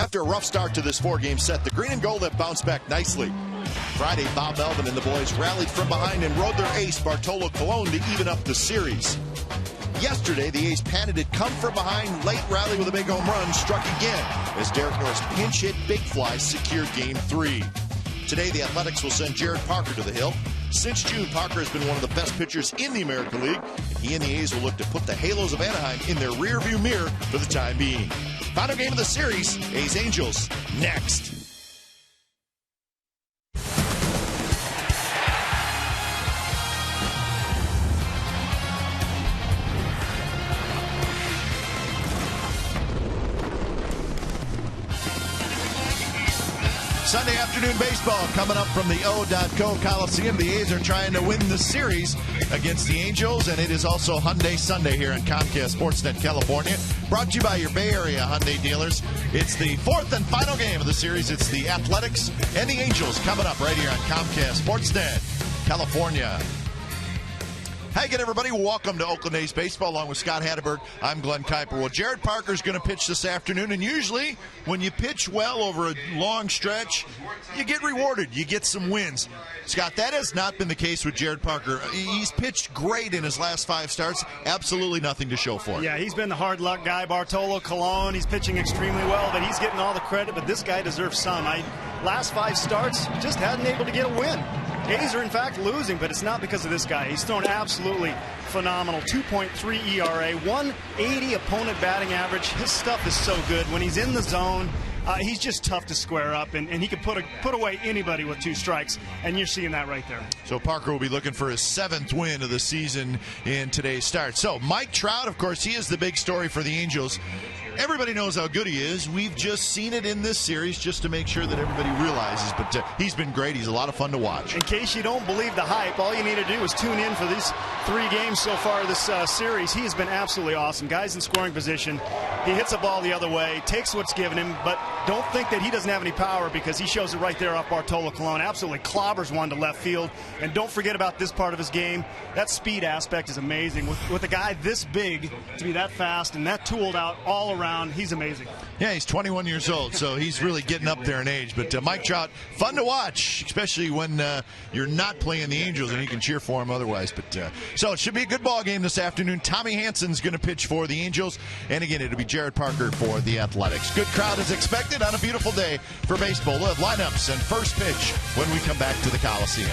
After a rough start to this four-game set, the green and gold have bounced back nicely. Friday, Bob Melvin and the boys rallied from behind and rode their ace, Bartolo Colon, to even up the series. Yesterday, the A's panicked it, come from behind, late rally with a big home run, struck again as Derek Norris pinch hit big fly secured Game 3. Today, the Athletics will send Jared Parker to the hill. Since June, Parker has been one of the best pitchers in the American League. He and the A's will look to put the Halos of Anaheim in their rearview mirror for the time being. Final game of the series, A's Angels, next. Sunday afternoon baseball coming up from the O.co Coliseum. The A's are trying to win the series against the Angels, and it is also Hyundai Sunday here on Comcast Sportsnet California. Brought to you by your Bay Area Hyundai dealers. It's the fourth and final game of the series. It's the Athletics and the Angels coming up right here on Comcast Sportsnet California. Hi again, everybody. Welcome to Oakland A's Baseball. Along with Scott Hatteberg, I'm Glenn Kuiper. Well, Jared Parker's going to pitch this afternoon, and usually when you pitch well over a long stretch, you get rewarded. You get some wins. Scott, that has not been the case with Jared Parker. He's pitched great in his last 5 starts. Absolutely nothing to show for it. Yeah, he's been the hard luck guy. Bartolo Colon, he's pitching extremely well, but he's getting all the credit, but this guy deserves some. Last 5 starts, just hadn't able to get a win. A's are, in fact, losing, but it's not because of this guy. He's thrown absolutely phenomenal. 2.3 ERA, 180 opponent batting average. His stuff is so good. When he's in the zone, he's just tough to square up, and he can put away anybody with 2 strikes, and you're seeing that right there. So Parker will be looking for his 7th win of the season in today's start. So Mike Trout, of course, he is the big story for the Angels. Everybody knows how good he is. We've just seen it in this series just to make sure that everybody realizes. But he's been great. He's a lot of fun to watch. In case you don't believe the hype, all you need to do is tune in for these 3 games so far this series. He has been absolutely awesome. Guys in scoring position. He hits a ball the other way, takes what's given him, but don't think that he doesn't have any power because he shows it right there off Bartolo Colon. Absolutely clobbers one to left field. And don't forget about this part of his game. That speed aspect is amazing. With a guy this big to be that fast and that tooled out all around, he's amazing. Yeah, he's 21 years old, so he's really getting up there in age. But Mike Trout, fun to watch, especially when you're not playing the Angels and you can cheer for him otherwise. But so it should be a good ball game this afternoon. Tommy Hansen's going to pitch for the Angels, and again, it'll be Jared Parker for the Athletics. Good crowd is expected on a beautiful day for baseball. We'll have lineups and first pitch when we come back to the Coliseum.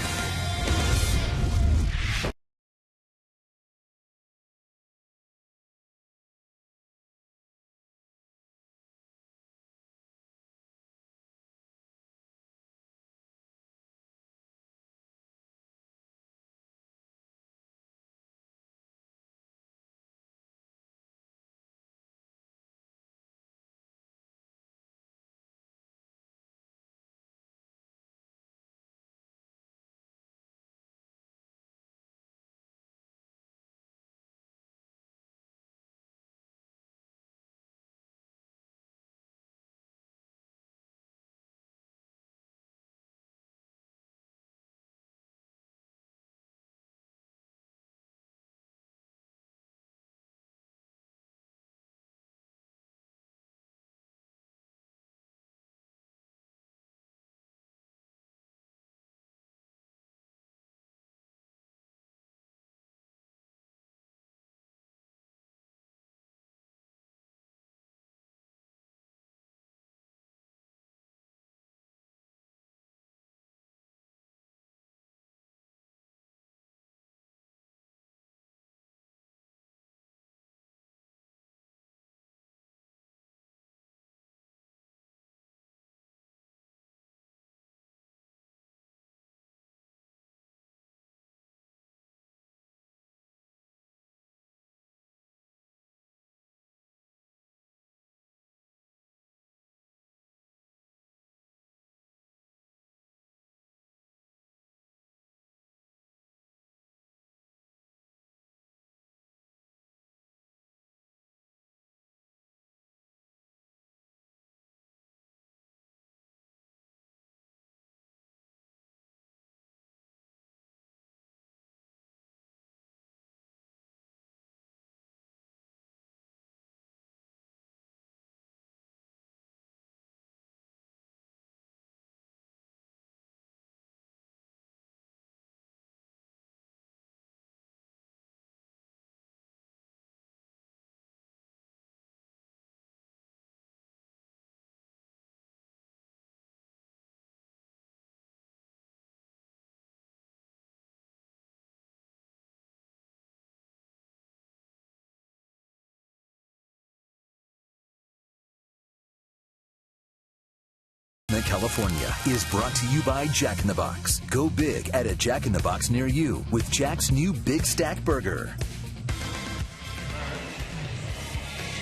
Net, California is brought to you by Jack in the Box. Go big at a Jack in the Box near you with Jack's new Big Stack Burger.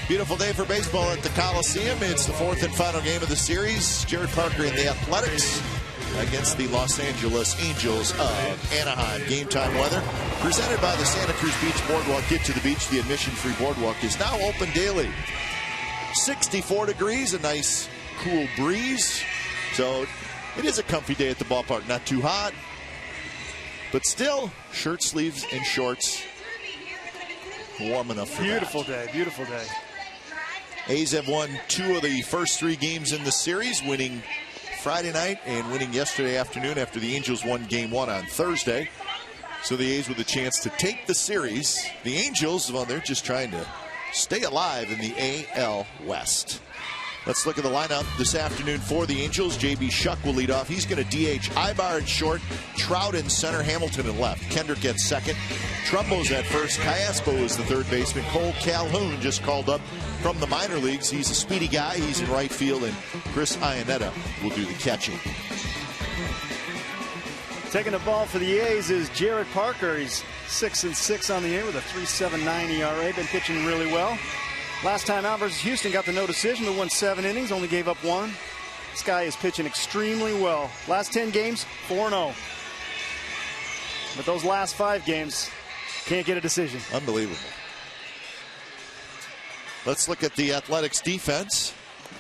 Beautiful day for baseball at the Coliseum. It's the fourth and final game of the series. Jared Parker and the Athletics against the Los Angeles Angels of Anaheim. Game time weather presented by the Santa Cruz Beach Boardwalk. Get to the beach. The admission-free boardwalk is now open daily. 64 degrees, a nice cool breeze. So it is a comfy day at the ballpark. Not too hot, but still shirt sleeves and shorts. Warm enough for Beautiful day, beautiful day. A's have won 2 of the first 3 games in the series, winning Friday night and winning yesterday afternoon after the Angels won Game 1 on Thursday. So the A's with a chance to take the series. The Angels, well, they're just trying to stay alive in the AL West. Let's look at the lineup this afternoon for the Angels. J.B. Shuck will lead off. He's going to DH Ibar at short, Trout in center, Hamilton in left. Kendrick at second. Trumbo's at first. Callaspo is the third baseman. Cole Calhoun just called up from the minor leagues. He's a speedy guy. He's in right field, and Chris Iannetta will do the catching. Taking the ball for the A's is Jared Parker. He's 6-6 on the year with a 3.79 ERA. Been pitching really well. Last time out versus Houston, got the no decision, but won 7 innings, only gave up 1. This guy is pitching extremely well. Last 10 games, 4-0. But those last 5 games, can't get a decision. Unbelievable. Let's look at the Athletics defense.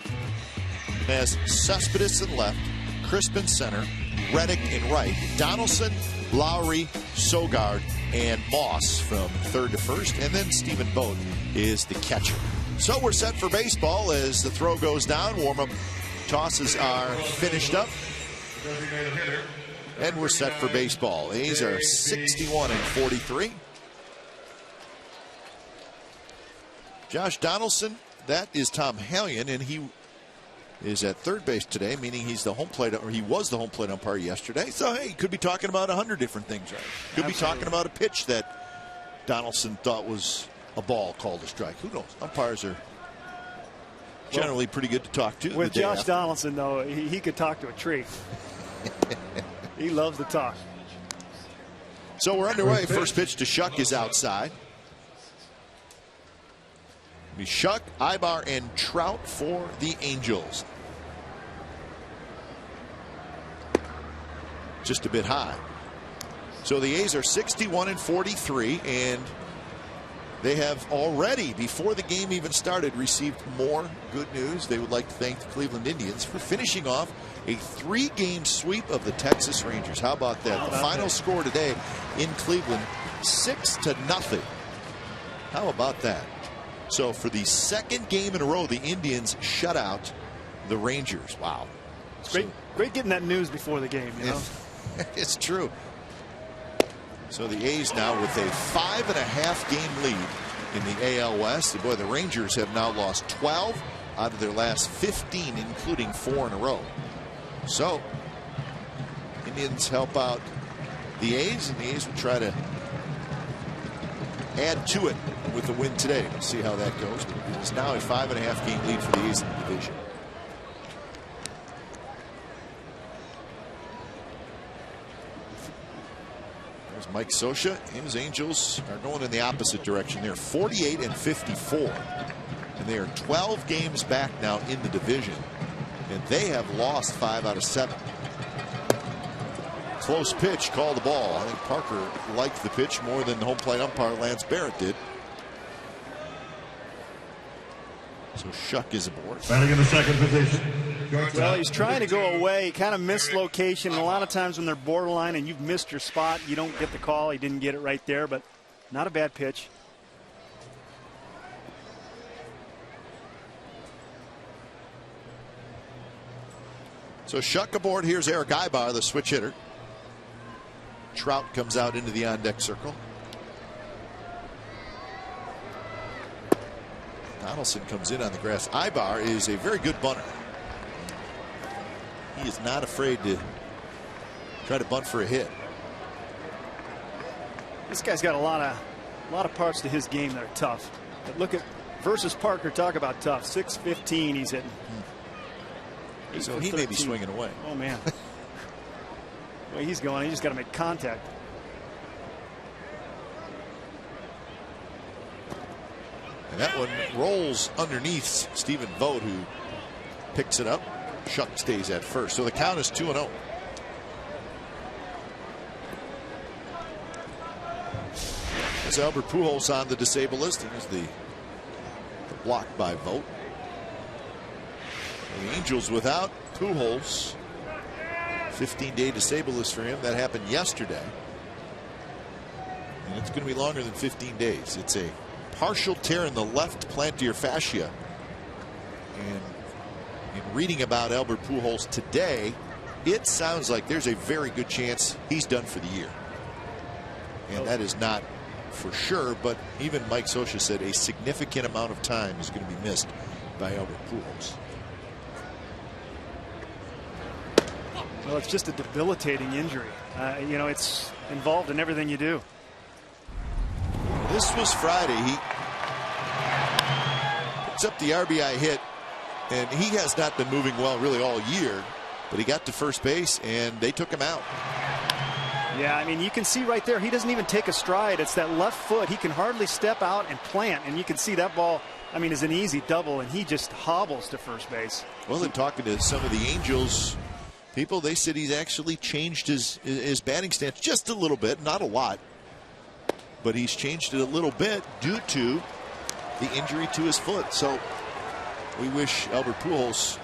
It has Cespedes in left, Crisp in center, Reddick in right, Donaldson, Lowry, Sogard, and Moss from third to first, and then Stephen Vogt is the catcher. So we're set for baseball as the throw goes down. Warm-up tosses are finished up, and we're set for baseball. A's are 61-43. Josh Donaldson, that is Tom Hallion, and he is at third base today, meaning he's the home plate, or he was the home plate umpire yesterday. So, hey, he could be talking about 100 different things, right? Could be talking about a pitch that Donaldson thought was a ball called a strike. Who knows? Umpires are generally pretty good to talk to. With Josh Donaldson, though, he could talk to a tree. He loves to talk. So we're underway. First pitch to Shuck is outside. Shuck, Ibar, and Trout for the Angels. Just a bit high. So the A's are 61-43, and they have already, before the game even started, received more good news. They would like to thank the Cleveland Indians for finishing off a 3-game sweep of the Texas Rangers. How about that? The final score today in Cleveland, 6-0. How about that? So for the second game in a row, the Indians shut out the Rangers. Wow. It's great getting that news before the game, you know? It's true. So the A's now with a 5.5 game lead in the AL West. And boy, the Rangers have now lost 12 out of their last 15, including 4 in a row. So Indians help out the A's, and the A's will try to add to it with the win today. We'll see how that goes. It's now a 5.5 game lead for the A's in the division. There's Mike Scioscia. His Angels are going in the opposite direction. They're 48-54, and they are 12 games back now in the division, and they have lost 5 out of 7. Close pitch, called the ball. I think Parker liked the pitch more than the home plate umpire Lance Barrett did. So Shuck is aboard. Batting in the second position. Well, he's trying to go away, kind of missed location. And a lot of times when they're borderline and you've missed your spot, you don't get the call. He didn't get it right there, but not a bad pitch. So Shuck aboard. Here's Eric Ibar, the switch hitter. Trout comes out into the on-deck circle. Donaldson comes in on the grass. Ibar is a very good bunter. He is not afraid to try to bunt for a hit. This guy's got a lot of parts to his game that are tough. But look at versus Parker. Talk about tough. 6'15" he's hitting. So he may be swinging away. Oh, man. The way he's going, he just got to make contact. And that one rolls underneath Stephen Vogt, who picks it up. Shuck stays at first. So the count is 2-0. As Albert Pujols on the disabled list. Here's the block by Vogt. The Angels without Pujols. 15-day disabled list for him. That happened yesterday. And it's going to be longer than 15 days. It's a partial tear in the left plantar fascia. And in reading about Albert Pujols today, it sounds like there's a very good chance he's done for the year. And that is not for sure, but even Mike Scioscia said a significant amount of time is going to be missed by Albert Pujols. Well, it's just a debilitating injury. You know, it's involved in everything you do. This was Friday. He picks up the RBI hit, and he has not been moving well really all year, but he got to first base and they took him out. Yeah, I mean, you can see right there, he doesn't even take a stride. It's that left foot. He can hardly step out and plant, and you can see that ball, I mean, is an easy double, and he just hobbles to first base. Well, in talking to some of the Angels people, they said he's actually changed his batting stance just a little bit, not a lot, but he's changed it a little bit due to the injury to his foot. So we wish Albert Pujols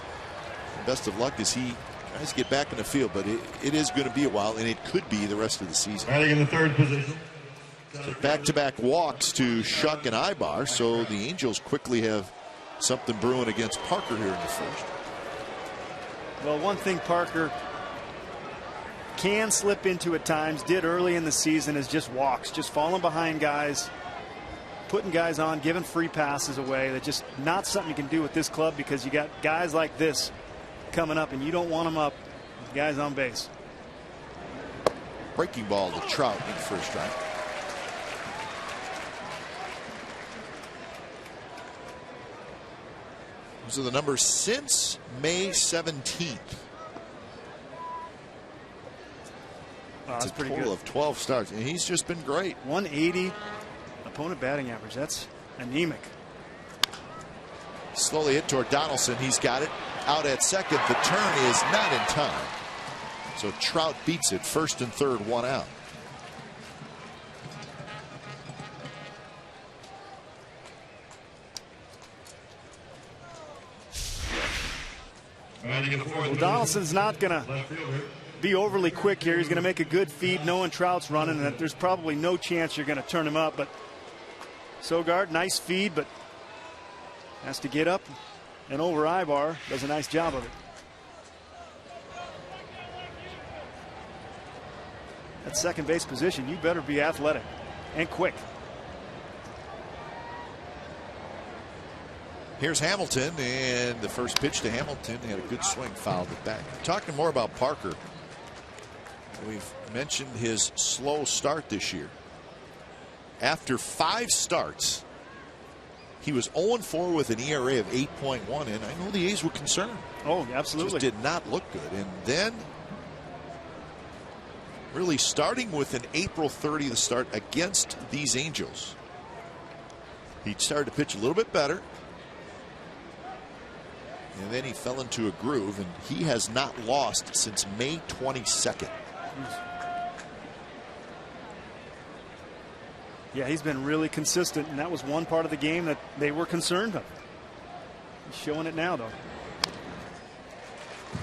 the best of luck as he tries to get back in the field, but it is going to be a while, and it could be the rest of the season. Batting in the third position. So back-to-back walks to Shuck and Ibar, so the Angels quickly have something brewing against Parker here in the first. Well, one thing Parker can slip into at times, did early in the season, is just walks, just falling behind guys, putting guys on, giving free passes away. That's just not something you can do with this club, because you got guys like this coming up and you don't want them up. Guys on base. Breaking ball to Trout in the first strike. Those are the numbers since May 17th. Wow, it's a pretty total good. of 12 starts, and he's just been great. 180 opponent batting average. That's anemic. Slowly hit toward Donaldson. He's got it out at second. The turn is not in time. So Trout beats it. First and third, one out. Well, Donaldson's not going to be overly quick here. He's going to make a good feed knowing Trout's running, and there's probably no chance you're going to turn him up. But Sogard, nice feed, but has to get up and over. Ibar does a nice job of it. At second base position, you better be athletic and quick. Here's Hamilton, and the first pitch to Hamilton. He had a good swing, fouled it back. Talking more about Parker, we've mentioned his slow start this year. After 5 starts, he was 0-4 with an ERA of 8.1, and I know the A's were concerned. Oh, absolutely. Just did not look good. And then, really starting with an April 30th start against these Angels, he started to pitch a little bit better. And then he fell into a groove, and he has not lost since May 22nd. Yeah, he's been really consistent, and that was one part of the game that they were concerned of. He's showing it now, though.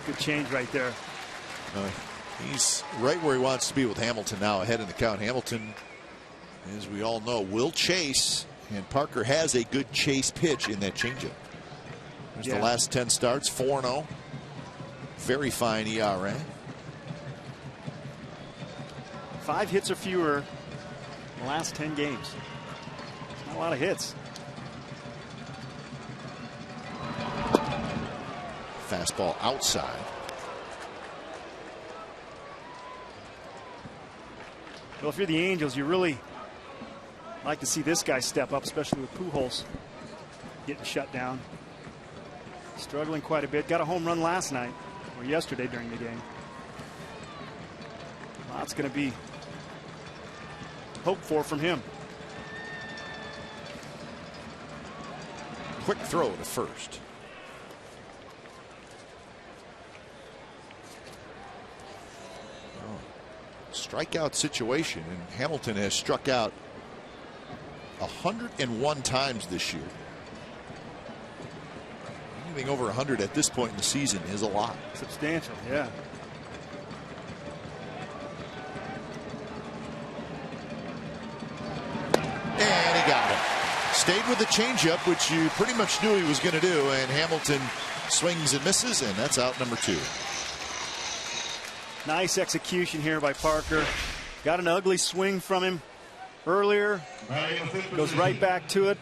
Good change right there. He's right where he wants to be with Hamilton now, ahead in the count. Hamilton, as we all know, will chase, and Parker has a good chase pitch in that changeup. There's the last 10 starts, 4-0. Very fine ERA. 5 hits or fewer in the last 10 games. Not a lot of hits. Fastball outside. Well, if you're the Angels, you really like to see this guy step up, especially with Pujols getting shut down. Struggling quite a bit. Got a home run last night or yesterday during the game. Lots going to be hoped for from him. Quick throw to first. Strikeout situation, and Hamilton has struck out 101 times this year. Anything over 100 at this point in the season is a lot. Substantial, yeah. And he got it. Stayed with the changeup, which you pretty much knew he was going to do, and Hamilton swings and misses, and that's out number 2. Nice execution here by Parker. Got an ugly swing from him earlier. Goes right back to it.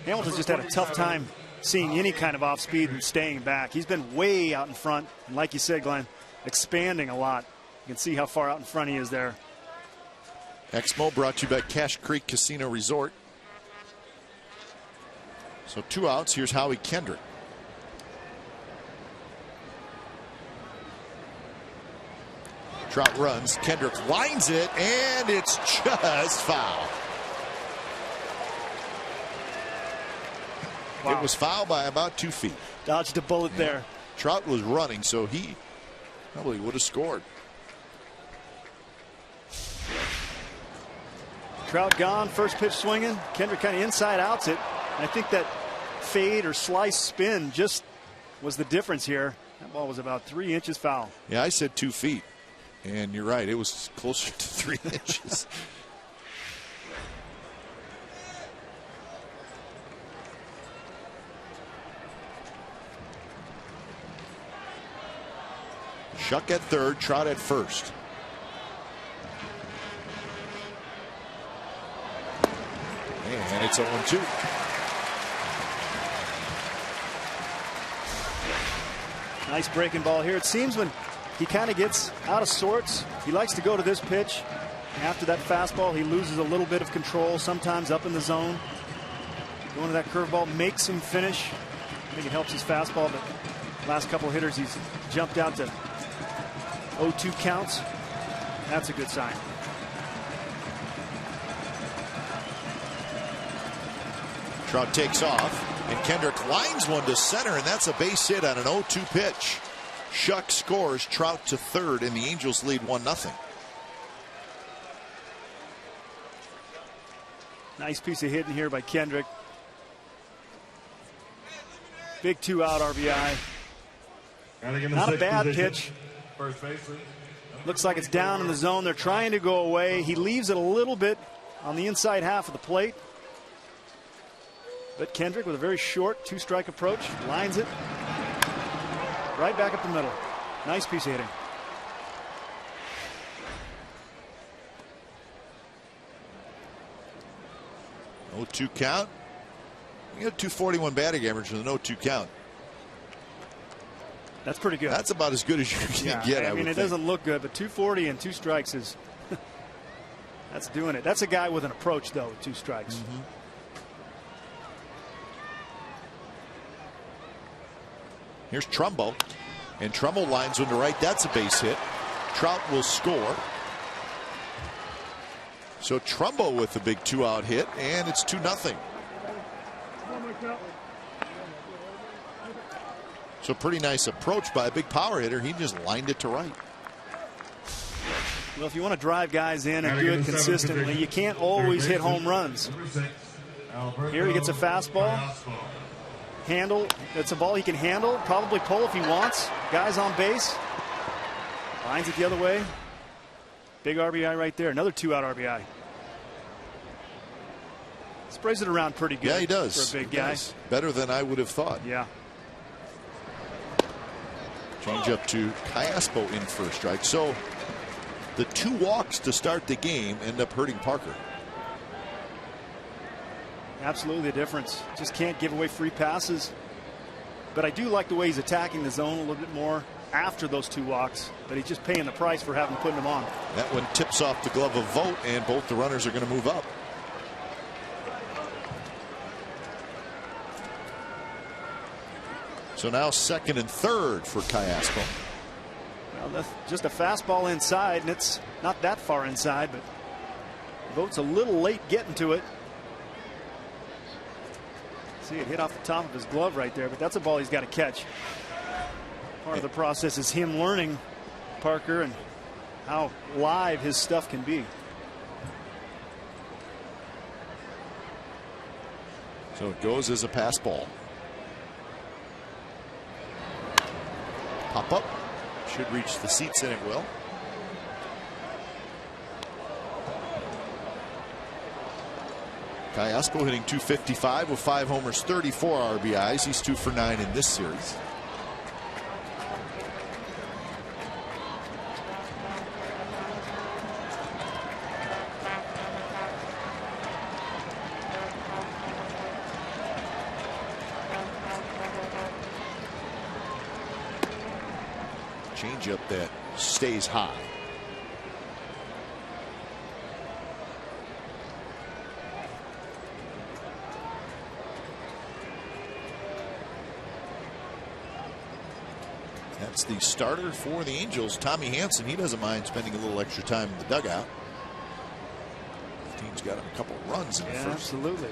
Hamilton's just had a tough time seeing any kind of off speed and staying back. He's been way out in front. And like you said, Glenn, expanding a lot. You can see how far out in front he is there. Exmo brought to you by Cache Creek Casino Resort. So 2 outs. Here's Howie Kendrick. Trout runs. Kendrick lines it, and it's just foul. Wow. It was foul by about 2 feet. Dodged a bullet there. Trout was running, so he probably would have scored. Trout gone. First pitch swinging. Kendrick kind of inside outs it. And I think that fade or slice spin just was the difference here. That ball was about 3 inches foul. Yeah, I said 2 feet. And you're right, it was closer to 3 inches. Shuck at third, Trout at first. And it's 0-2. Nice breaking ball here. It seems when he kind of gets out of sorts, he likes to go to this pitch. After that fastball, he loses a little bit of control, sometimes up in the zone. Going to that curveball makes him finish. I think it helps his fastball, but last couple hitters, he's jumped out to 0-2 counts. That's a good sign. Trout takes off, and Kendrick lines one to center, and that's a base hit on an 0-2 pitch. Shuck scores. Trout to third, and the Angels lead 1-0. Nice piece of hitting here by Kendrick. Big 2-out RBI. Not a bad pitch. Looks like it's down in the zone. They're trying to go away. He leaves it a little bit on the inside half of the plate. But Kendrick with a very short 2-strike approach lines it right back up the middle. Nice piece of hitting. No 2 count. You got 241 batting average with a no 2 count. That's pretty good. That's about as good as you can get. I mean, it doesn't look good, but 240 and 2 strikes is that's doing it. That's a guy with an approach, though, with 2 strikes. Mm-hmm. Here's Trumbo, and Trumbo lines one to right. That's a base hit. Trout will score. So Trumbo with the big 2-out hit, and it's 2-0. So pretty nice approach by a big power hitter. He just lined it to right. Well, if you want to drive guys in and do it consistently, you can't always hit home runs. Here he gets a fastball. Handle. It's a ball he can handle. Probably pull if he wants. Guys on base. Lines it the other way. Big RBI right there. Another 2-out RBI. Sprays it around pretty good. Yeah, he does. For a big guy. Better than I would have thought. Yeah. Change up to Cayaspo in first strike. So the 2 walks to start the game end up hurting Parker. Absolutely the difference. Just can't give away free passes. But I do like the way he's attacking the zone a little bit more after those 2 walks. But he's just paying the price for having putting them on. That one tips off the glove of Vogt, and both the runners are going to move up. So now second and third for Callaspo. Well, that's just a fastball inside, and it's not that far inside, but Vogt's a little late getting to it. See, it hit off the top of his glove right there, but that's a ball he's got to catch. Part of the process is him learning Parker and how live his stuff can be. So it goes as a pass ball. Pop up. Should reach the seats, and it will. Callaspo hitting .255 with 5 homers, 34 RBIs. He's 2 for 9 in this series. Changeup that stays high. That's the starter for the Angels, Tommy Hanson. He doesn't mind spending a little extra time in the dugout. The team's got him a couple of runs in the first. Absolutely.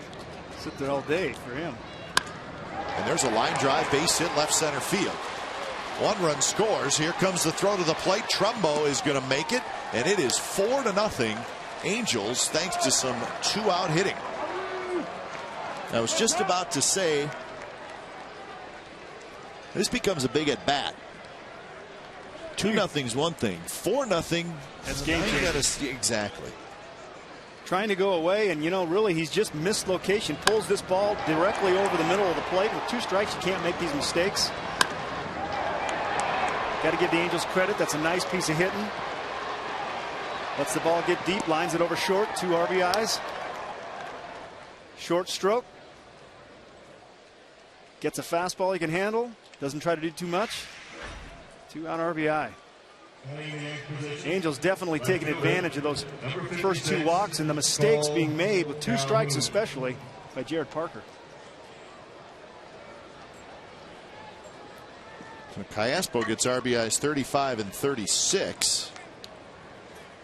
Sit there all day for him. And there's a line drive, base hit, left center field. 1 run scores. Here comes the throw to the plate. Trumbo is going to make it, and it is 4-0 Angels, thanks to some 2-out hitting. I was just about to say this becomes a big at bat. 2-0's one thing. 4-0. That's game changer. Exactly. Trying to go away, and really he's just missed location. Pulls this ball directly over the middle of the plate. With 2 strikes, you can't make these mistakes. Got to give the Angels credit. That's a nice piece of hitting. Lets the ball get deep, lines it over short. 2 RBIs. Short stroke. Gets a fastball he can handle. Doesn't try to do too much. 2-out RBI. Angels definitely taking advantage of those first 2 walks and the mistakes being made with 2 strikes, especially by Jared Parker. So Callaspo gets RBIs 35 and 36.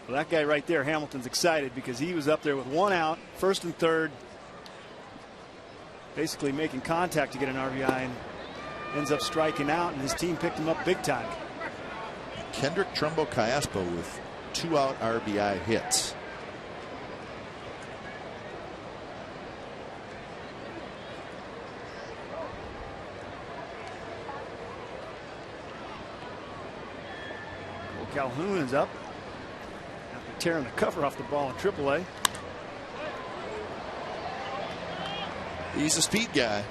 Well, that guy right there, Hamilton's excited because he was up there with 1 out, first and third, basically making contact to get an RBI, and ends up striking out, and his team picked him up big time. Kendrick Trumbo Callaspo with 2-out RBI hits. Calhoun is up after tearing the cover off the ball in AAA. He's a speed guy.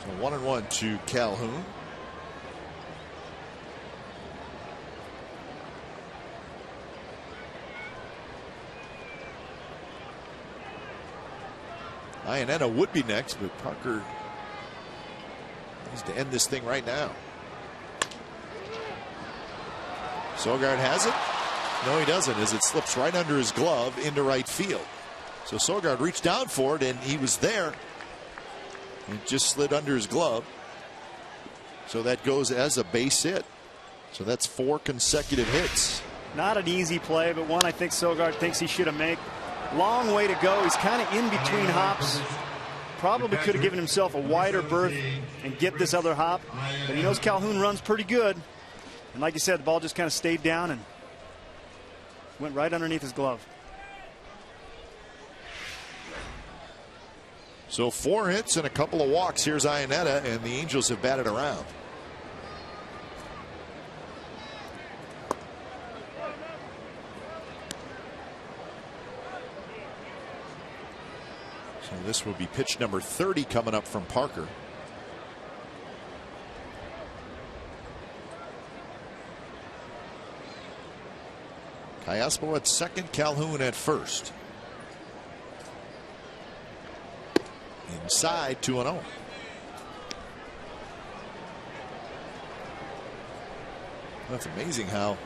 So 1-1 to Calhoun. Iannetta would be next, but Parker needs to end this thing right now. Sogard has it. No, he doesn't, as it slips right under his glove into right field. So Sogard reached down for it, and he was there. It just slid under his glove. So that goes as a base hit. So that's 4 consecutive hits. Not an easy play, but one I think Sogard thinks he should have made. Long way to go. He's kind of in between hops. Probably could have given himself a wider berth and get this other hop. But he knows Calhoun runs pretty good. And like you said, the ball just kind of stayed down and went right underneath his glove. So 4 hits and a couple of walks. Here's Iannetta, and the Angels have batted around. So this will be pitch number 30 coming up from Parker. Callaspo at second, Calhoun at first. Inside, 2-0. That's amazing how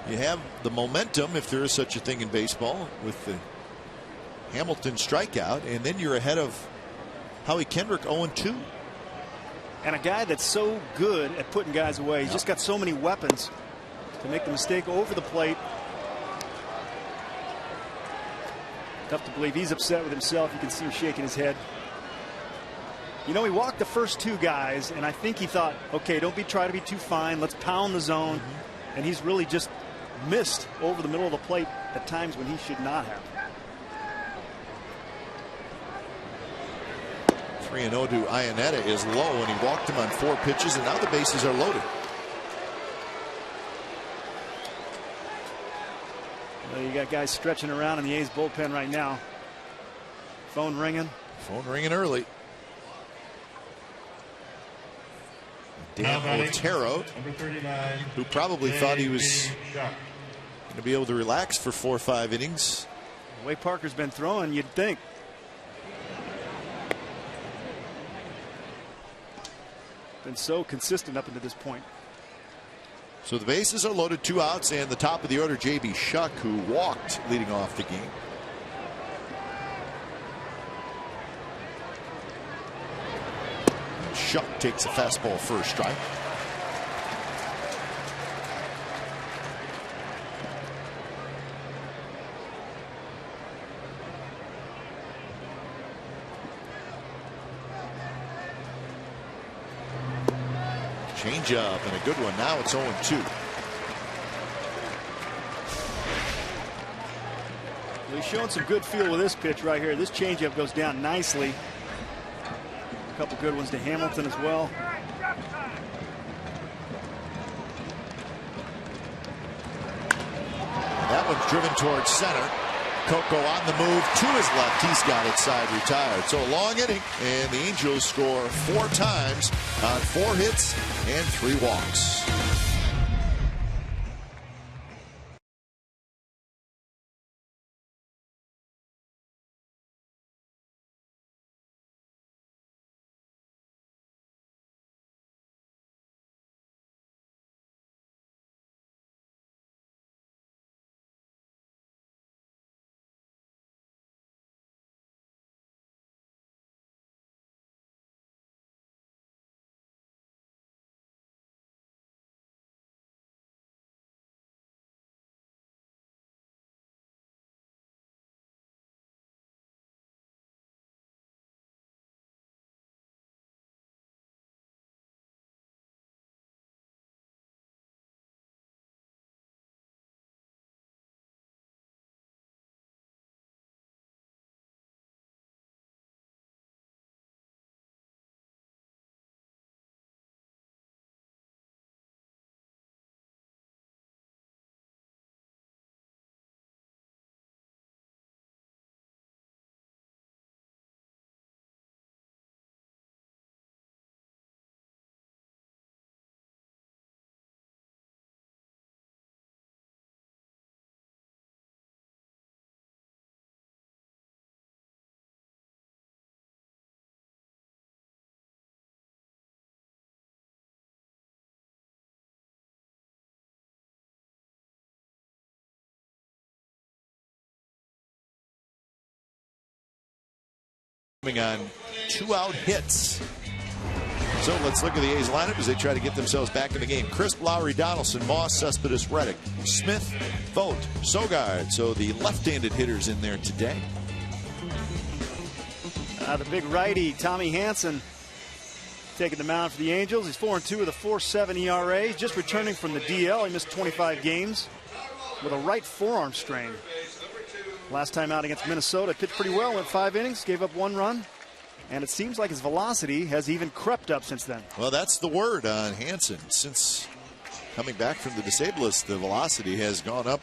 you have the momentum, if there is such a thing in baseball, with the Hamilton strikeout, and then you're ahead of Howie Kendrick 0-2. And a guy that's so good at putting guys away. He's just got so many weapons to make the mistake over the plate. Tough to believe he's upset with himself. You can see him shaking his head. You know, he walked the first 2 guys, and I think he thought, okay, try to be too fine. Let's pound the zone. And he's really just missed over the middle of the plate at times when he should not have. 3-0 to Iannetta is low, and he walked him on 4 pitches, and now the bases are loaded. Well, you got guys stretching around in the A's bullpen right now. Phone ringing. Phone ringing early. Dan Otero, who probably thought he was going to be able to relax for 4 or 5 innings. The way Parker's been throwing, you'd think. Been so consistent up until this point. So the bases are loaded, 2 outs, and the top of the order, J.B. Shuck, who walked leading off the game. Shuck takes a fastball for a strike. Changeup and a good one. Now it's 0-2. Well, he's showing some good feel with this pitch right here. This changeup goes down nicely. A couple good ones to Hamilton as well. That one's driven towards center. Coco on the move to his left. He's got it side retired. So a long inning, and the Angels score 4 times on 4 hits and 3 walks. On 2-out hits. So let's look at the A's lineup as they try to get themselves back in the game. Crisp, Lowry, Donaldson, Moss, Cespedes, Reddick, Smith, Vogt, Sogard. So the left-handed hitters in there today. The big righty, Tommy Hanson, taking the mound for the Angels. He's 4-2 with a 4.7 ERA. He's just returning from the DL. He missed 25 games with a right forearm strain. Last time out against Minnesota, pitched pretty well, went 5 innings, gave up 1 run, and it seems like his velocity has even crept up since then. Well, that's the word on Hanson. Since coming back from the disabled list, the velocity has gone up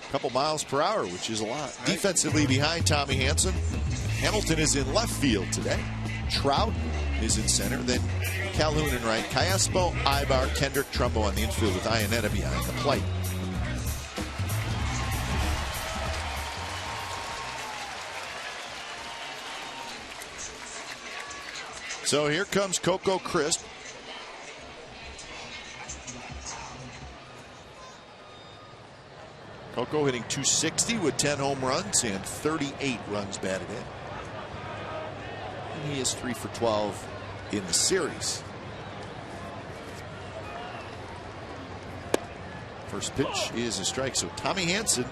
a couple miles per hour, which is a lot. Right. Defensively behind Tommy Hanson, Hamilton is in left field today. Trout is in center. Then Calhoun in right. Callaspo, Ibar, Kendrick, Trumbo on the infield with Iannetta behind the plate. So here comes Coco Crisp. Coco hitting .260 with 10 home runs and 38 runs batted in. And he is 3 for 12 in the series. First pitch is a strike. So Tommy Hanson,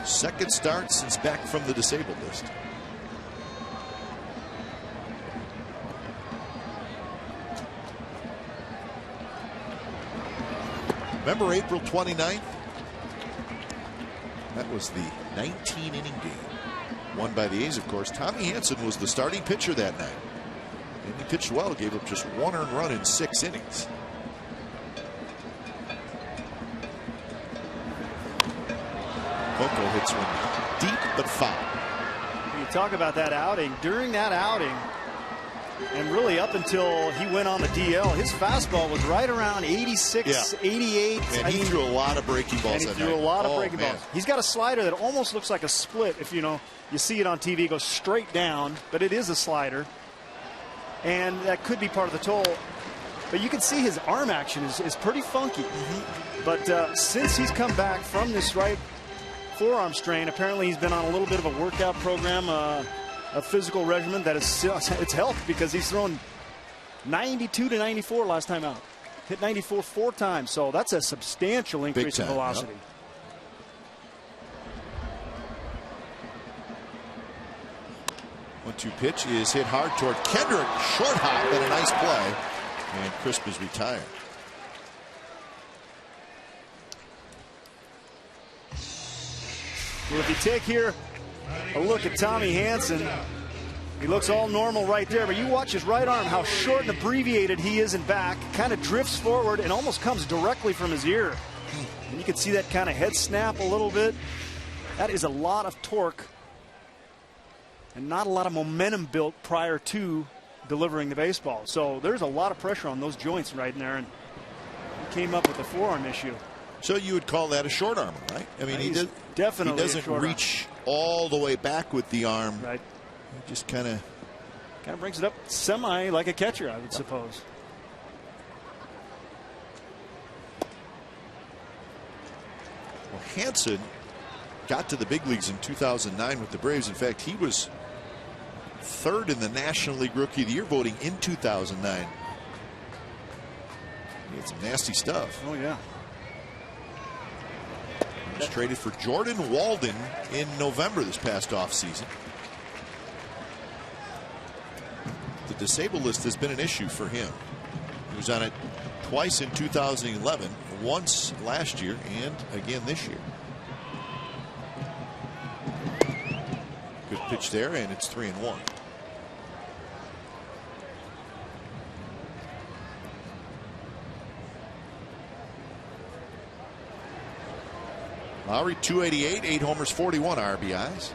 second start since back from the disabled list. Remember April 29th? That was the 19-inning game won by the A's, of course. Tommy Hanson was the starting pitcher that night. And he pitched well, gave up just 1 earned run in 6 innings. Coco hits one deep but foul. You talk about that outing. During that outing, and really up until he went on the DL, his fastball was right around 86, 88. And he threw a lot of breaking balls and that he threw night. a lot of breaking man. balls. He's got a slider that almost looks like a split. If you see it on TV, it goes straight down, but it is a slider. And that could be part of the toll. But you can see his arm action is pretty funky. But since he's come back from this right forearm strain, apparently he's been on a little bit of a workout program, a physical regimen that it's helped, because he's thrown 92 to 94 last time out. Hit 94 4 times, so that's a substantial increase in velocity. Yep. 1-2 pitch is hit hard toward Kendrick. Short hop and a nice play. And Crisp is retired. Well, if you take here a look at Tommy Hanson, he looks all normal right there, but you watch his right arm, how short and abbreviated he is in back, kind of drifts forward and almost comes directly from his ear. And you can see that kind of head snap a little bit. That is a lot of torque and not a lot of momentum built prior to delivering the baseball. So there's a lot of pressure on those joints right in there, and he came up with a forearm issue. So you would call that a short armor, right? I mean, he doesn't reach all the way back with the arm. Right. He just kind of brings it up semi like a catcher, I would suppose. Well, Hanson got to the big leagues in 2009 with the Braves. In fact, he was third in the National League Rookie of the Year voting in 2009. He had some nasty stuff. Oh, yeah. He was traded for Jordan Walden in November this past offseason. The disabled list has been an issue for him. He was on it twice in 2011, once last year, and again this year. Good pitch there, and it's 3-1. Lowry, 288, 8 homers, 41 RBIs.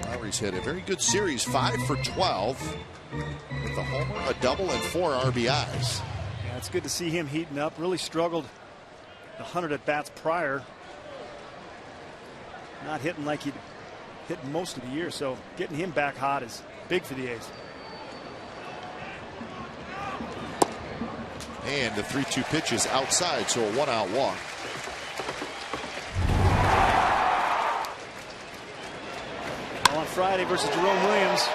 Lowry's had a very good series, 5 for 12 with a homer, a double, and 4 RBIs. Yeah, it's good to see him heating up. Really struggled the 100 at bats prior. Not hitting like he'd hit most of the year, so getting him back hot is big for the A's. And the 3-2 pitch is outside, so a 1-out walk. On Friday versus Jerome Williams,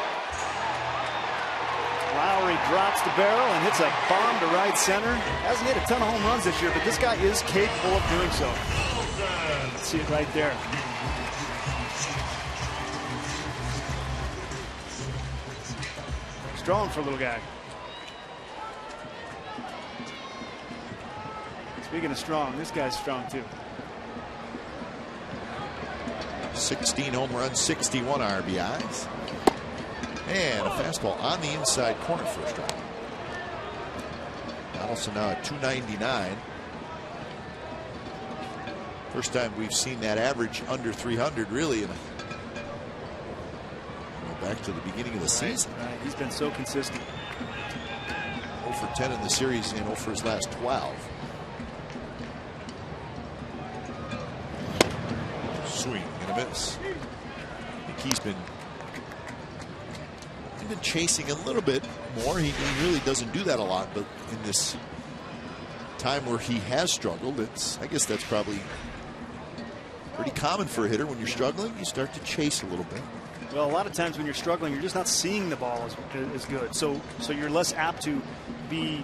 Lowry drops the barrel and hits a bomb to right center. Hasn't hit a ton of home runs this year, but this guy is capable of doing so. Let's see it right there. Strong for a little guy. Speaking of strong, this guy's strong too. 16 home runs, 61 RBIs. And a fastball on the inside corner for a strike. Also now at 299. First time we've seen that average under 300 really in back to the beginning of the season. Right. He's been so consistent. 0 for 10 in the series and 0 for his last 12. Swing and a miss. I think he's been He's been chasing a little bit more. He really doesn't do that a lot, but in this time where he has struggled, I guess that's probably pretty common for a hitter. When you're struggling, you start to chase a little bit. Well, a lot of times when you're struggling, you're just not seeing the ball as good. So you're less apt to be,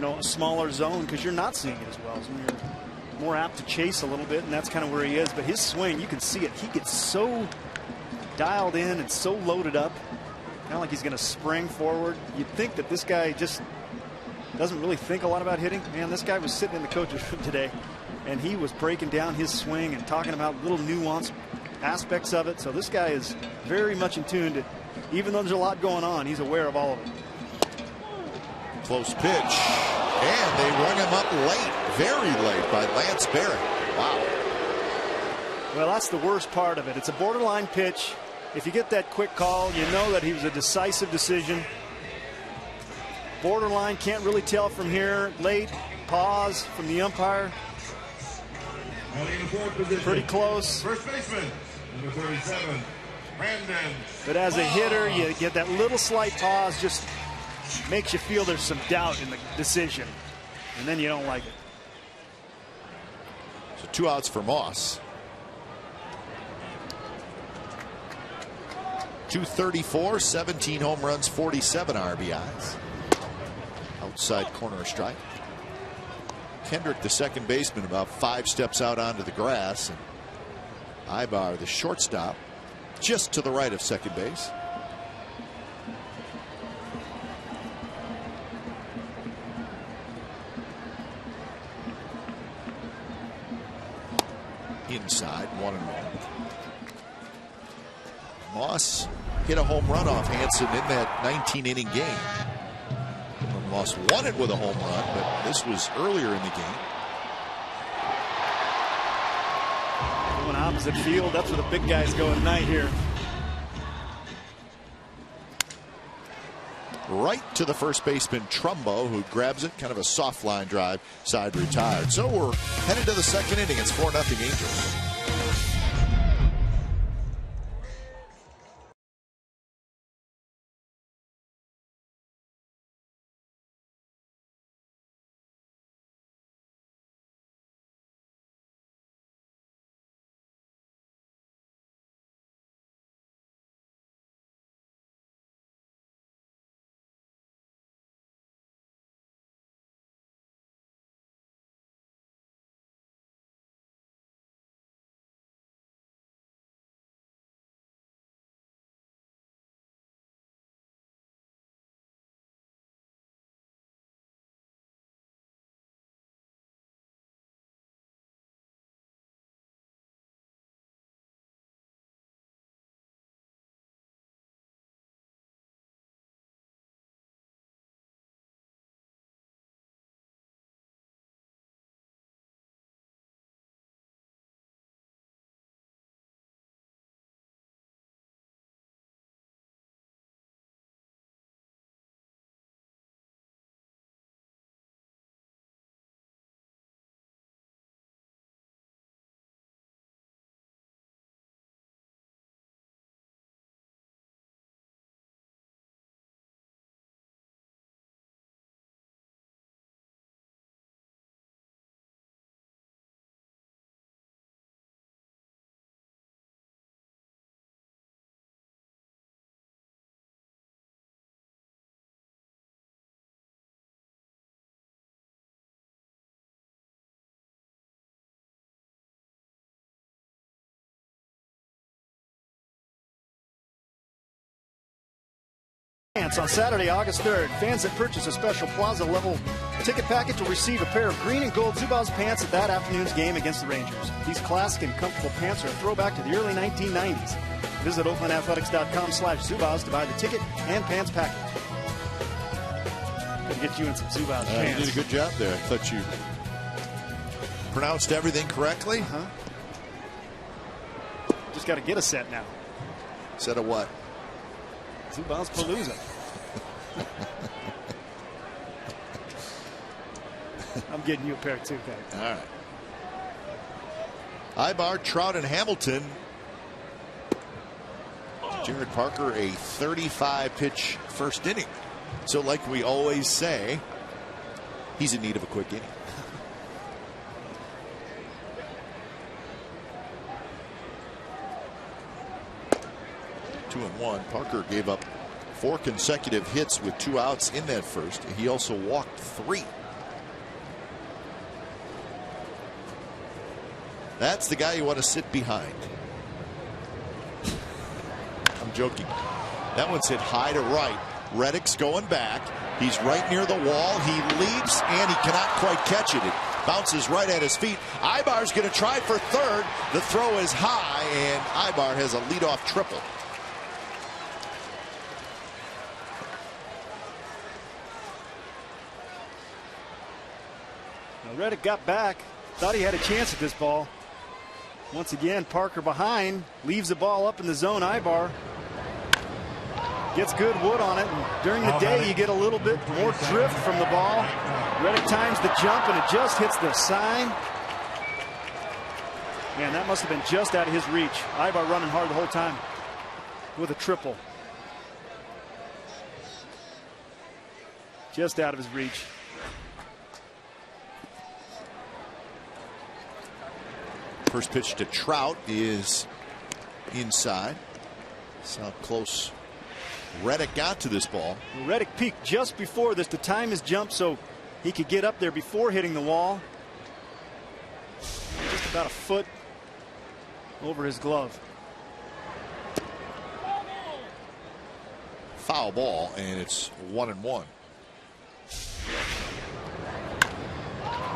a smaller zone because you're not seeing it as well. So you're more apt to chase a little bit, and that's kind of where he is. But his swing, you can see it. He gets so dialed in and so loaded up, kind of like he's going to spring forward. You'd think that this guy just doesn't really think a lot about hitting. Man, this guy was sitting in the coach's room today, and he was breaking down his swing and talking about little nuanced aspects of it. So this guy is very much in tune to, even though there's a lot going on, he's aware of all of it. Close pitch, and they rung him up late, very late, by Lance Barrett. Wow. Well, that's the worst part of it. It's a borderline pitch. If you get that quick call, you know that he was a decisive decision. Borderline, can't really tell from here. Late, pause from the umpire. Pretty close. First baseman, number 37, Brandon. But as a hitter, you get that little slight pause, just makes you feel there's some doubt in the decision, and then you don't like it. So 2 outs for Moss. 234, 17 home runs, 47 RBIs. Outside corner strike. Kendrick, the second baseman, about 5 steps out onto the grass, and Ibar, the shortstop, just to the right of second base. Inside, 1-1. Moss hit a home run off Hanson in that 19-inning game. Moss won it with a home run, but this was earlier in the game. Going opposite field, that's where the big guys go at night here. Right to the first baseman, Trumbo, who grabs it, kind of a soft line drive, side retired. So we're headed to the second inning. It's 4-0 Angels. On Saturday, August 3rd, fans that purchase a special Plaza level ticket package will receive a pair of green and gold Zubaz pants at that afternoon's game against the Rangers. These classic and comfortable pants are a throwback to the early 1990s. Visit OaklandAthletics.com/Zubaz to buy the ticket and pants package. Gonna get you in some Zubaz pants. You did a good job there. I thought you pronounced everything correctly. Just got to get a set now. Set of what? Zubaz Palooza. I'm getting you a pair too, guys. All right. Ibar, Trout, and Hamilton Jared Parker a 35-pitch first inning. So like we always say, he's in need of a quick inning. 2-1. Parker gave up 4 consecutive hits with 2 outs in that first. He also walked 3. That's the guy you want to sit behind. I'm joking. That one's hit high to right. Reddick's going back. He's right near the wall. He leaps and he cannot quite catch it. It bounces right at his feet. Ibar's going to try for third. The throw is high and Ibar has a leadoff triple. Now Reddick got back. Thought he had a chance at this ball. Once again, Parker behind, leaves the ball up in the zone. Ibar gets good wood on it, and during the day you get a little bit more drift from the ball. Reddick times the jump and it just hits the sign. Man, that must have been just out of his reach. Ibar running hard the whole time with a triple. Just out of his reach. First pitch to Trout is inside. That's how close Reddick got to this ball. Reddick peaked just before this to time his jump so he could get up there before hitting the wall. Just about a foot over his glove. Foul ball, and it's 1-1.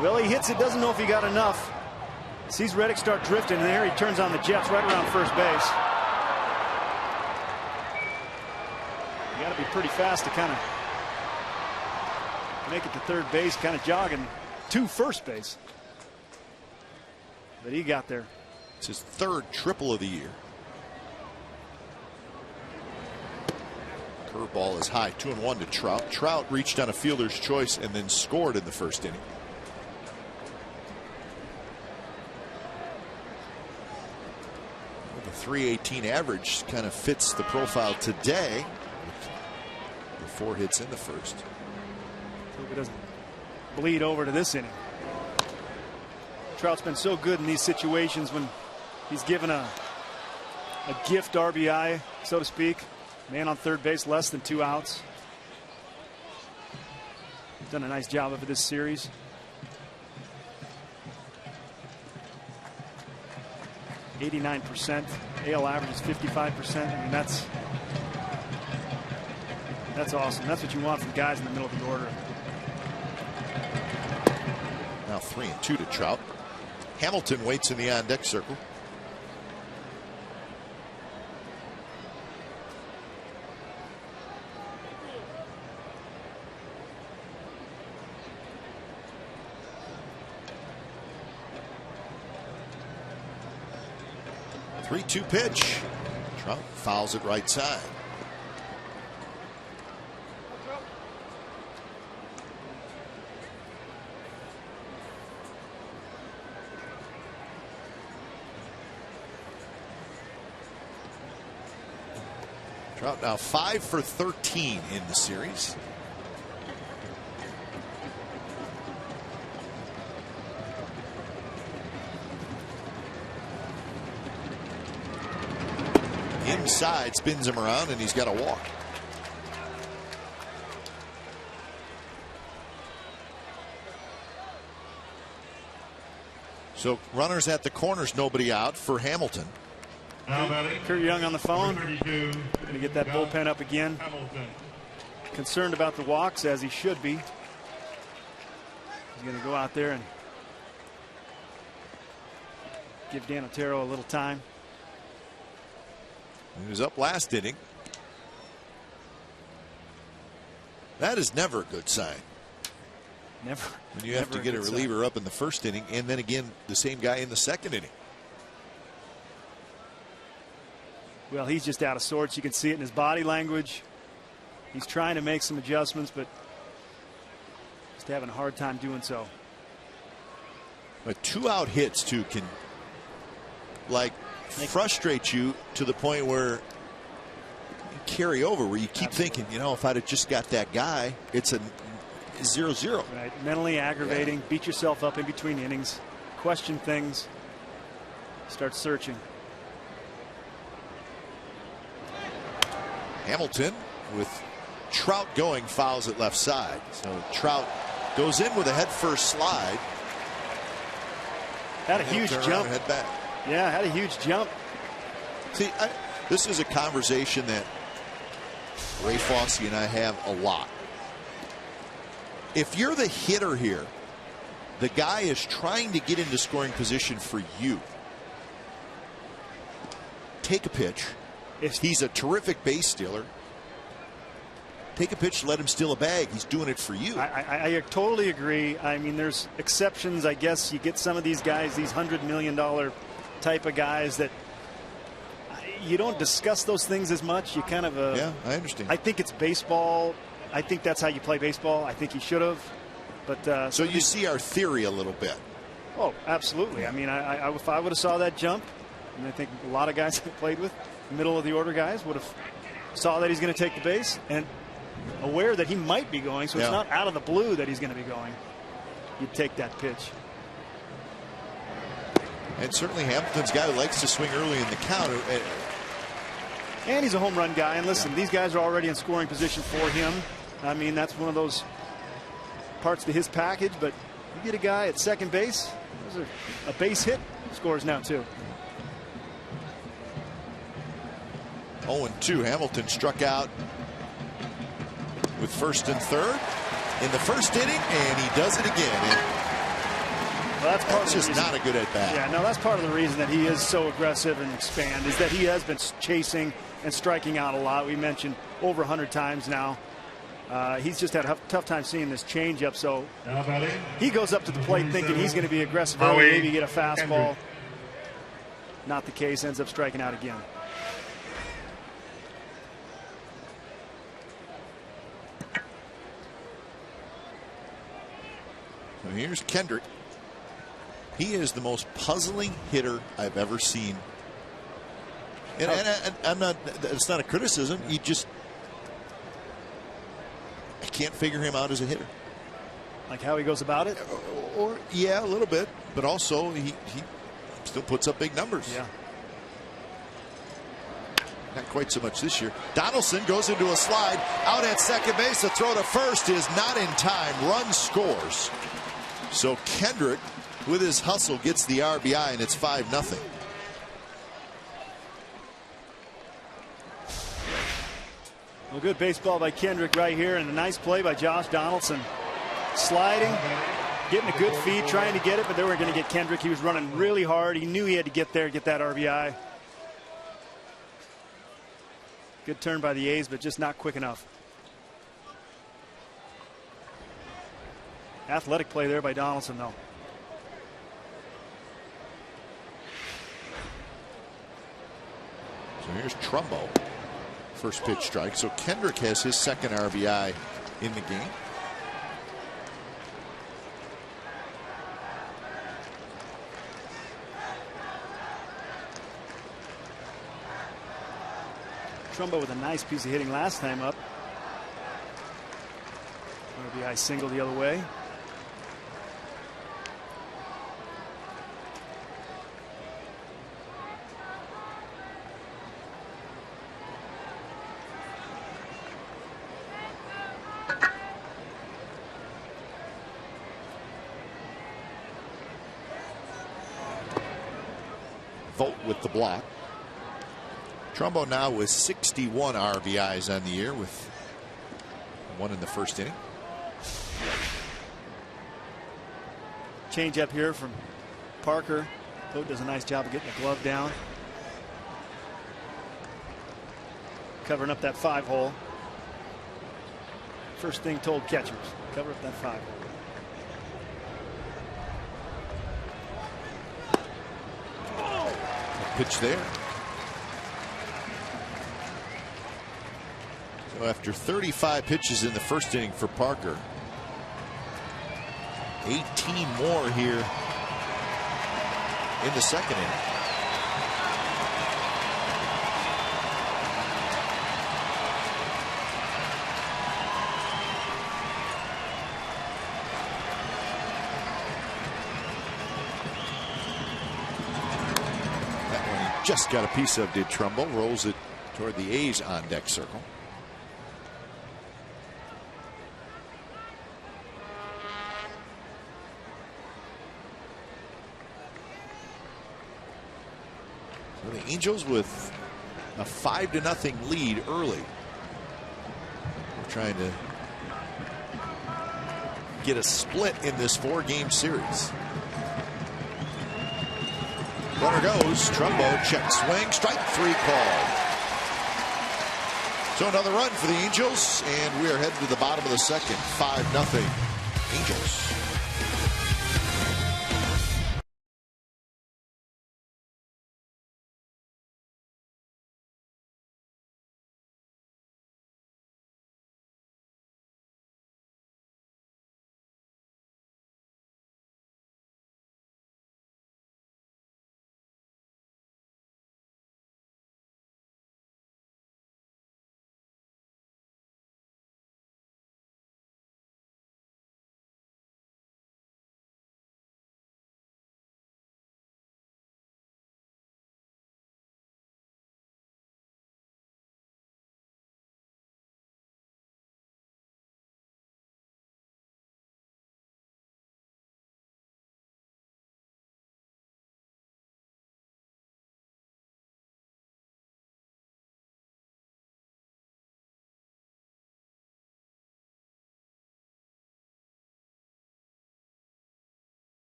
Well, he hits it, doesn't know if he got enough. Sees Reddick start drifting, and there he turns on the Jets right around first base. You got to be pretty fast to kind of make it to third base, kind of jogging to first base. But he got there. It's his 3rd triple of the year. Curveball is high. 2-1 to Trout. Trout reached on a fielder's choice and then scored in the first inning. The 318 average kind of fits the profile today. The 4 hits in the first. Hope it doesn't bleed over to this inning. Trout's been so good in these situations when he's given a gift RBI, so to speak. Man on third base, less than 2 outs. Done a nice job of it this series. .89%. AL average is 55%. I mean, that's awesome. That's what you want from guys in the middle of the order. Now 3-2 to Trout. Hamilton waits in the on-deck circle. Three-two pitch. Trout fouls it right side. Trout now 5 for 13 in the series. Inside, spins him around, and he's got a walk. So runners at the corners, nobody out for Hamilton. Kurt Young on the phone. Going to get that bullpen up again. Concerned about the walks, as he should be. He's going to go out there and give Dan Otero a little time. He was up last inning. That is never a good sign. Never. When you have to get a reliever up in the first inning, and then again the same guy in the second inning. Well, he's just out of sorts. You can see it in his body language. He's trying to make some adjustments, but just having a hard time doing so. But 2-out hits too can frustrate you to the point where carry over where you keep thinking, you know, if I'd have just got that guy, it's a 0-0. Right. Mentally aggravating. Beat yourself up in between innings. Question things. Start searching. Hamilton with Trout going fouls at left side. So Trout goes in with a head first slide. Had a huge jump. Head back. Yeah, had a huge jump. See, this is a conversation that Ray Fosse and I have a lot. If you're the hitter here, the guy is trying to get into scoring position for you. Take a pitch. If he's a terrific base stealer, take a pitch, let him steal a bag. He's doing it for you. I totally agree. I mean, there's exceptions. I guess you get some of these guys, these $100 million type of guys that you don't discuss those things as much. You kind of yeah, I understand. I think it's baseball. I think that's how you play baseball. I think he should have. But so you see our theory a little bit. Oh, absolutely. I mean, if I would have saw that jump, and I think a lot of guys I played with, middle of the order guys, would have saw that he's going to take the base and aware that he might be going, so it's not out of the blue that he's going to be going. You'd take that pitch. And certainly Hamilton's a guy who likes to swing early in the count. And he's a home run guy. And listen, these guys are already in scoring position for him. I mean, that's one of those parts to his package. But you get a guy at second base, there's a base hit, scores now too. 0-2. Hamilton struck out with first and third in the first inning, and he does it again. Well, that's just not a good at bat. Yeah, no, that's part of the reason that he is so aggressive and expand is that he has been chasing and striking out a lot. We mentioned over 100 times now. He's just had a tough time seeing this changeup, so he goes up to the plate thinking he's going to be aggressive early, maybe get a fastball. Not the case, ends up striking out again. So here's Kendrick. He is the most puzzling hitter I've ever seen. And I'm not, it's not a criticism. I can't figure him out as a hitter. Like how he goes about it? Or yeah, a little bit. But also he still puts up big numbers. Yeah. Not quite so much this year. Donaldson goes into a slide out at second base. The throw to first is not in time. Run scores. So Kendrick, with his hustle, gets the RBI, and it's 5-0. Well, good baseball by Kendrick right here, and a nice play by Josh Donaldson. Sliding, getting a good feed, trying to get it, but they weren't going to get Kendrick. He was running really hard. He knew he had to get there, get that RBI. Good turn by the A's, but just not quick enough. Athletic play there by Donaldson, though. So here's Trumbo. First pitch strike. So Kendrick has his second RBI in the game. Trumbo with a nice piece of hitting last time up. RBI single the other way. Vogt with the block. Trumbo now with 61 RBIs on the year, with one in the first inning. Change up here from Parker. Vogt does a nice job of getting the glove down. Covering up that 5-hole. First thing told catchers, cover up that 5-hole. Pitch there. So after 35 pitches in the first inning for Parker, 18 more here in the second inning. just got a piece of Trumbo, rolls it toward the A's on deck circle. So the Angels with a 5-0 lead early. We're trying to get a split in this 4-game series. Runner goes. Trumbo, check swing, strike 3 called. So another run for the Angels, and we are headed to the bottom of the second. 5-0 Angels.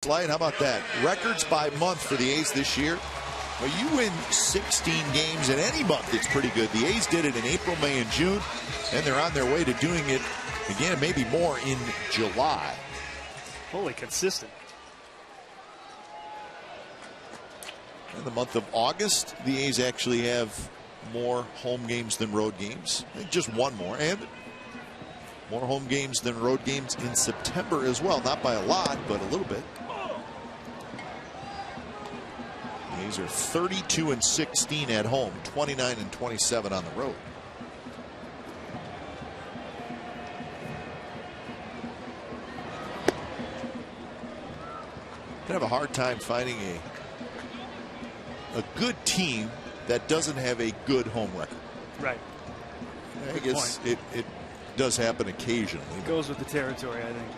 Slide, how about that? Records by month for the A's this year. Well, you win 16 games in any month, it's pretty good. The A's did it in April, May, and June, and they're on their way to doing it again, maybe more in July. Holy consistent. In the month of August, the A's actually have more home games than road games. Just one more, and more home games than road games in September as well. Not by a lot, but a little bit. The A's are 32-16 at home, 29-27 on the road. Gonna have a hard time finding a good team that doesn't have a good home record. Right. I guess it does happen occasionally. It goes with the territory, I think.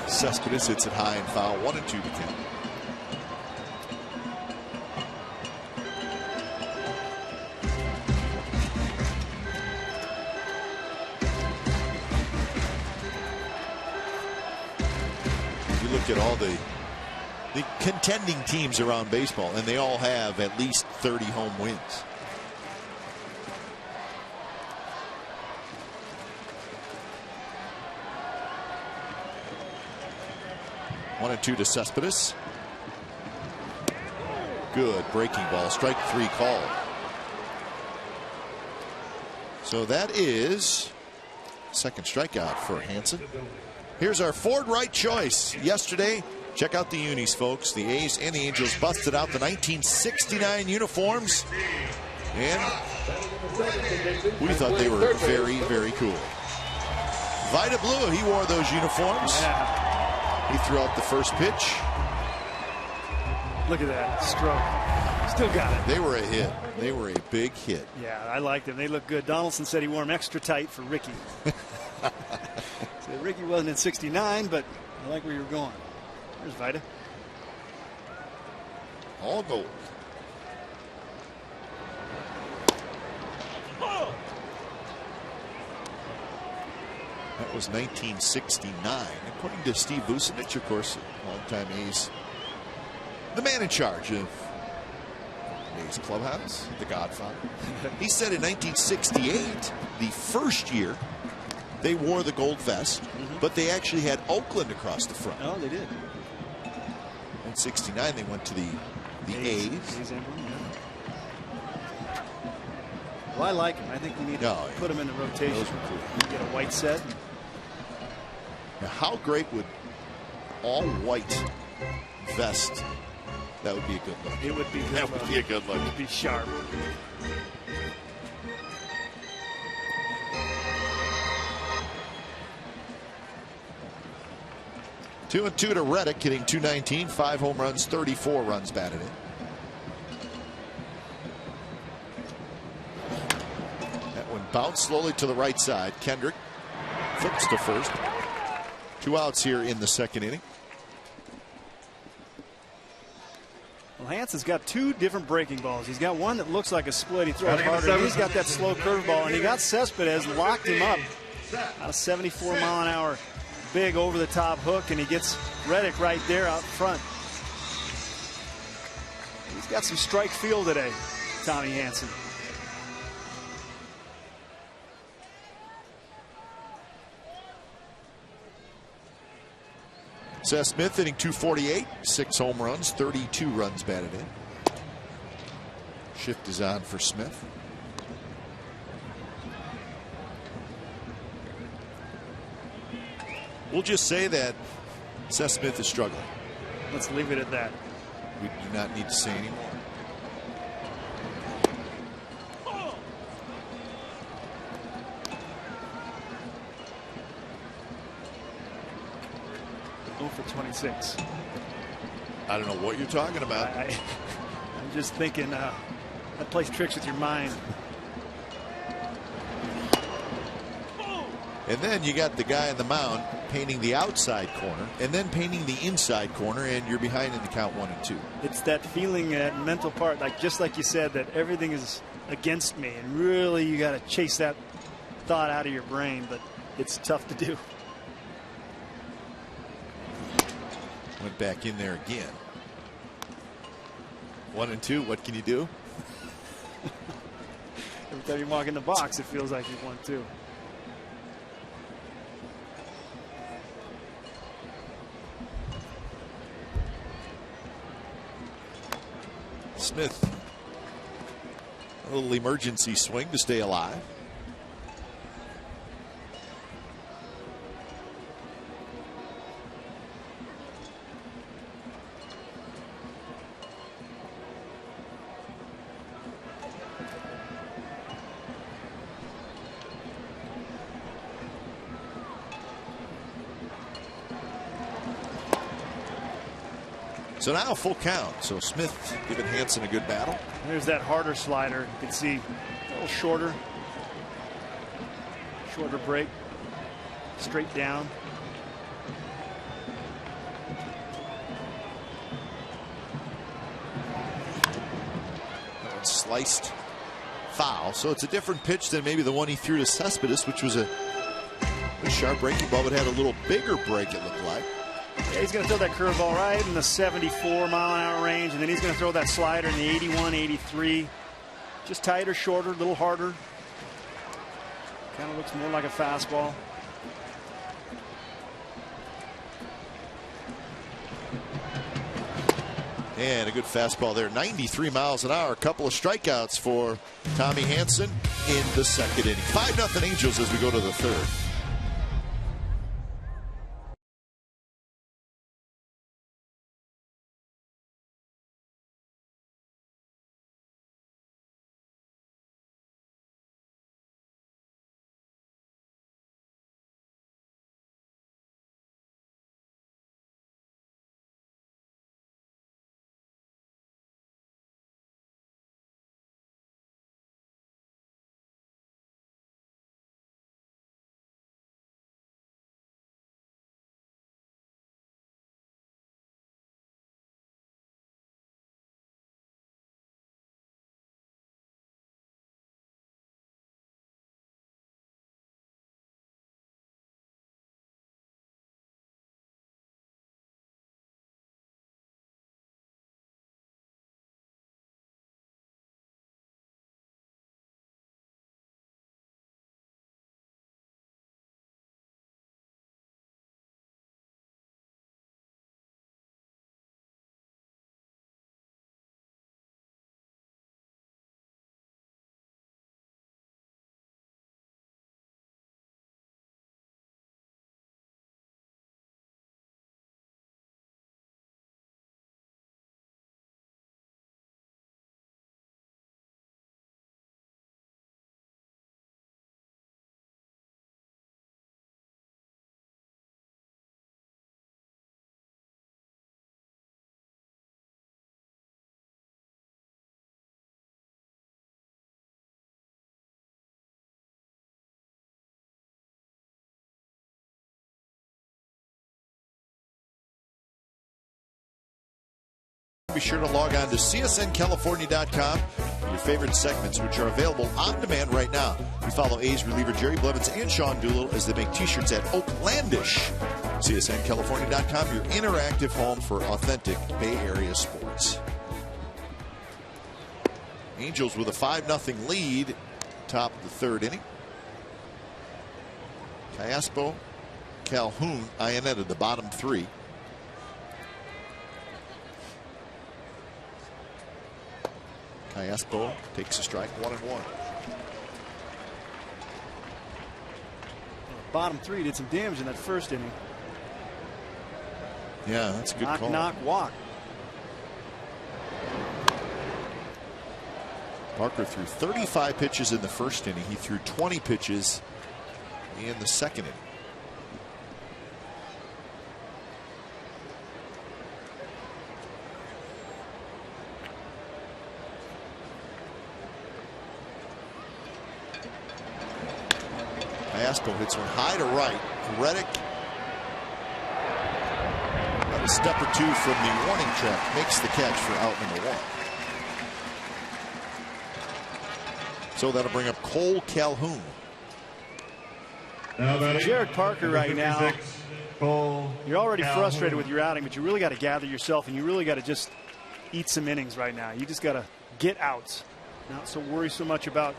Cespedes hits it high and foul. 1-2 to count. You look at all the contending teams around baseball, and they all have at least 30 home wins. One and two to Cespedes. Good breaking ball. Strike 3 called. So that is second strikeout for Hansen. Here's our Ford right choice. Yesterday, check out the unis, folks. The A's and the Angels busted out the 1969 uniforms, and we thought they were very, very cool. Vida Blue, he wore those uniforms. Yeah. He threw out the first pitch. Look at that stroke. Still got it. They were a hit. They were a big hit. Yeah, I liked them. They look good. Donaldson said he wore them extra tight for Ricky. So Ricky wasn't in 69, but I like where you were going. There's Vida. All gold. That was 1969. According to Steve Vucinich, of course, longtime A's, the man in charge of A's clubhouse, the Godfather. He said in 1968, the first year, they wore the gold vest, but they actually had Oakland across the front. Oh, they did. In 69, they went to the A's. Well, I like him. I think we need to put him in the rotation. Those were cool. Get a white set. Now, how great would all white vest? That would be a good look. It would be. That would be a good look. It would be sharp. Two and two to Reddick, hitting .219, 5 home runs, 34 runs batted in. That one bounced slowly to the right side. Kendrick flips to first. 2 outs here in the second inning. Well, Hanson's got 2 different breaking balls. He's got one that looks like a split. He throws harder. And he's got that slow curveball, and he got Cespedes, locked him up on a 74-mile-an-hour big over-the-top hook, and he gets Reddick right there out front. He's got some strike feel today, Tommy Hanson. Seth Smith hitting .248, 6 home runs, 32 runs batted in. Shift is on for Smith. We'll just say that Seth Smith is struggling. Let's leave it at that. We do not need to say anymore. For 26. I don't know what you're talking about. I'm just thinking that plays tricks with your mind. And then you got the guy on the mound painting the outside corner and then painting the inside corner, and you're behind in the count 1 and 2. It's that feeling, that mental part, just like you said, that everything is against me, and really you got to chase that thought out of your brain, but it's tough to do. Went back in there again. 1 and 2. What can you do? Every time you walk in the box, it feels like you've won 2. Smith, a little emergency swing to stay alive. So now full count. So Smith giving Hanson a good battle. There's that harder slider. You can see a little shorter break, straight down. That one sliced foul. So it's a different pitch than maybe the one he threw to Cespedes, which was a sharp breaking ball, but had a little bigger break, it looked like. Yeah, he's going to throw that curveball right in the 74-mile-an-hour range, and then he's going to throw that slider in the 81, 83. Just tighter, shorter, a little harder. Kind of looks more like a fastball. And a good fastball there. 93 miles an hour. A couple of strikeouts for Tommy Hanson in the second inning. 5-0 Angels as we go to the third. be sure to log on to csncalifornia.com for your favorite segments, which are available on demand right now. We follow A's reliever Jerry Blevins and Sean Doolittle as they make T-shirts at Oaklandish. csncalifornia.com, your interactive home for authentic Bay Area sports. Angels with a 5-0 lead, top of the third inning. Callaspo, Calhoun, Iannetta, the bottom three. Callaspo takes a strike, 1-1. Bottom three did some damage in that first inning. Yeah, that's a good call. Knock, walk. Parker threw 35 pitches in the first inning. He threw 20 pitches in the second inning. Callaspo hits one high to right. Reddick, about a step or two from the warning track, makes the catch for out number one. So that'll bring up Cole Calhoun. Jared Parker right now, you're already frustrated with your outing, but you really got to gather yourself and you really got to just eat some innings right now. You just got to get outs. Not so worry so much about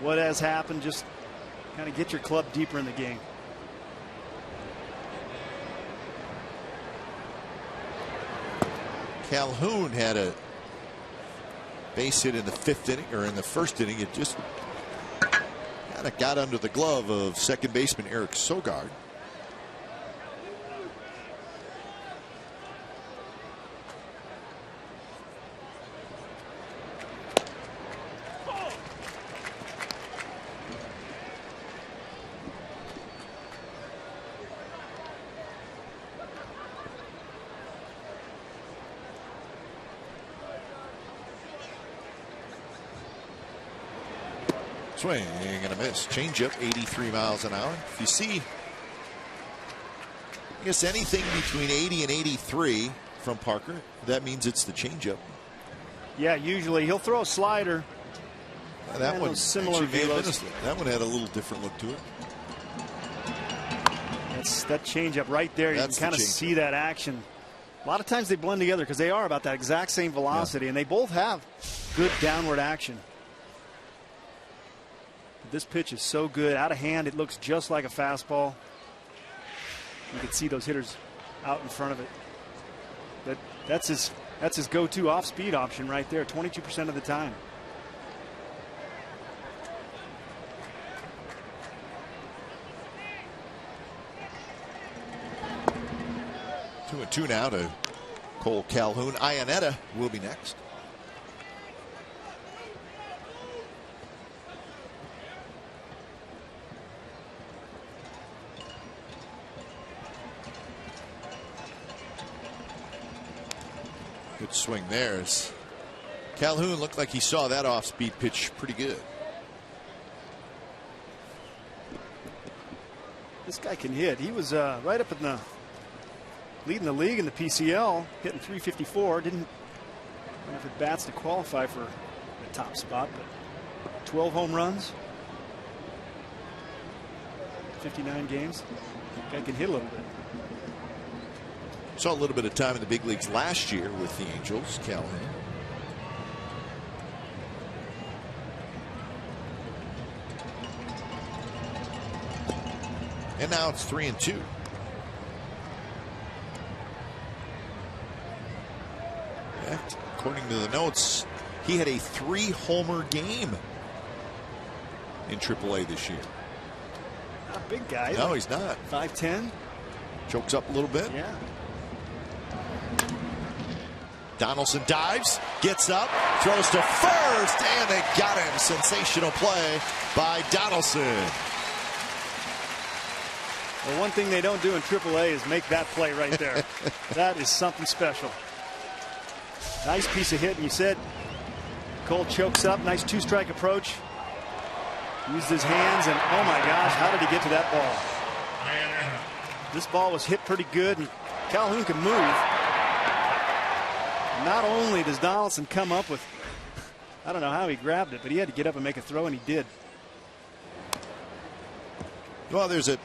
what has happened. Just kind of get your club deeper in the game. Calhoun had a base hit in the fifth inning, or in the first inning. It just kind of got under the glove of second baseman Eric Sogard. Swing and a miss. Changeup, 83 miles an hour. If you see, I guess anything between 80 and 83 from Parker, that means it's the changeup. Yeah, usually he'll throw a slider. That one similar velos. That one had a little different look to it. That's that changeup right there. You can kind of see that action. A lot of times they blend together because they are about that exact same velocity, and they both have good downward action. This pitch is so good. Out of hand, it looks just like a fastball. You can see those hitters out in front of it. That's his go-to off-speed option right there, 22% of the time. Two and two now to Cole Calhoun. Iannetta will be next. Good swing there. Calhoun looked like he saw that off-speed pitch pretty good. This guy can hit. He was right up in the leading the league in the PCL, hitting 354. Didn't know if it bats to qualify for the top spot, but 12 home runs, 59 games. Guy can hit a little bit. Saw a little bit of time in the big leagues last year with the Angels, Calhoun. And now it's 3-2. According to the notes, he had a 3-homer game in AAA this year. Not a big guy. No, he's not. 5'10". Chokes up a little bit. Yeah. Donaldson dives, gets up, throws to first, and they got him. Sensational play by Donaldson. Well, one thing they don't do in AAA is make that play right there. That is something special. Nice piece of hit, and you said Cole chokes up. Nice two-strike approach. Used his hands, and oh my gosh, how did he get to that ball? This ball was hit pretty good, and Calhoun can move. Not only does Donaldson come up with, I don't know how he grabbed it, but he had to get up and make a throw, and he did. Well, there's a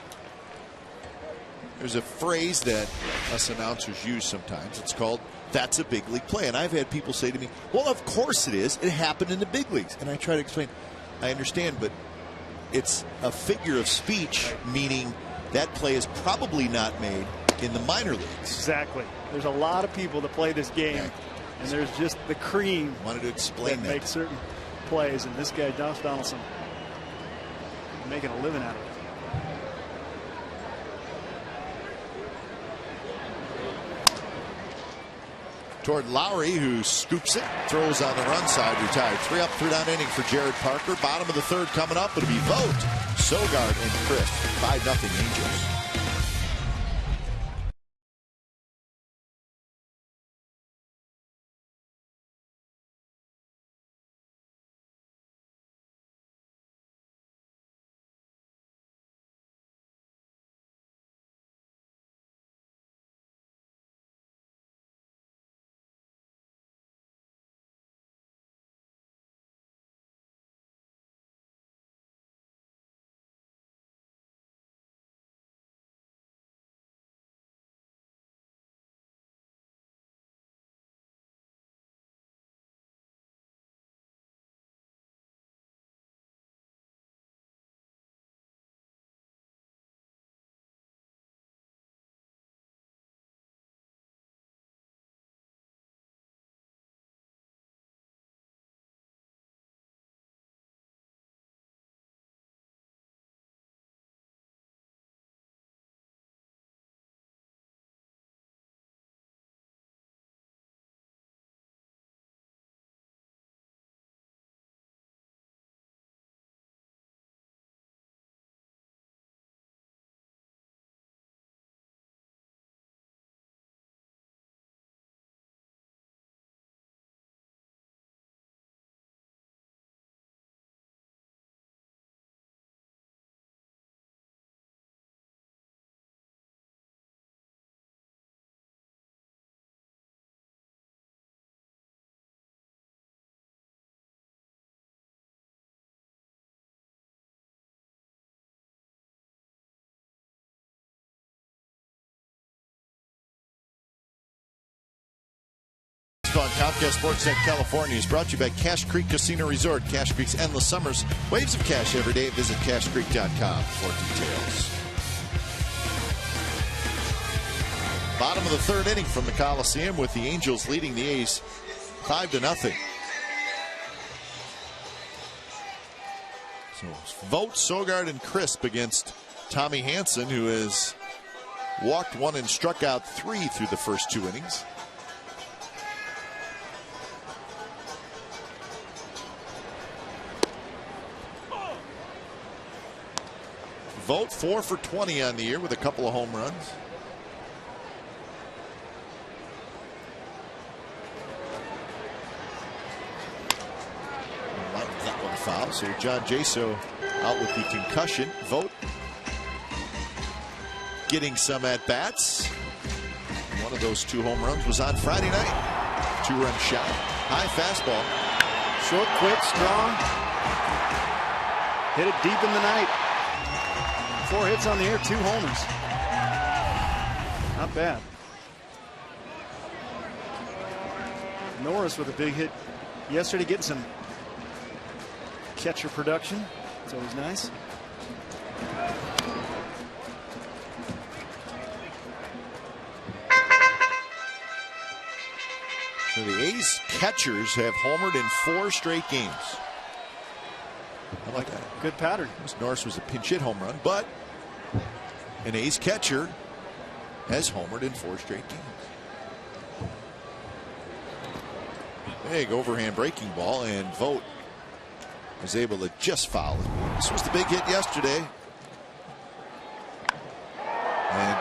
phrase that us announcers use sometimes. It's called, "That's a big league play." And I've had people say to me, "Well, of course it is. It happened in the big leagues." And I try to explain, I understand, but it's a figure of speech, meaning that play is probably not made in the minor leagues. Exactly. There's a lot of people that play this game, and there's just the cream. Wanted to explain that. Make certain plays, and this guy, Josh Donaldson, making a living out of it. Toward Lowry, who scoops it, throws on the run side, retired. 3 up, 3 down inning for Jared Parker. Bottom of the third coming up. It'll be Vogt, Sogard, and Crisp. 5-0 Angels. On Comcast Sportsnet California is brought to you by Cache Creek Casino Resort. Cache Creek's endless summers. Waves of cash every day. Visit CacheCreek.com for details. Bottom of the third inning from the Coliseum with the Angels leading the A's 5-0. So Vogt, Sogard, and Crisp against Tommy Hanson, who has walked 1 and struck out 3 through the first 2 innings. Vogt 4 for 20 on the year with a couple of home runs. That one foul. So John Jaso out with the concussion. Vogt getting some at bats. One of those 2 home runs was on Friday night. 2-run shot. High fastball. Short, quick, strong. Hit it deep in the night. 4 hits on the air, 2 homers. Not bad. Norris with a big hit yesterday, getting some catcher production. It's always nice. So the A's catchers have homered in 4 straight games. I like that. Good pattern. Norris was a pinch hit home run, but an A's catcher has homered in 4 straight games. Big overhand breaking ball, and Vogt was able to just foul it. This was the big hit yesterday. And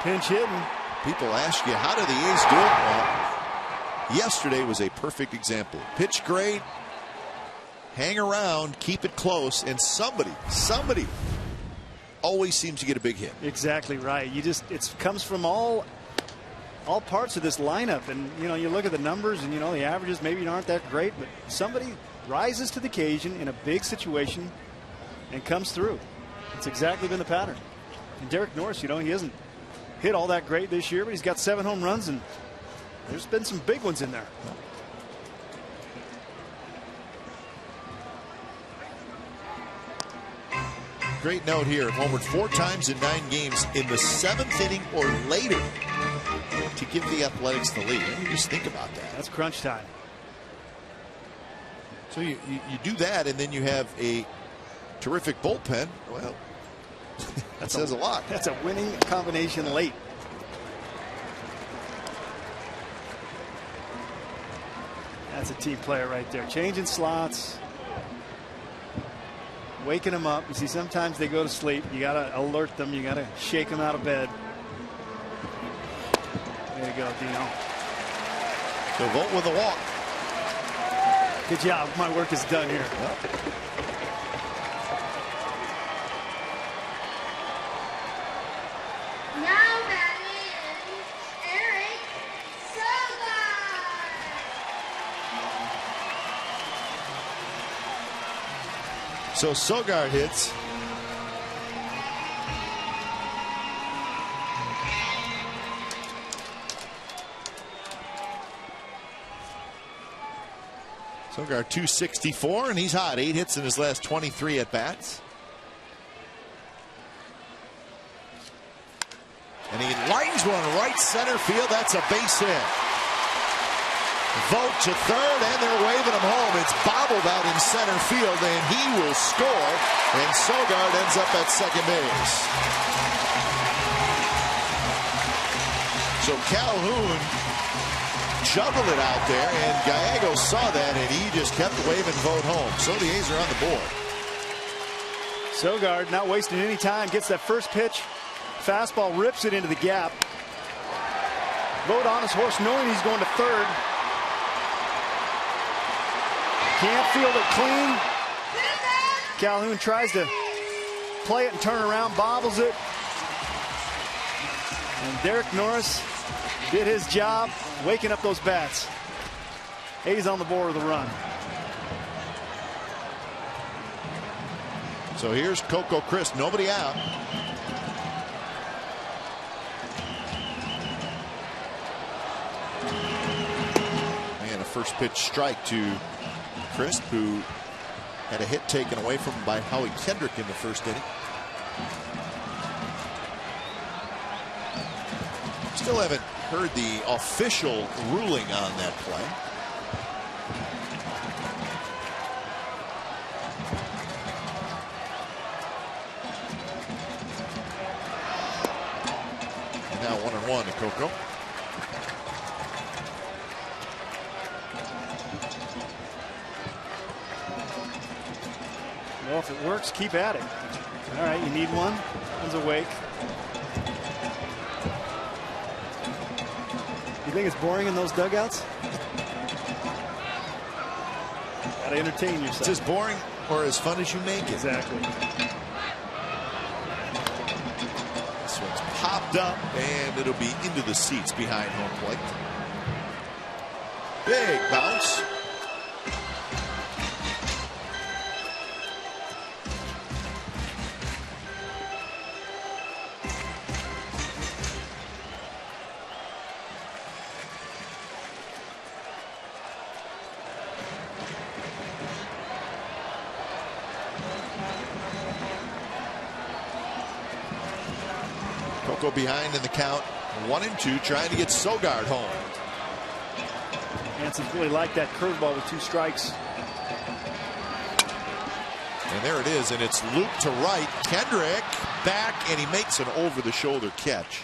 pinch hitting. People ask you, how do the A's do it? Well, yesterday was a perfect example. Pitch great, hang around, keep it close, and somebody always seems to get a big hit. Exactly right. You just, it comes from all all parts of this lineup. And, you know, you look at the numbers and, you know, the averages maybe aren't that great, but somebody rises to the occasion in a big situation and comes through. It's exactly been the pattern. And Derek Norris, you know, he hasn't hit all that great this year, but he's got 7 home runs, and there's been some big ones in there. Great note here. Homered 4 times in 9 games in the 7th inning or later to give the Athletics the lead. I mean, just think about that. That's crunch time. So you do that, and then you have a terrific bullpen. Well, that says a lot. That's a winning combination late. That's a team player right there. Changing slots. Waking them up. You see, sometimes they go to sleep. You got to alert them. You got to shake them out of bed. There you go, Dino. So Vogt with a walk. Good job. My work is done here. Yep. Now batting Eric Sogard. So Sogard hits. Sogard 264, and he's hot. 8 hits in his last 23 at bats. And he lines one right center field. That's a base hit. Vogt to third, and they're waving him home. It's bobbled out in center field, and he will score. And Sogard ends up at second base. So Calhoun shoveled it out there, and Gallegos saw that, and he just kept waving Vogt home. So the A's are on the board. Sogard not wasting any time. Gets that first pitch. Fastball rips it into the gap. Vogt on his horse, knowing he's going to third. Can't field it clean. Calhoun tries to play it and turn around, bobbles it. And Derek Norris did his job, waking up those bats. A's on the board with a run. So here's Coco Crisp, nobody out. And a first pitch strike to Crisp, who had a hit taken away from him by Howie Kendrick in the first inning. Still haven't heard the official ruling on that play. And now 1-1 to Coco. Well, if it works, keep at it. All right, you need one. One's awake. You think it's boring in those dugouts? Gotta entertain yourself. It's as boring or as fun as you make it. Exactly. This one's popped up, and it'll be into the seats behind home plate. Big bounce. Coco behind in the count, 1-2, trying to get Sogard home. Hanson's really liked that curveball with 2 strikes. And there it is, and it's looped to right. Kendrick back, and he makes an over-the-shoulder catch.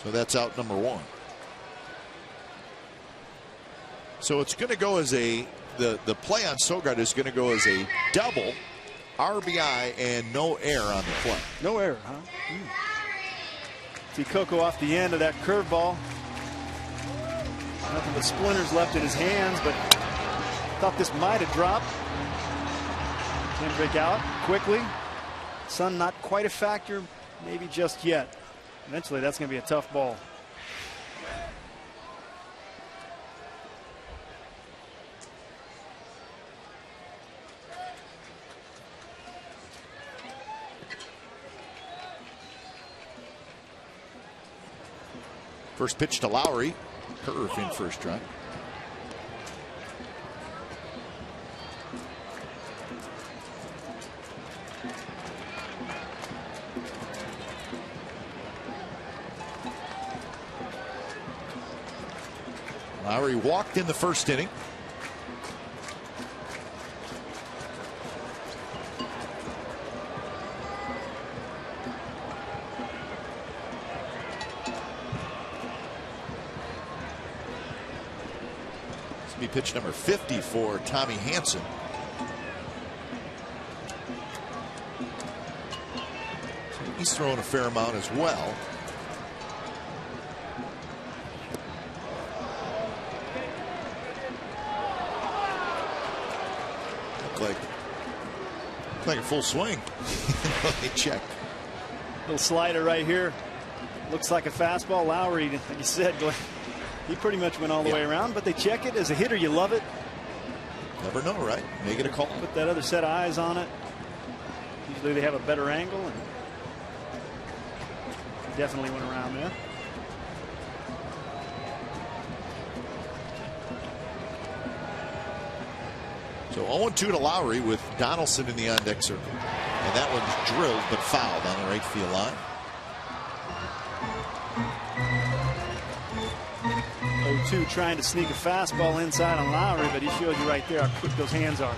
So that's out number 1. So it's going to go as the play on Sogard is going to go as a double, RBI, and no error on the play. No error, huh? See Coco off the end of that curveball. Nothing but splinters left in his hands, but thought this might have dropped. Kendrick out quickly. Sun not quite a factor, maybe just yet. Eventually, that's going to be a tough ball. First pitch to Lowry. Curve in first strike. Lowry walked in the first inning. This will be pitch number 50 for Tommy Hanson. So he's throwing a fair amount as well. Like a full swing. They checked. Little slider right here. Looks like a fastball. Lowry, like you said, he pretty much went all the way around, but they check it. As a hitter, you love it. Never know, right? Make it a call. Put that other set of eyes on it. Usually they have a better angle, and definitely went around there. So 0-2 to Lowry with Donaldson in the on-deck circle. And that one's drilled but fouled on the right field line. 0-2 trying to sneak a fastball inside on Lowry, but he showed you right there how quick those hands are.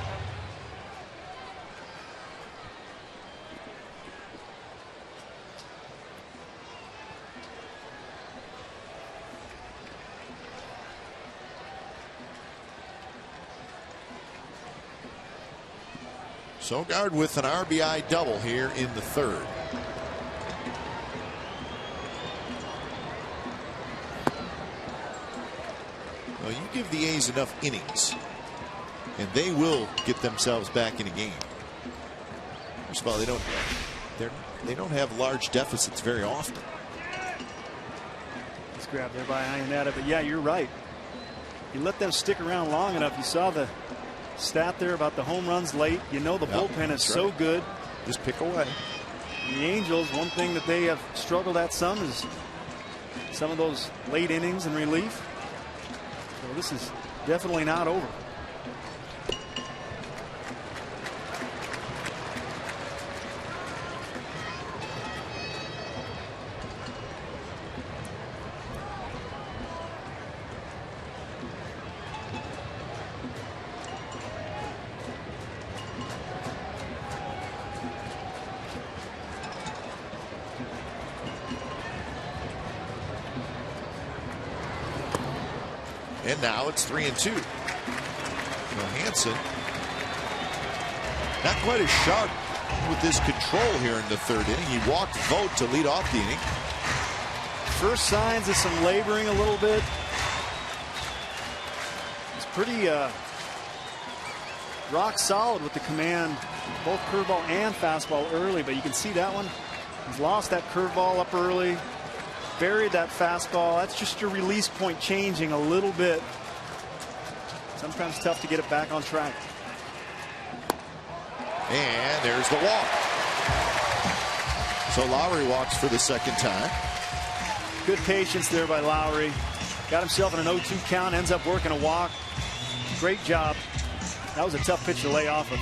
Sogard with an RBI double here in the third. Well, you give the A's enough innings, and they will get themselves back in a game. First of all, they don't have large deficits very often. Let's grab there by Iannetta, but yeah, you're right. You let them stick around long enough. You saw the stat there about the home runs late. You know the bullpen is so good. Just pick away. And the Angels, one thing that they have struggled at some is some of those late innings in relief. So this is definitely not over. And now it's 3-2. Hanson not quite as sharp with his control here in the third inning. He walked Vogt to lead off the inning. First signs of some laboring a little bit. He's pretty rock solid with the command, both curveball and fastball early, but you can see that one. He's lost that curveball up early. Buried that fastball. That's just your release point changing a little bit. Sometimes tough to get it back on track. And there's the walk. So Lowry walks for the second time. Good patience there by Lowry. Got himself in an 0-2 count. Ends up working a walk. Great job. That was a tough pitch to lay off of.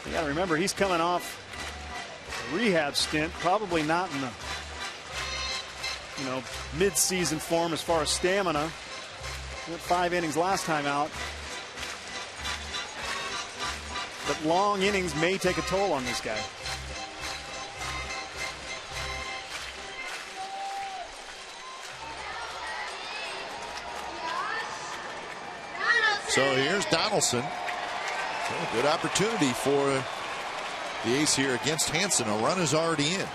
You got to remember, he's coming off a rehab stint, probably not in the mid-season form as far as stamina. Went 5 innings last time out. But long innings may take a toll on this guy. So here's Donaldson. So a good opportunity for the A's here against Hanson. A run is already in.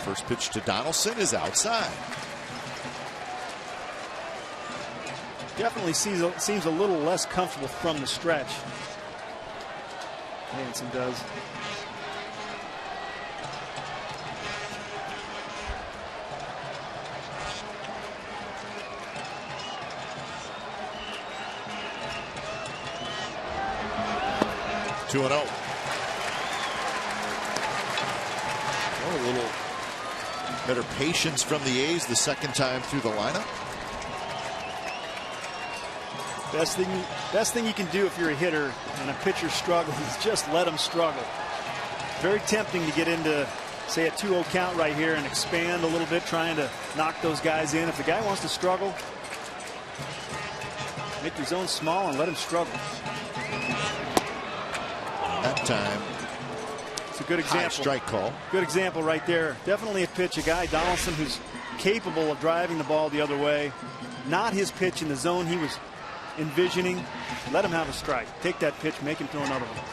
First pitch to Donaldson is outside. Definitely seems a little less comfortable from the stretch. Hanson does. 2-0. A little better patience from the A's the second time through the lineup. Best thing you can do if you're a hitter and a pitcher struggling is just let them struggle. Very tempting to get into, say, a 2-0 count right here and expand a little bit, trying to knock those guys in. If the guy wants to struggle, make your zone small and let him struggle. That time, it's a good example. high strike call. Good example right there. Definitely a pitch. A guy, Donaldson, who's capable of driving the ball the other way. Not his pitch in the zone he was envisioning. Let him have a strike. Take that pitch, make him throw another one.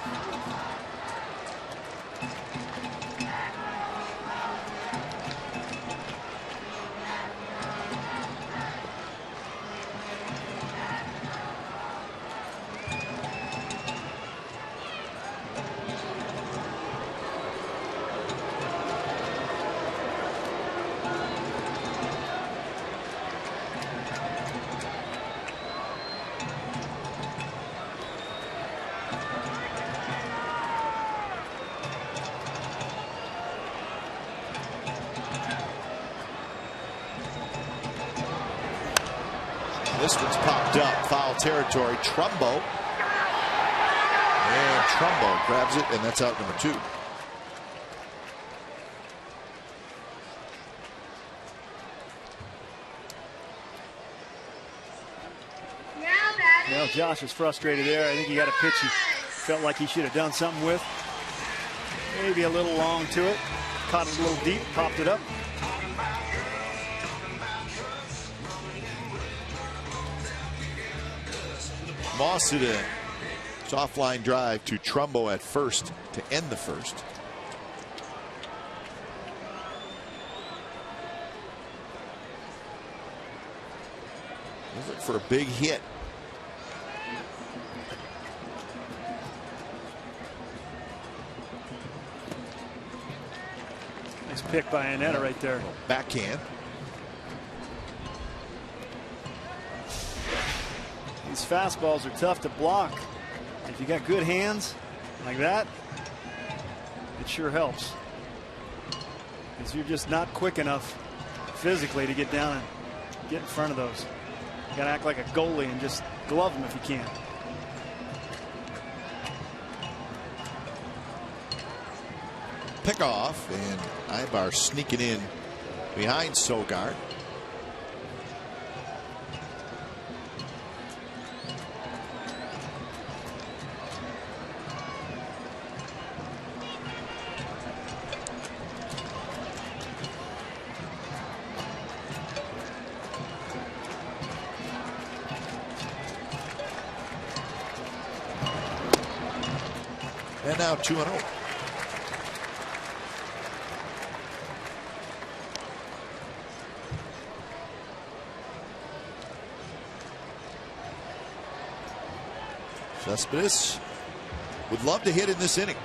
This one's popped up. Foul territory. Trumbo. And Trumbo grabs it, and that's out number 2. Well, Josh is frustrated there. I think he got a pitch he felt like he should have done something with. Maybe a little long to it. Caught it a little deep, popped it up. Moss hit a soft line drive to Trumbo at first to end the first. Looking for a big hit. Nice pick by Annetta right there. Backhand. These fastballs are tough to block. If you got good hands like that, it sure helps. Because you're just not quick enough physically to get down and get in front of those. You got to act like a goalie and just glove them if you can. Pick off, and Ibar sneaking in behind Sogard. And now 2-0. Cespedes would love to hit in this inning.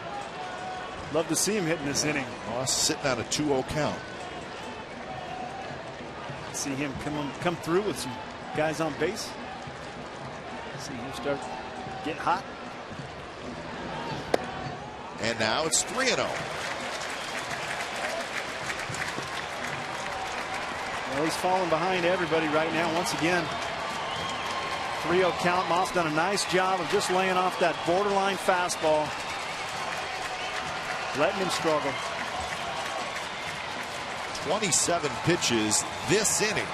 Love to see him hit in this inning. Moss sitting on a 2-0 count. See him come through with some guys on base. See him start getting hot. And now it's 3-0. Well, he's falling behind everybody right now once again. 3-0 count. Moss done a nice job of just laying off that borderline fastball. Letting him struggle. 27 pitches this inning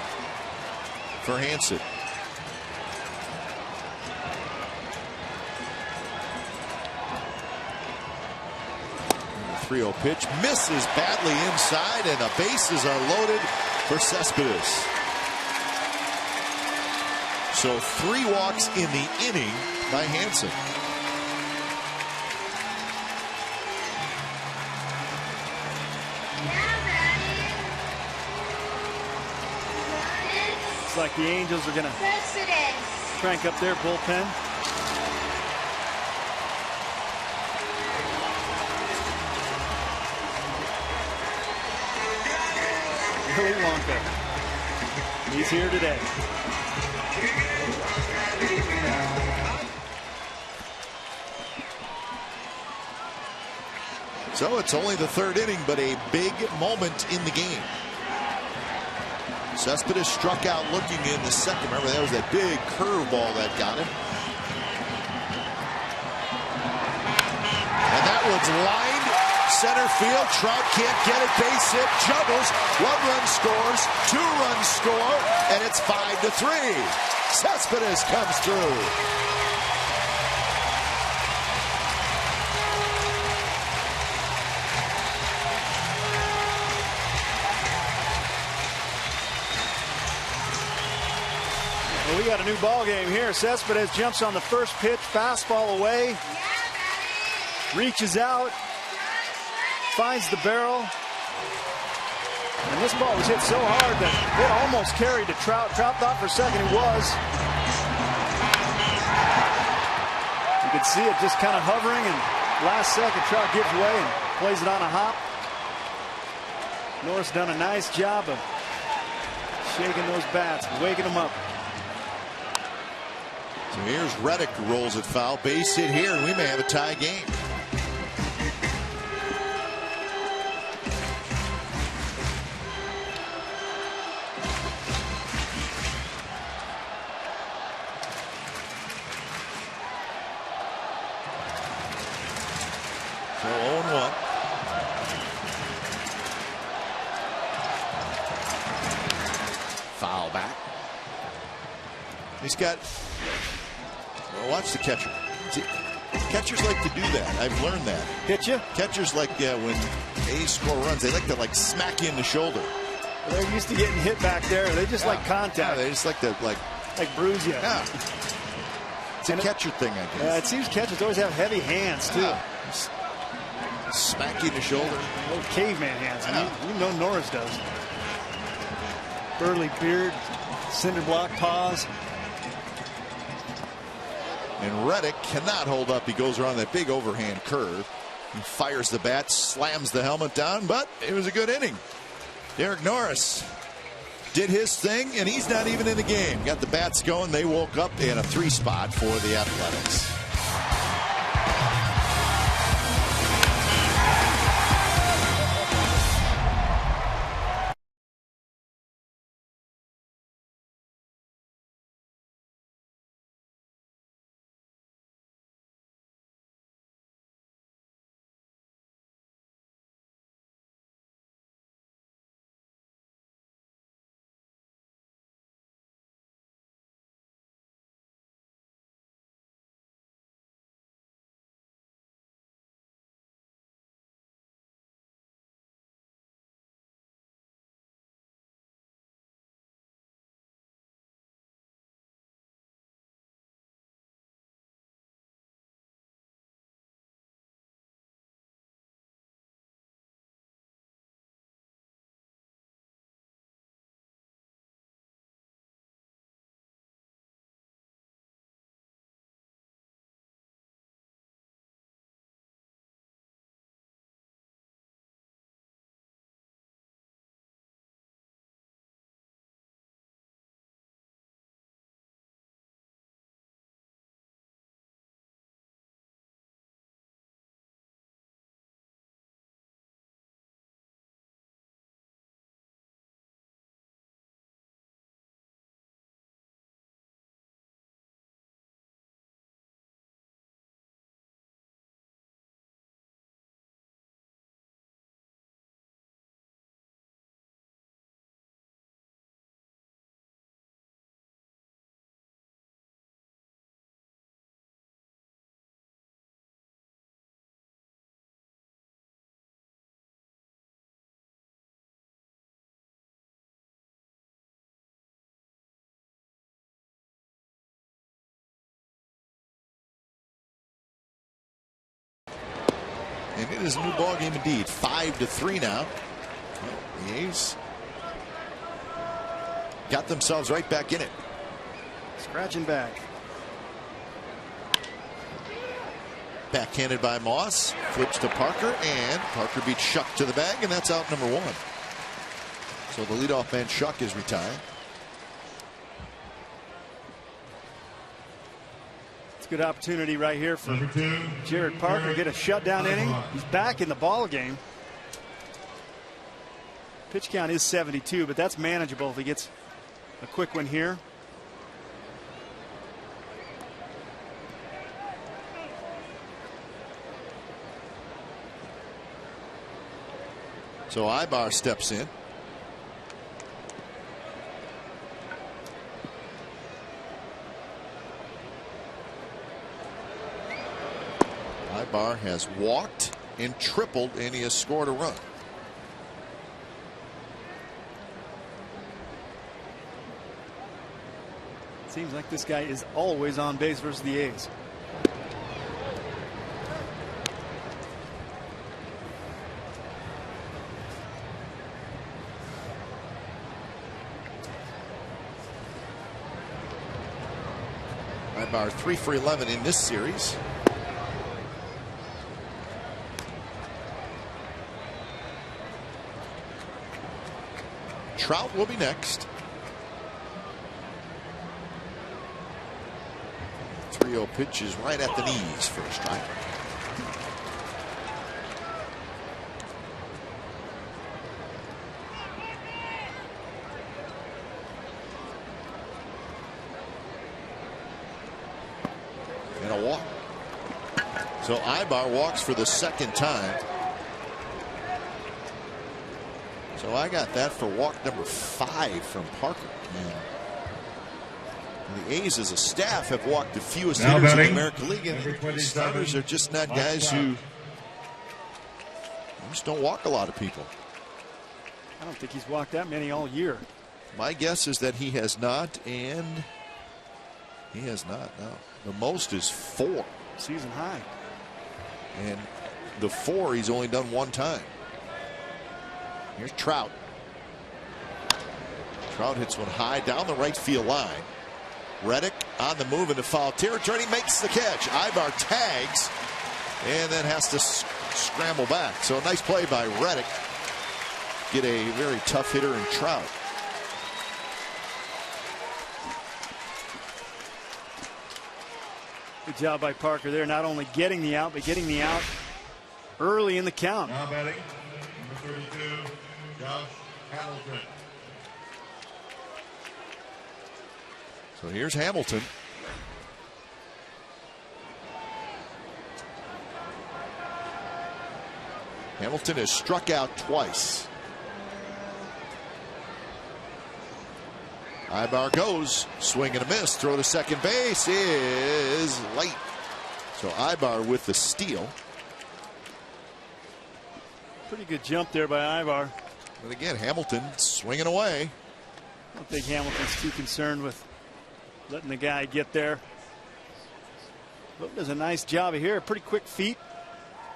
for Hansen. The 3-0 pitch misses badly inside, and the bases are loaded for Cespedes. So 3 walks in the inning by Hansen. Looks like the Angels are going to crank up their bullpen. Willie Wonka. He's here today. So it's only the third inning, but a big moment in the game. Cespedes struck out looking in the second. Remember, that was that big curveball that got him. And that one's lined center field. Trout can't get it. Base hit. Juggles. 1 run scores. 2 runs score. And it's 5-3. Cespedes comes through. Well, we got a new ball game here. Cespedes jumps on the first pitch, fastball away, reaches out, finds the barrel, and this ball was hit so hard that it almost carried to Trout. Trout thought for a second it was. You could see it just kind of hovering, and last second Trout gives way and plays it on a hop. Norris done a nice job of shaking those bats, waking them up. So here's Reddick, rolls it foul. Base hit here, and we may have a tie game. So 0-1. Foul back. He's got... Well, watch the catcher. See, catchers like to do that. I've learned that. Hit you? Catchers like when A's score runs, they like to smack you in the shoulder. Well, they're used to getting hit back there. They just like contact. Yeah, they just like to bruise you. Yeah. It's a catcher thing, I guess. It seems catchers always have heavy hands too. Yeah. Smack you in the shoulder. Old caveman hands. Yeah. You know Norris does. Burly beard, cinder block paws. And Reddick cannot hold up. He goes around that big overhand curve. He fires the bat, slams the helmet down, but it was a good inning. Derek Norris did his thing, and he's not even in the game. Got the bats going. They woke up in a 3 spot for the Athletics. And it is a new ball game indeed. 5-3 now. Well, the A's got themselves right back in it. Scratching back. Backhanded by Moss. Flips to Parker, and Parker beats Shuck to the bag, and that's out number 1. So the leadoff man Shuck is retired. It's a good opportunity right here for Number 2, Jared Parker. Get a shutdown inning. He's back in the ball game. Pitch count is 72, but that's manageable if he gets a quick one here. So Ibar steps in. Ibar has walked and tripled, and he has scored a run. Seems like this guy is always on base versus the A's. Ibar 3 for 11 in this series. Trout will be next. 3-0 pitch is right at the knees for a strike. And a walk. So Ibar walks for the second time. So I got that for walk number 5 from Parker. And the A's as a staff have walked the fewest Now hitters in the batting, American League. And the starters are just not guys who just don't walk a lot of people. I don't think he's walked that many all year. My guess is that he has not, and he has not. No, the most is 4. Season high. And the 4 he's only done 1 time. Here's Trout. Trout hits one high down the right field line. Reddick on the move into foul territory. He makes the catch. Ibar tags and then has to scramble back. So a nice play by Reddick. Get a very tough hitter in Trout. Good job by Parker there, not only getting the out, but getting the out early in the count. Now batting, number 32, Josh Hamilton. So here's Hamilton. Hamilton has struck out twice. Ibar goes, swing and a miss, throw to second base is late. So Ibar with the steal. Pretty good jump there by Ibar. But again, Hamilton swinging away. I don't think Hamilton's too concerned with letting the guy get there. But does a nice job here. Pretty quick feet.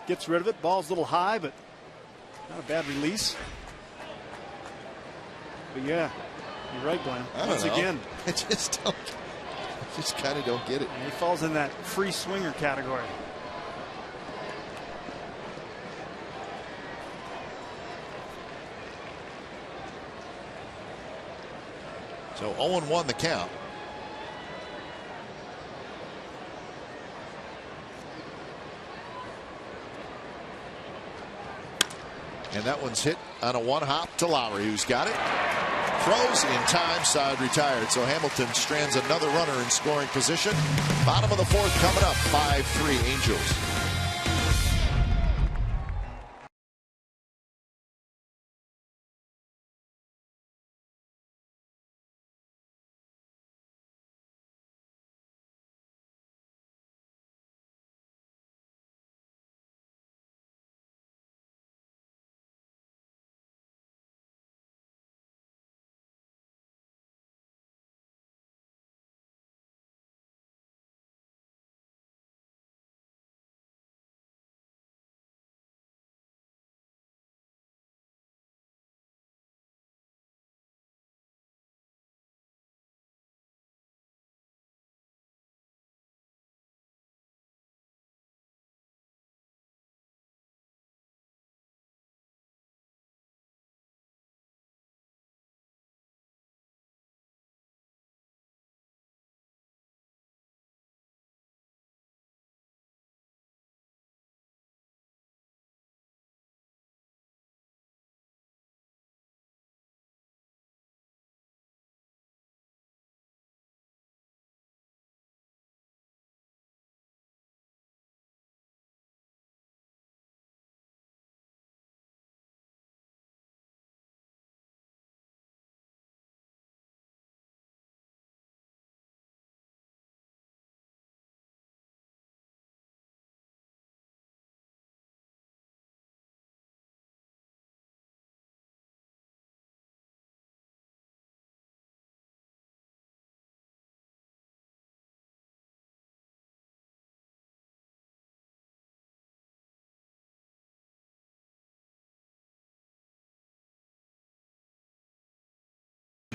Gets rid of it. Ball's a little high, but not a bad release. But yeah, you're right, Glenn. Once again, I just kind of don't get it. he falls in that free swinger category. So 0-1 the count. And that one's hit on a one-hop to Lowry, who's got it. Throws in time, side retired. So Hamilton strands another runner in scoring position. Bottom of the 4th coming up, 5-3 Angels.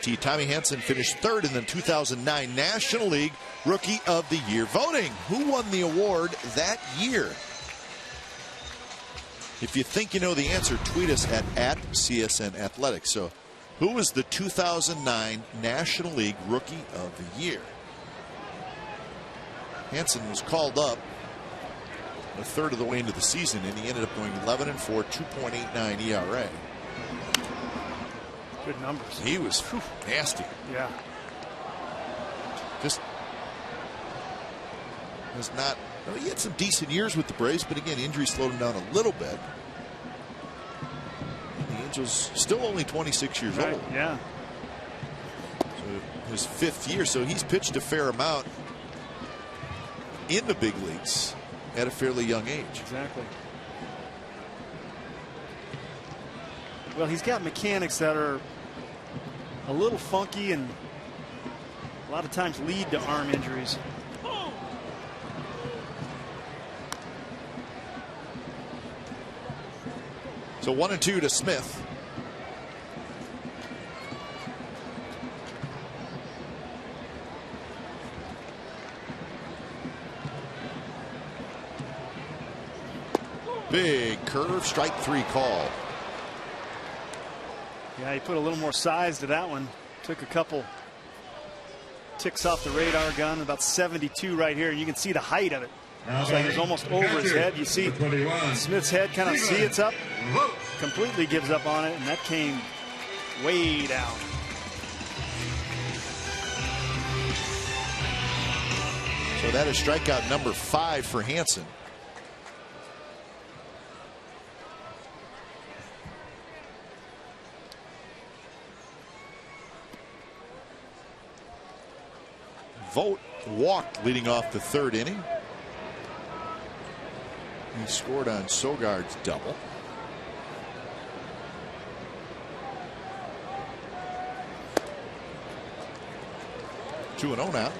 JT. Tommy Hanson finished third in the 2009 National League Rookie of the Year voting. Who won the award that year? If you think you know the answer, tweet us at CSN Athletics. So, who was the 2009 National League Rookie of the Year? Hanson was called up a third of the way into the season, and he ended up going 11-4, 2.89 ERA. Good numbers. He was nasty. Yeah. Just was not. Well, he had some decent years with the Braves, but again, injuries slowed him down a little bit. And the Angels still only 26 years old. Yeah. So his 5th year, so he's pitched a fair amount in the big leagues at a fairly young age. Exactly. Well, he's got mechanics that are a little funky and a lot of times lead to arm injuries. So 1-2 to Smith. Big curve, strike 3 call. Yeah, he put a little more size to that one. Took a couple ticks off the radar gun. About 72 right here. You can see the height of it. Looks like it's almost over his head. You see Smith's head kind of see it's up. Completely gives up on it, and that came way down. So that is strikeout number 5 for Hanson. Vogt walked leading off the 3rd inning. He scored on Sogard's double. Two and 0 now.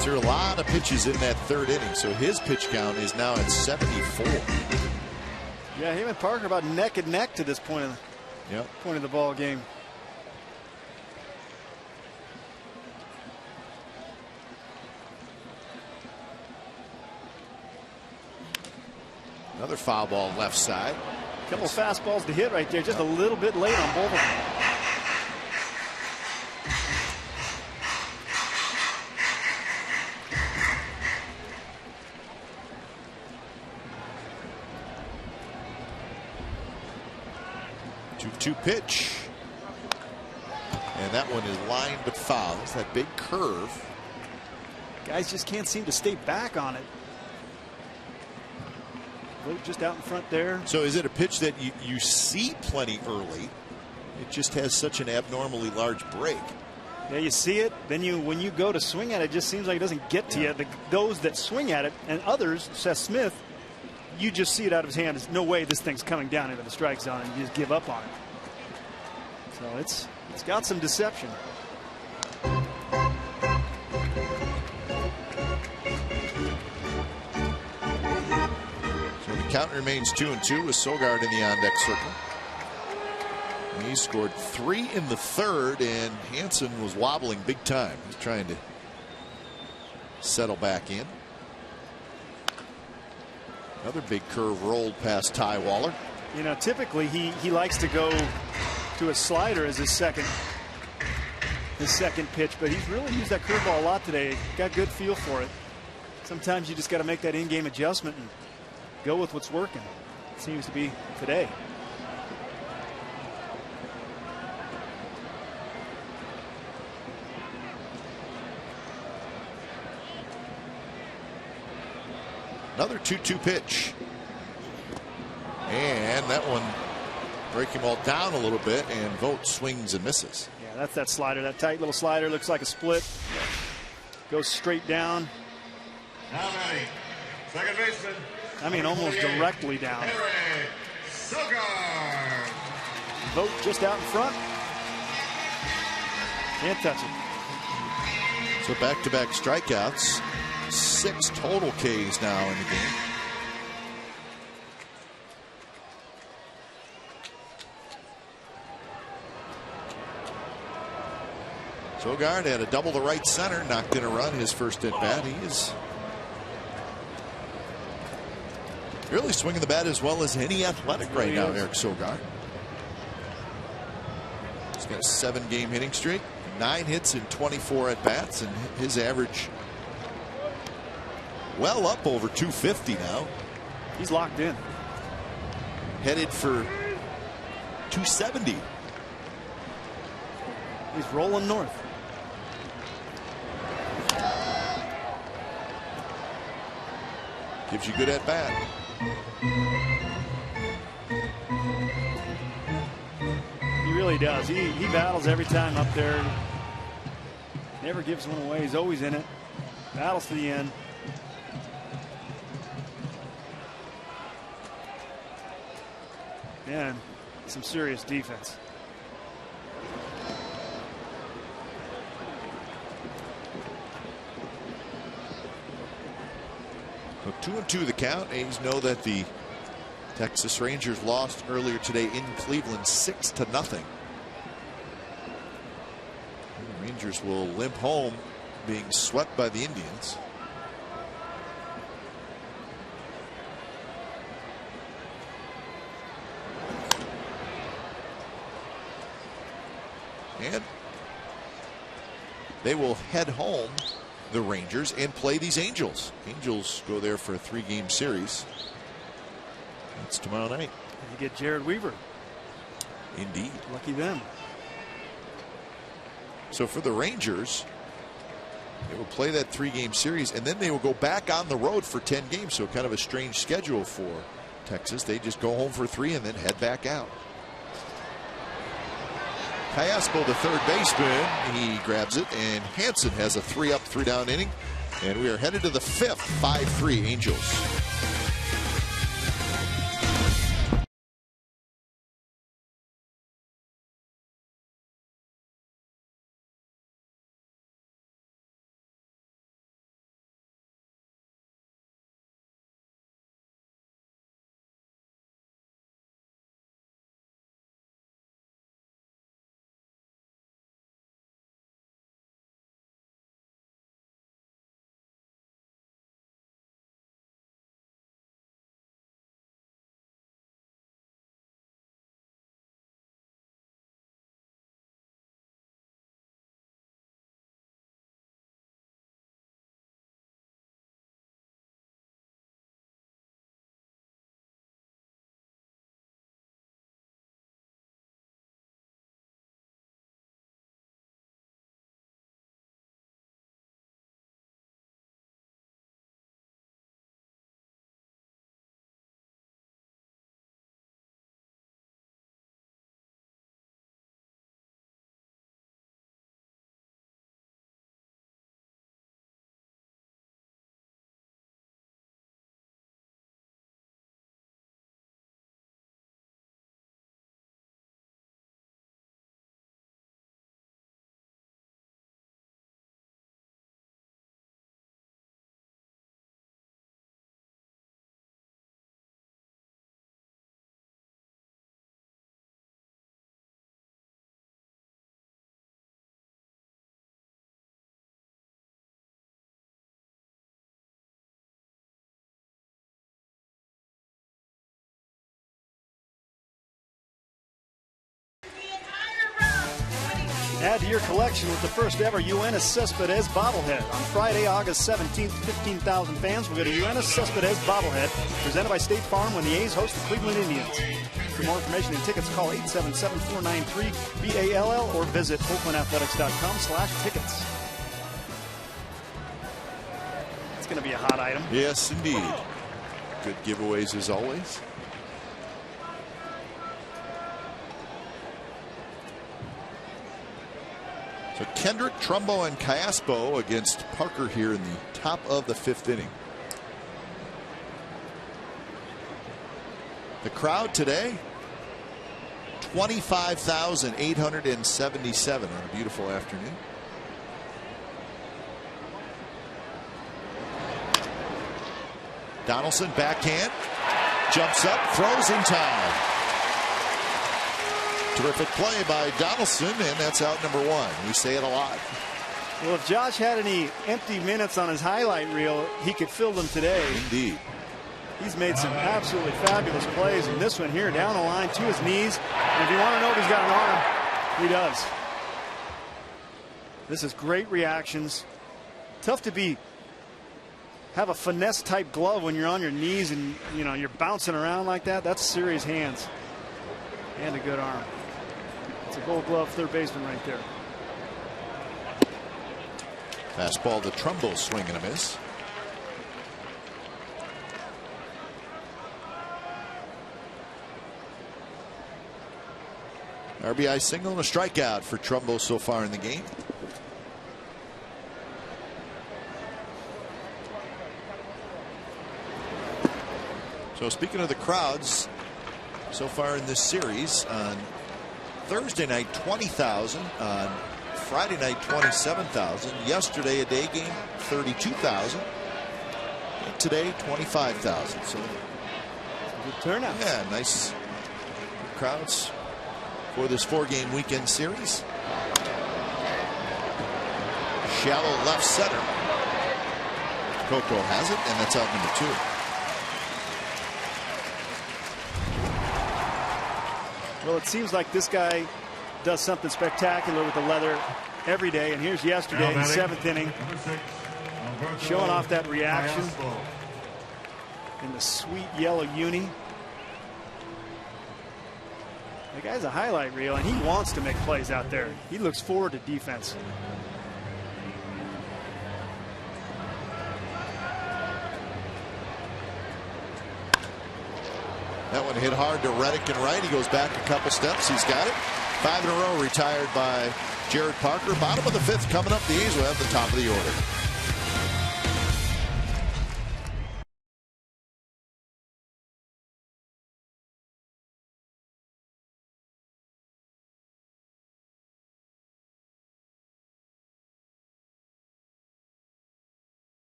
Threw a lot of pitches in that 3rd inning, so his pitch count is now at 74. Yeah, him and Parker about neck and neck to this point of the ball game. Another foul ball left side. A couple fastballs to hit right there, just a little bit late on both of them. Two pitch, and that one is lined but foul. It's that big curve. Guys just can't seem to stay back on it. Vogt just out in front there. So is it a pitch that you see plenty early? It just has such an abnormally large break. Yeah, you see it, then when you go to swing at it, it just seems like it doesn't get to you. Those that swing at it, and others, Seth Smith, you just see it out of his hand. There's no way this thing's coming down into the strike zone, and you just give up on it. So it's got some deception. So the count remains 2-2 with Sogard in the on-deck circle. And he scored 3 in the 3rd, and Hanson was wobbling big time. He's trying to settle back in. Another big curve rolled past Ty Waller. You know, typically he likes to go to a slider as his second pitch, but he's really used that curveball a lot today. Got good feel for it. Sometimes you just got to make that in-game adjustment and go with what's working. It seems to be today. Another 2-2 pitch. And that one breaking ball down a little bit, and Vogt swings and misses. Yeah, that's that slider, that tight little slider. Looks like a split. Goes straight down. Now batting, second baseman. I mean, almost directly down. Sogard. Vogt just out in front. Can't touch it. So back-to-back strikeouts. 6 total Ks now in the game. Sogard had a double to right center, knocked in a run his first at bat. He is really swinging the bat as well as any athletic right now, Eric Sogard. He's got a 7-game hitting streak, 9 hits in 24 at bats, and his average well up over 250 now. He's locked in. Headed for 270. He's rolling north. Gives you good at bat. He really does. He battles every time up there. Never gives one away. He's always in it. Battles to the end. And some serious defense. So 2-2 the count. A's know that the Texas Rangers lost earlier today in Cleveland 6-0. The Rangers will limp home, being swept by the Indians. And they will head home, the Rangers, and play these Angels. Angels go there for a 3-game series. That's tomorrow night. You get Jared Weaver. Indeed. Lucky them. So for the Rangers, they will play that 3-game series, and then they will go back on the road for 10 games. So kind of a strange schedule for Texas. They just go home for 3 and then head back out. Callaspo, the third baseman, he grabs it, and Hansen has a 3-up, 3-down inning, and we are headed to the 5th. 5-3 Angels. Add to your collection with the first ever Yoenis Cespedes bobblehead. On Friday, August 17th, 15,000 fans will get a Yoenis Cespedes bobblehead presented by State Farm when the A's host the Cleveland Indians. For more information and tickets, call 877-493-BALL or visit OaklandAthletics.com/tickets. It's going to be a hot item. Yes, indeed. Good giveaways as always. So Kendrick, Trumbo, and Callaspo against Parker here in the top of the 5th inning. The crowd today, 25,877 on a beautiful afternoon. Donaldson backhand, jumps up, throws in time. Terrific play by Donaldson, and that's out number one. We say it a lot. Well, if Josh had any empty minutes on his highlight reel, he could fill them today. Indeed. He's made some absolutely fabulous plays, and this one here down the line to his knees. And if you want to know if he's got an arm, he does. This is great reactions. Tough to have a finesse type glove when you're on your knees and you're bouncing around like that. That's serious hands and a good arm. It's a Gold Glove third baseman right there. Fastball to Trumbo, swing and a miss. RBI single and a strikeout for Trumbo so far in the game. So speaking of the crowds so far in this series, on Thursday night 20,000, on Friday night 27,000, yesterday a day game 32,000, and today 25,000. So good turnout. Yeah, nice crowds for this 4-game weekend series. Shallow left center. Coco has it, and that's out number 2. Well, it seems like this guy does something spectacular with the leather every day, and here's yesterday in the 7th inning, showing off that reaction in the sweet yellow uni. The guy's a highlight reel, and he wants to make plays out there. He looks forward to defense. That one hit hard to Reddick and right. He goes back a couple steps. He's got it. 5 in a row retired by Jared Parker. Bottom of the 5th coming up. The A's will have the top of the order.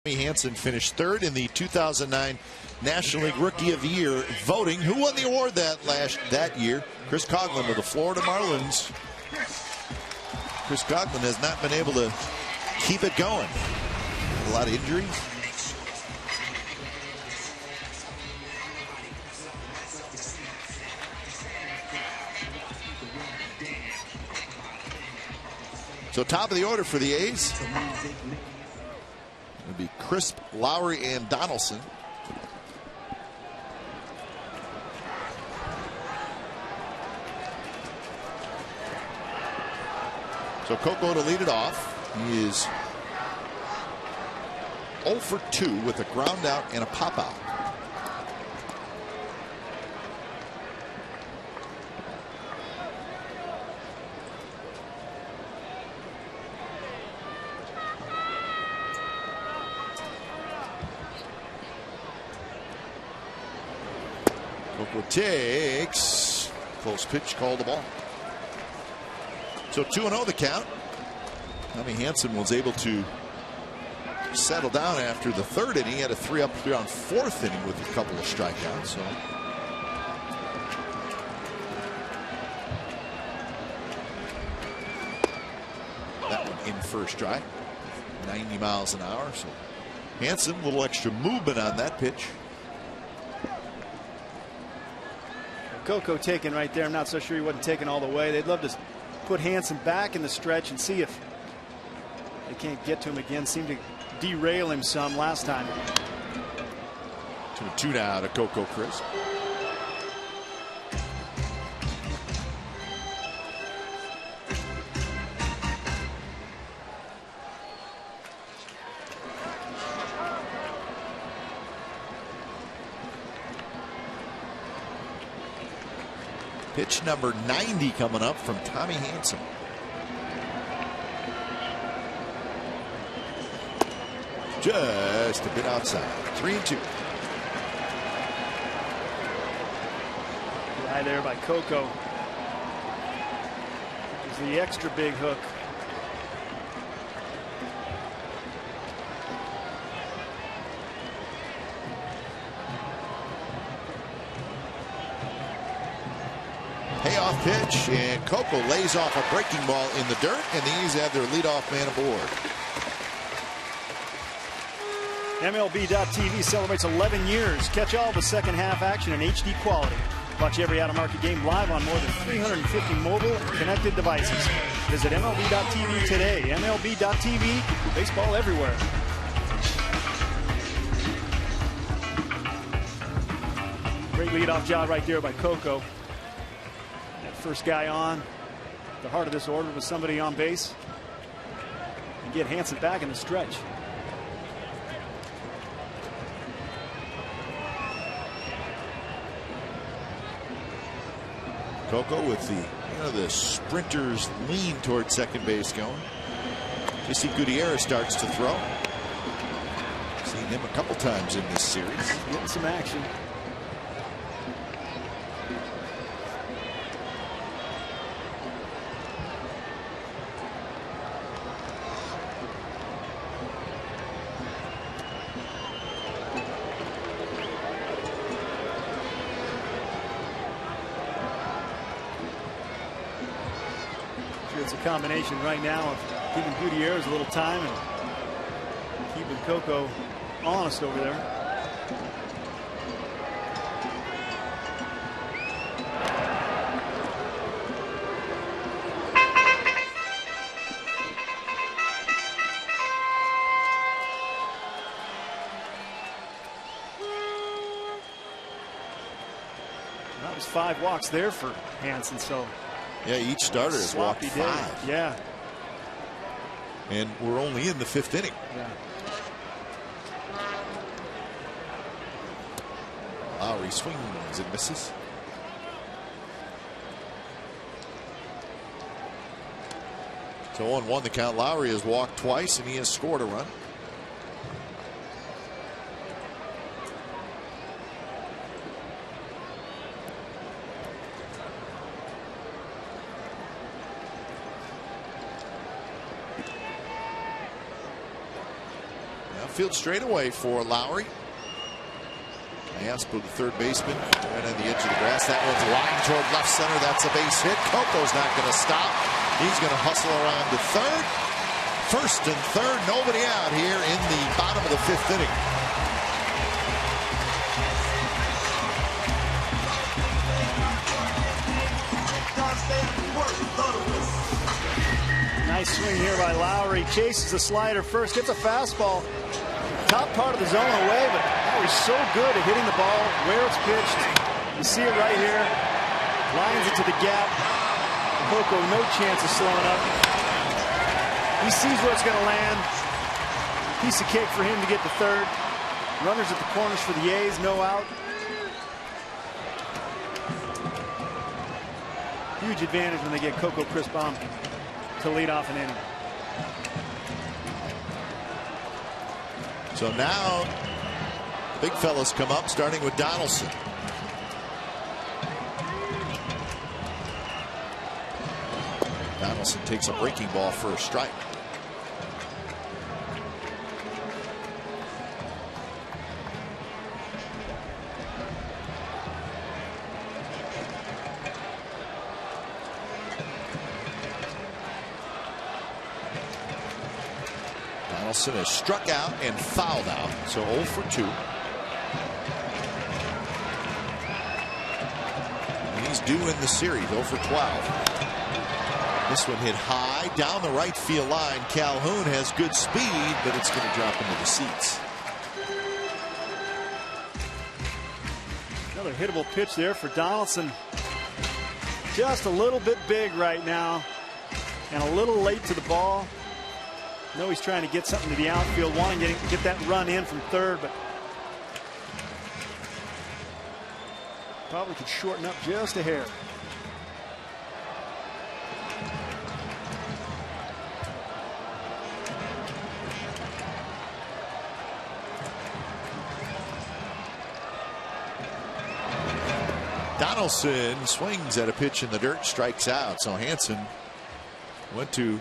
Hansen finished 3rd in the 2009 National League Rookie of the Year voting. Who won the award that year? Chris Coghlan of the Florida Marlins. Chris Coghlan has not been able to keep it going. A lot of injuries. So top of the order for the A's. It'll be Crisp, Lowry, and Donaldson. So Coco to lead it off. He is 0 for 2 with a ground out and a pop out. Coco takes. Close pitch, called the ball. So 2-0 the count. Tommy Hanson was able to settle down after the third inning. He had a 3-up, 3-on fourth inning with a couple of strikeouts. So that one in first strike, 90 miles an hour. So Hanson, a little extra movement on that pitch. Coco taken right there. I'm not so sure he wasn't taken all the way. They'd love to put Hanson back in the stretch and see if they can't get to him again. Seemed to derail him some last time. 2-2 now to Coco Crisp. Pitch number 90 coming up from Tommy Hanson. Just a bit outside. 3-2. High there by Coco. There's the extra big hook. Payoff pitch, and Coco lays off a breaking ball in the dirt, and the A's have their leadoff man aboard. MLB.TV celebrates 11 years. Catch all the second half action in HD quality. Watch every out-of-market game live on more than 350 mobile and connected devices. Visit MLB.TV today. MLB.TV, baseball everywhere. Great leadoff job right there by Coco. That first guy on. The heart of this order was somebody on base. And get Hanson back in the stretch. Coco with the sprinter's lean towards second base going. Jesse Gutierrez starts to throw. Seen him a couple times in this series. Getting some action. It's a combination right now of giving Gutierrez a little time and keeping Coco honest over there. That was 5 walks there for Hanson, so yeah, each starter has walked 5. Yeah. And we're only in the 5th inning. Yeah. Lowry swings and misses. So 1-1 the count. Lowry has walked twice and he has scored a run. Field straightaway for Lowry. Aspo, the third baseman, right on the edge of the grass. That one's lined toward left center. That's a base hit. Coco's not going to stop. He's going to hustle around to third. First and third, nobody out here in the bottom of the 5th inning. Nice swing here by Lowry. Chases the slider first, gets a fastball. Top part of the zone away, but Lowry's so good at hitting the ball where it's pitched. You see it right here. Lines it to the gap. Coco, no chance of slowing up. He sees where it's going to land. Piece of cake for him to get to third. Runners at the corners for the A's, no out. Huge advantage when they get Coco Crispon to lead off an inning. So now big fellas come up, starting with Donaldson. Donaldson takes a breaking ball for a strike. Donaldson has struck out and fouled out, so 0 for 2. And he's due in the series, 0 for 12. This one hit high down the right field line. Calhoun has good speed, but it's going to drop into the seats. Another hittable pitch there for Donaldson. Just a little bit big right now and a little late to the ball. I know he's trying to get something to the outfield, wanting to get that run in from third, but probably could shorten up just a hair. Donaldson swings at a pitch in the dirt, strikes out. So Hansen went to,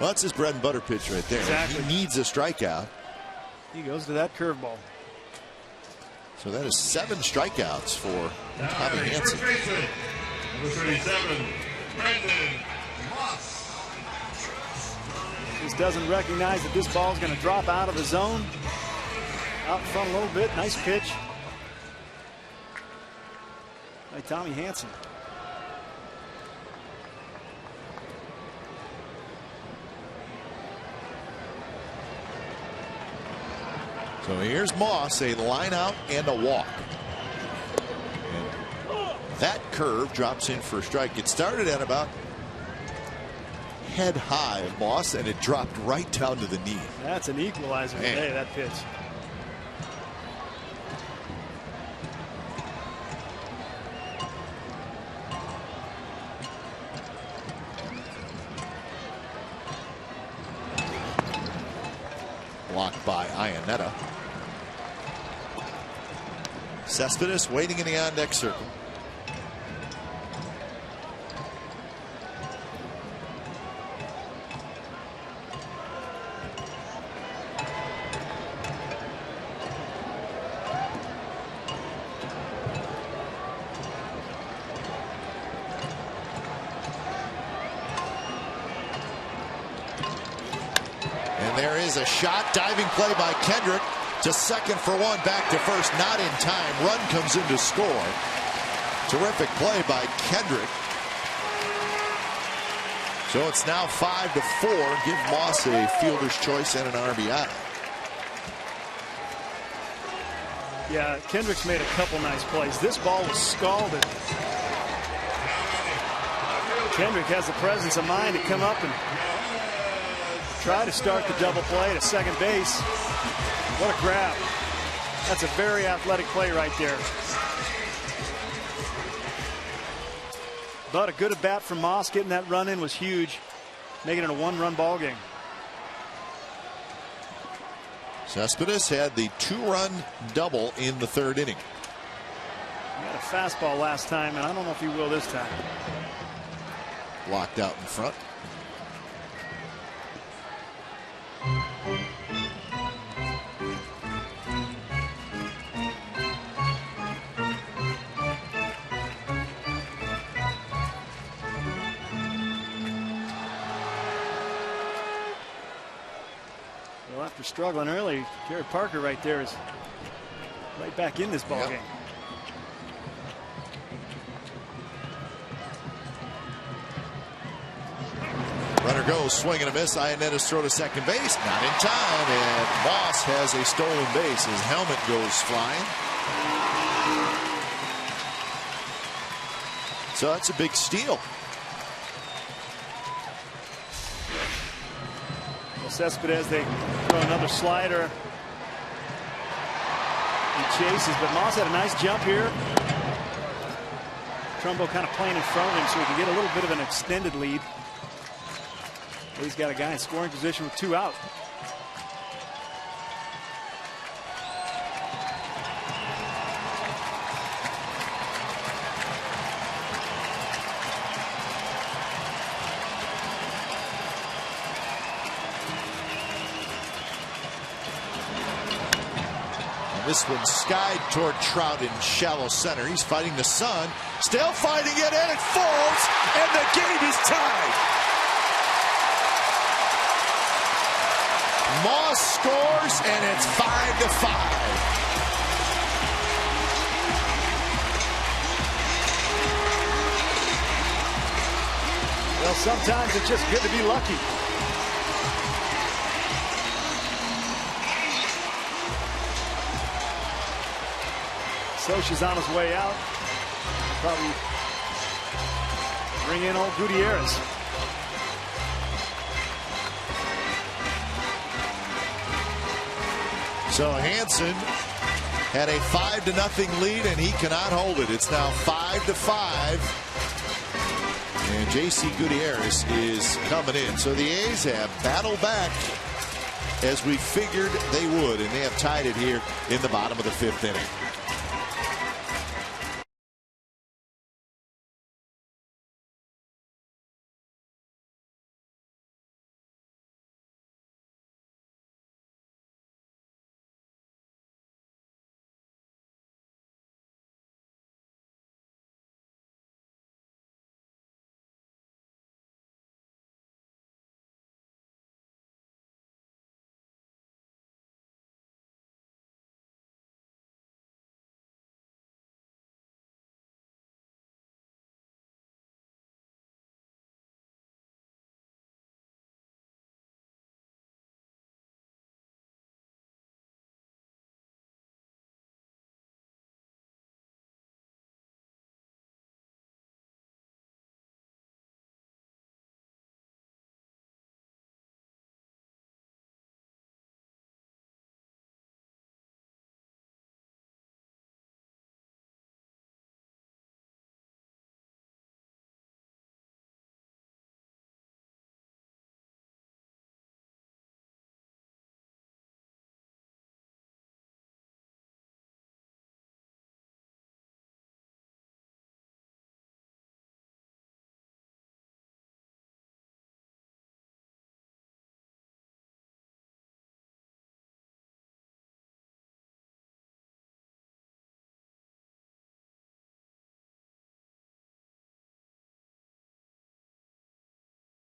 well, that's his bread and butter pitch right there. Exactly. He needs a strikeout. He goes to that curveball. So that is 7 strikeouts for Tommy Hansen. Number 37, Brandon Moss. Just doesn't recognize that this ball is going to drop out of the zone. Out in front a little bit. Nice pitch by Tommy Hansen. So here's Moss, a line out and a walk. And that curve drops in for a strike. It started at about head high of Moss, and it dropped right down to the knee. That's an equalizer today, that pitch. Blocked by Iannetta. Cespedes waiting in the on-deck circle. And there is a shot, diving play by Kendrick. To second for one, back to first, not in time. Run comes in to score. Terrific play by Kendrick. So it's now 5-4. Give Moss a fielder's choice and an RBI. Yeah, Kendrick's made a couple nice plays. This ball was scalded. Kendrick has the presence of mind to come up and try to start the double play to second base. What a grab. That's a very athletic play right there. But a good at bat from Moss. Getting that run in was huge, making it a 1-run ball game. Cespedes had the 2-run double in the 3rd inning. He had a fastball last time, and I don't know if he will this time. Locked out in front. Well, after struggling early, Jared Parker right there is right back in this ball game. Runner goes, swing and a miss. Iannetta's throw to second base, not in time, and Moss has a stolen base. His helmet goes flying. So that's a big steal. Cespedes, they throw another slider. He chases, but Moss had a nice jump here. Trumbo kind of playing in front of him so he can get a little bit of an extended lead. He's got a guy in scoring position with 2 out. This one skied toward Trout in shallow center. He's fighting the sun, still fighting it, and it falls, and the game is tied. Moss scores, and it's 5-5. Well, sometimes it's just good to be lucky. Socha's on his way out. Probably bring in old Gutierrez. So Hansen had a 5-0 lead, and he cannot hold it. It's now 5-5. And J.C. Gutierrez is coming in. So the A's have battled back as we figured they would, and they have tied it here in the bottom of the 5th inning.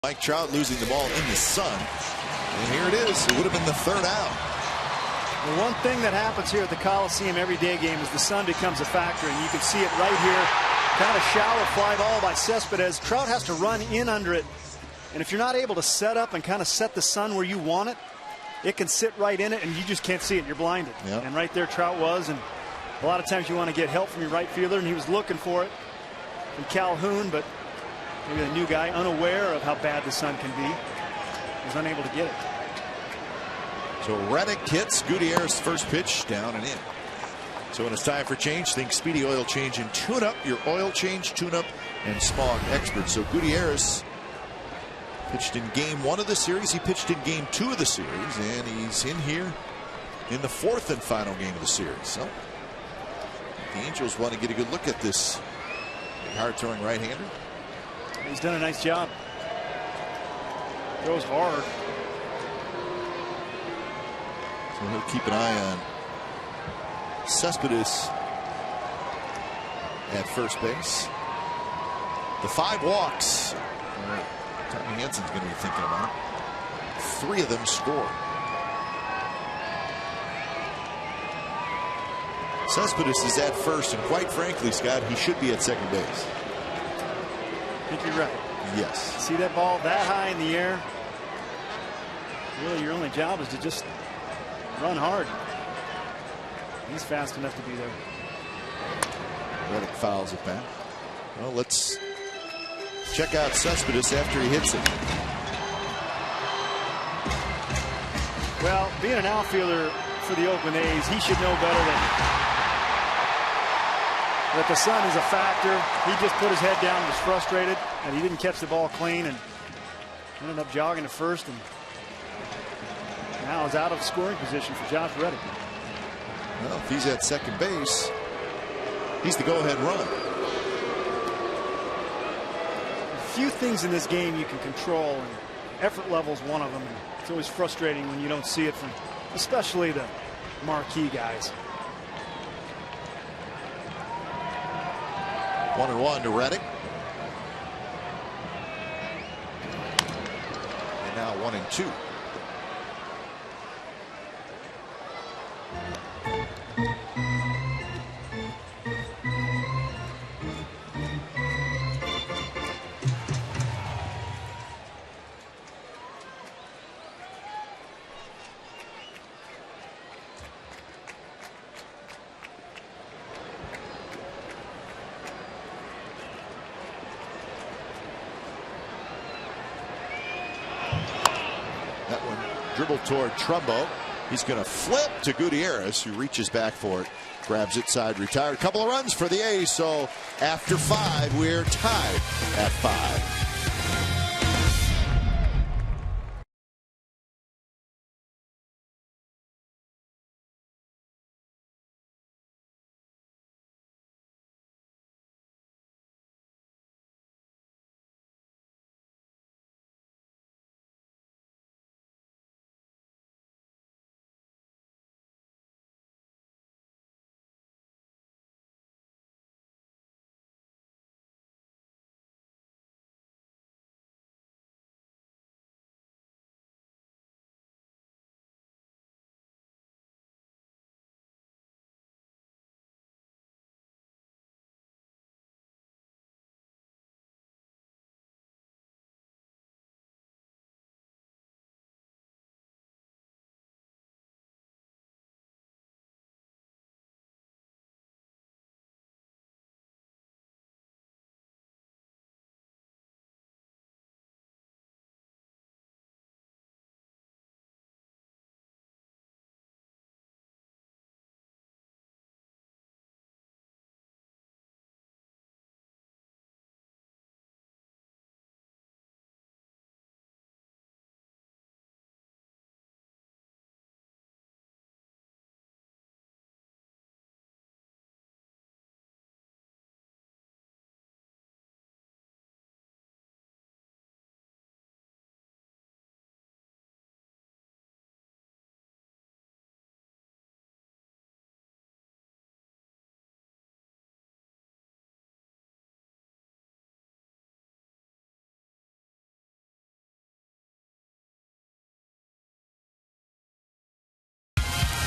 Mike Trout losing the ball in the sun. And here it is. It would have been the 3rd out. The one thing that happens here at the Coliseum everyday game is the sun becomes a factor, and you can see it right here. Kind of shallow fly ball by Cespedes. Trout has to run in under it. And if you're not able to set up and kind of set the sun where you want it, it can sit right in it, and you just can't see it. You're blinded. Yep. And right there Trout was. And a lot of times you want to get help from your right fielder, and he was looking for it from Calhoun, but maybe the new guy, unaware of how bad the sun can be, was unable to get it. So Reddick hits Gutierrez's first pitch down and in. So when it's time for change, think Speedy Oil Change and Tune Up, your oil change, tune up, and smog experts. So Gutierrez pitched in game 1 of the series. He pitched in game 2 of the series, and he's in here in the 4th and final game of the series. So the Angels want to get a good look at this hard-throwing right-hander. He's done a nice job. Throws hard. So he'll keep an eye on Cespedes at first base. The 5 walks Tommy Hansen's going to be thinking about. 3 of them scored. Cespedes is at first, and quite frankly, Scott, he should be at second base. I think you're right. Yes. See that ball that high in the air? Really, your only job is to just run hard. He's fast enough to be there. Reddick fouls it back. Well, let's check out Cespedes after he hits it. Well, being an outfielder for the Oakland A's, he should know better than that the sun is a factor. He just put his head down and was frustrated, and he didn't catch the ball clean and ended up jogging to first, and now is out of scoring position for Josh Reddick. Well, if he's at second base, he's the go-ahead run. A few things in this game you can control, and effort level is one of them. And it's always frustrating when you don't see it from especially the marquee guys. 1-1 to Reddick. And now 1-2. That one dribbled toward Trumbo. He's going to flip to Gutierrez, who reaches back for it, grabs it side, retired. Couple of runs for the A's. So after 5, we're tied at 5.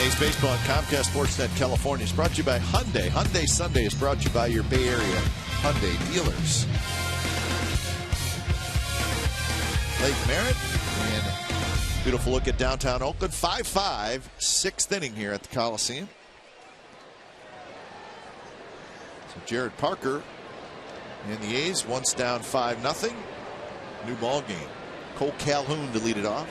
A's Baseball on Comcast Sportsnet California is brought to you by Hyundai. Hyundai Sunday is brought to you by your Bay Area Hyundai dealers. Lake Merritt, and beautiful look at downtown Oakland. 5-5, 6th inning here at the Coliseum. So Jared Parker and the A's once down 5-0. New ball game. Cole Calhoun to lead it off.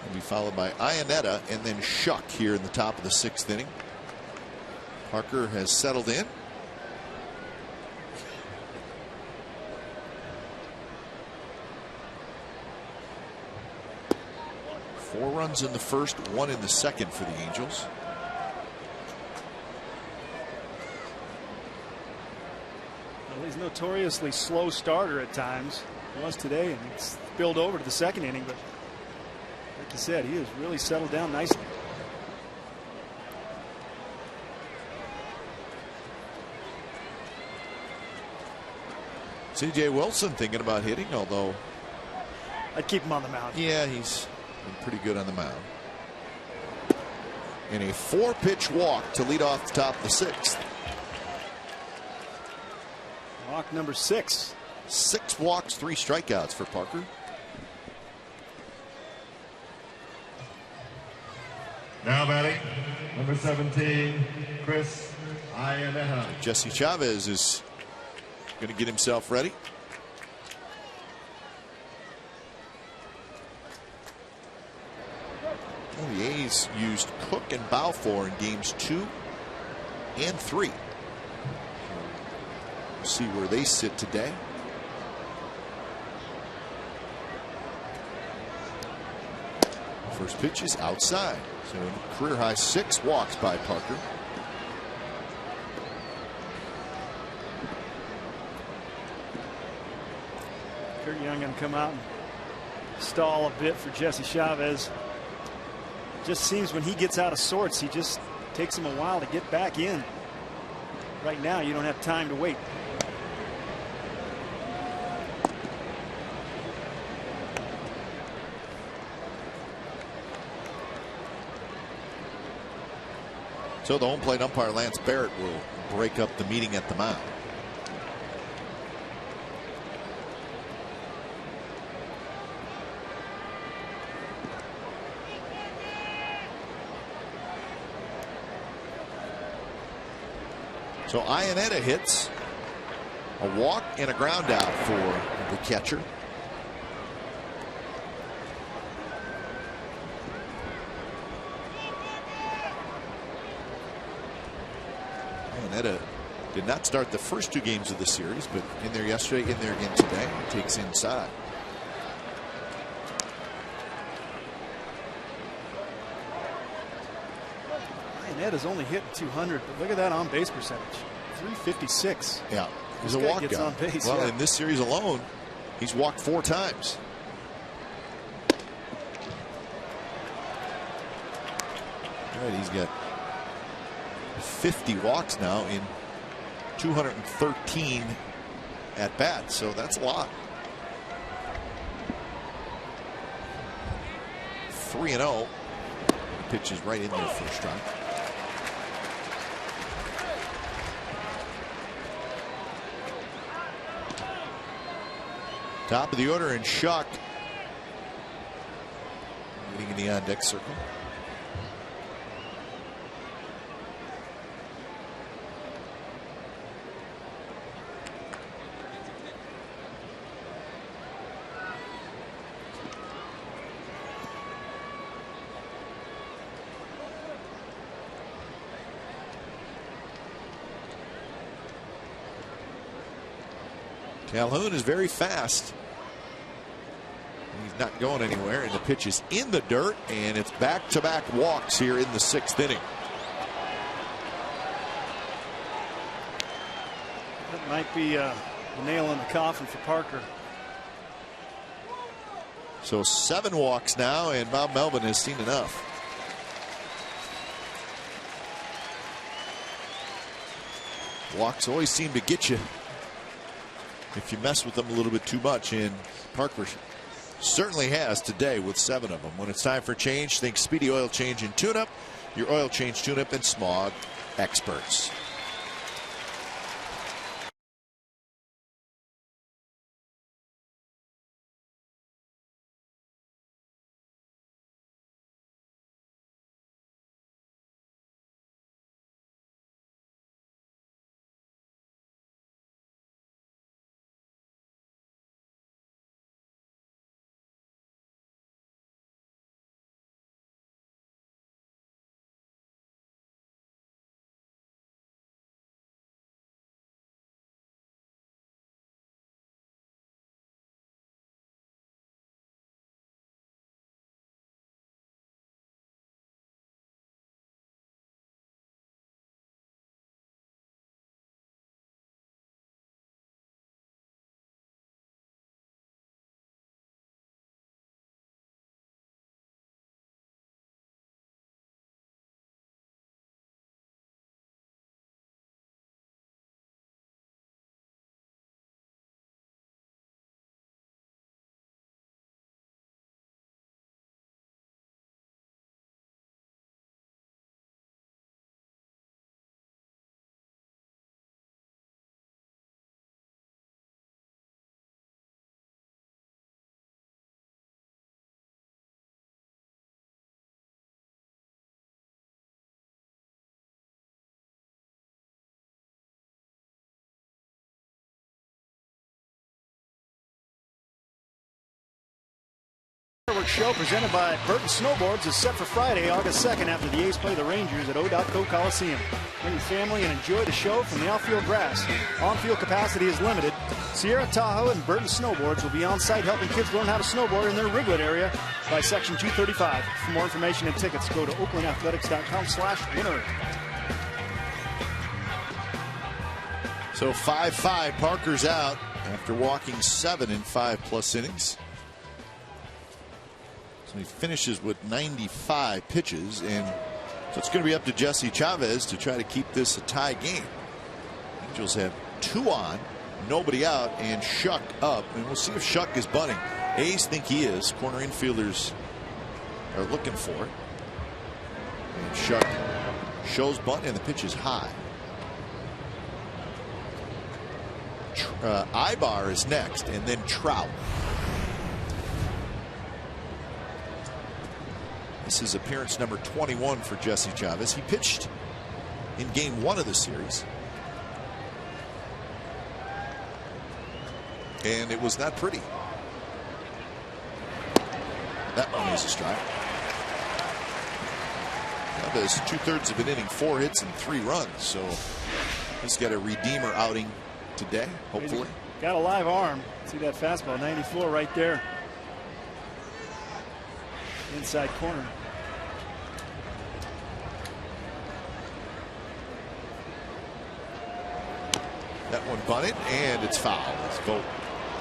Will be followed by Iannetta and then Shuck here in the top of the 6th inning. Parker has settled in. Four runs in the first, 1 in the second for the Angels. Well, he's notoriously slow starter at times. He was today, and it's spilled over to the 2nd inning, but like you said, he has really settled down nicely. C.J. Wilson thinking about hitting, although I'd keep him on the mound. Yeah, he's been pretty good on the mound. And a 4-pitch walk to lead off the top of the 6th. Walk number 6. 6 walks, 3 strikeouts for Parker. Now batting, number 17, Chris Iannetta. Jesse Chavez is going to get himself ready. He's used Cook and Balfour in games 2 and 3. We'll see where they sit today. First pitch is outside. So career high 6 walks by Parker. Kurt Young going to come out and stall a bit for Jesse Chavez. Just seems when he gets out of sorts, he just takes him a while to get back in. Right now, you don't have time to wait. So the home plate umpire Lance Barrett will break up the meeting at the mound. So Iannetta hits a walk and a ground out for the catcher. Iannetta did not start the first 2 games of the series, but in there yesterday, in there again today. Takes inside. Iannetta's only hit 200, but look at that on base percentage, 356. Yeah, he's a This guy walk gets guy. on base, Well, yeah. in this series alone, he's walked 4 times. All right, he's got 50 walks now in 213 at bats, so that's a lot. 3-0. Pitch is right in there for a strike. Top of the order, and Schuck waiting in the on deck circle. Calhoun is very fast. He's not going anywhere, and the pitch is in the dirt, and it's back-to-back walks here in the 6th inning. That might be a nail in the coffin for Parker. So 7 walks now, and Bob Melvin has seen enough. Walks always seem to get you if you mess with them a little bit too much, and Parker certainly has today with 7 of them. When it's time for change, think Speedy Oil Change and Tune-Up, your oil change, tune-up, and smog experts. Fireworks Show presented by Burton Snowboards is set for Friday, August 2nd after the A's play the Rangers at O.Co Coliseum. Bring your family and enjoy the show from the outfield grass. On-field capacity is limited. Sierra Tahoe and Burton Snowboards will be on site helping kids learn how to snowboard in their Riglet area by section 235. For more information and tickets, go to oaklandathletics.com/winner. So 5-5, Parker's out after walking 7 in 5+ innings. So he finishes with 95 pitches, and so it's going to be up to Jesse Chavez to try to keep this a tie game. Angels have 2 on, nobody out, and Shuck up, and we'll see if Shuck is bunting. A's think he is. Corner infielders are looking for it. And Shuck shows bunt, and the pitch is high. Ibar is next, and then Trout. This is appearance number 21 for Jesse Chavez. He pitched in game 1 of the series, and it was not pretty. That one is a strike. Chavez 2/3 of an inning, 4 hits and 3 runs. So he's got a redeemer outing today, hopefully. Got a live arm. See that fastball, 94 right there. Inside corner. That one bunted, and it's foul. Vogt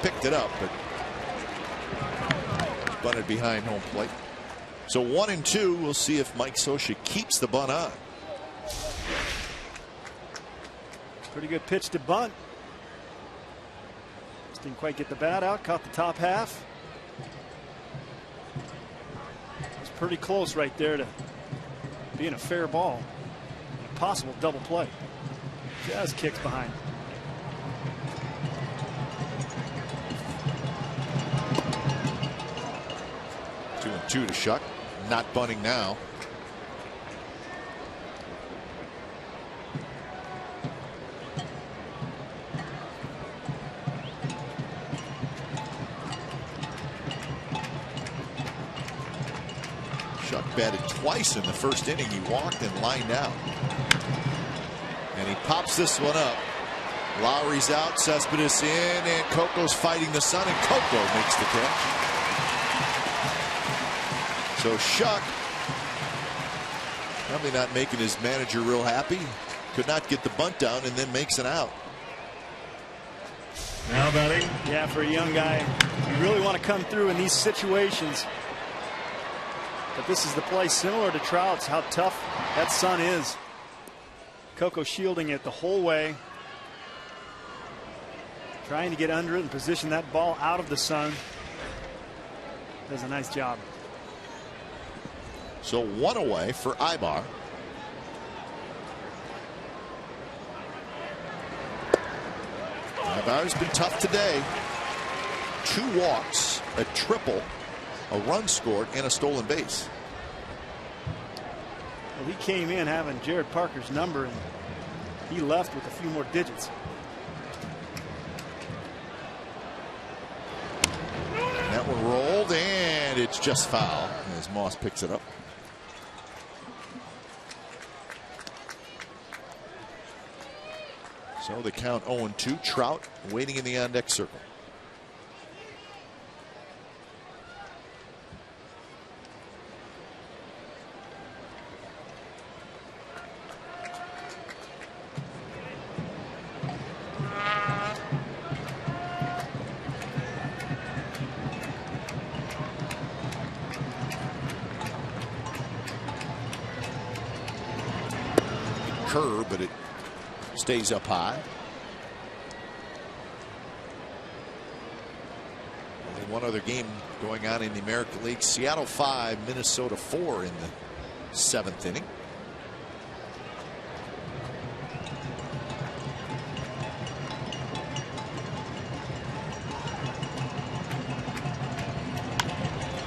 picked it up, but it's bunted behind home plate. So 1-2. We'll see if Mike Scioscia keeps the bunt on. Pretty good pitch to bunt. Just didn't quite get the bat out. Caught the top half. It was pretty close right there to being a fair ball. A possible double play. Just kicks behind. Two and two to Shuck. Not bunting now. Shuck batted twice in the first inning. He walked and lined out. And he pops this one up. Lowry's out, Cespedes in, and Coco's fighting the sun, and Coco makes the catch. So Shuck probably not making his manager real happy. Could not get the bunt down and then makes an out. Now batting. Yeah, for a young guy, you really want to come through in these situations. But this is the play similar to Trout's, how tough that sun is. Coco shielding it the whole way. Trying to get under it and position that ball out of the sun. Does a nice job. So 1 away for Ibar. Ibar's been tough today. 2 walks, a triple, a run scored, and a stolen base. Well, he came in having Jared Parker's number, and he left with a few more digits. And that one rolled, and it's just foul as Moss picks it up. So the count 0-2. Trout waiting in the on-deck circle. Curve, but it stays up high. Only one other game going on in the American League. Seattle 5, Minnesota 4 in the 7th inning.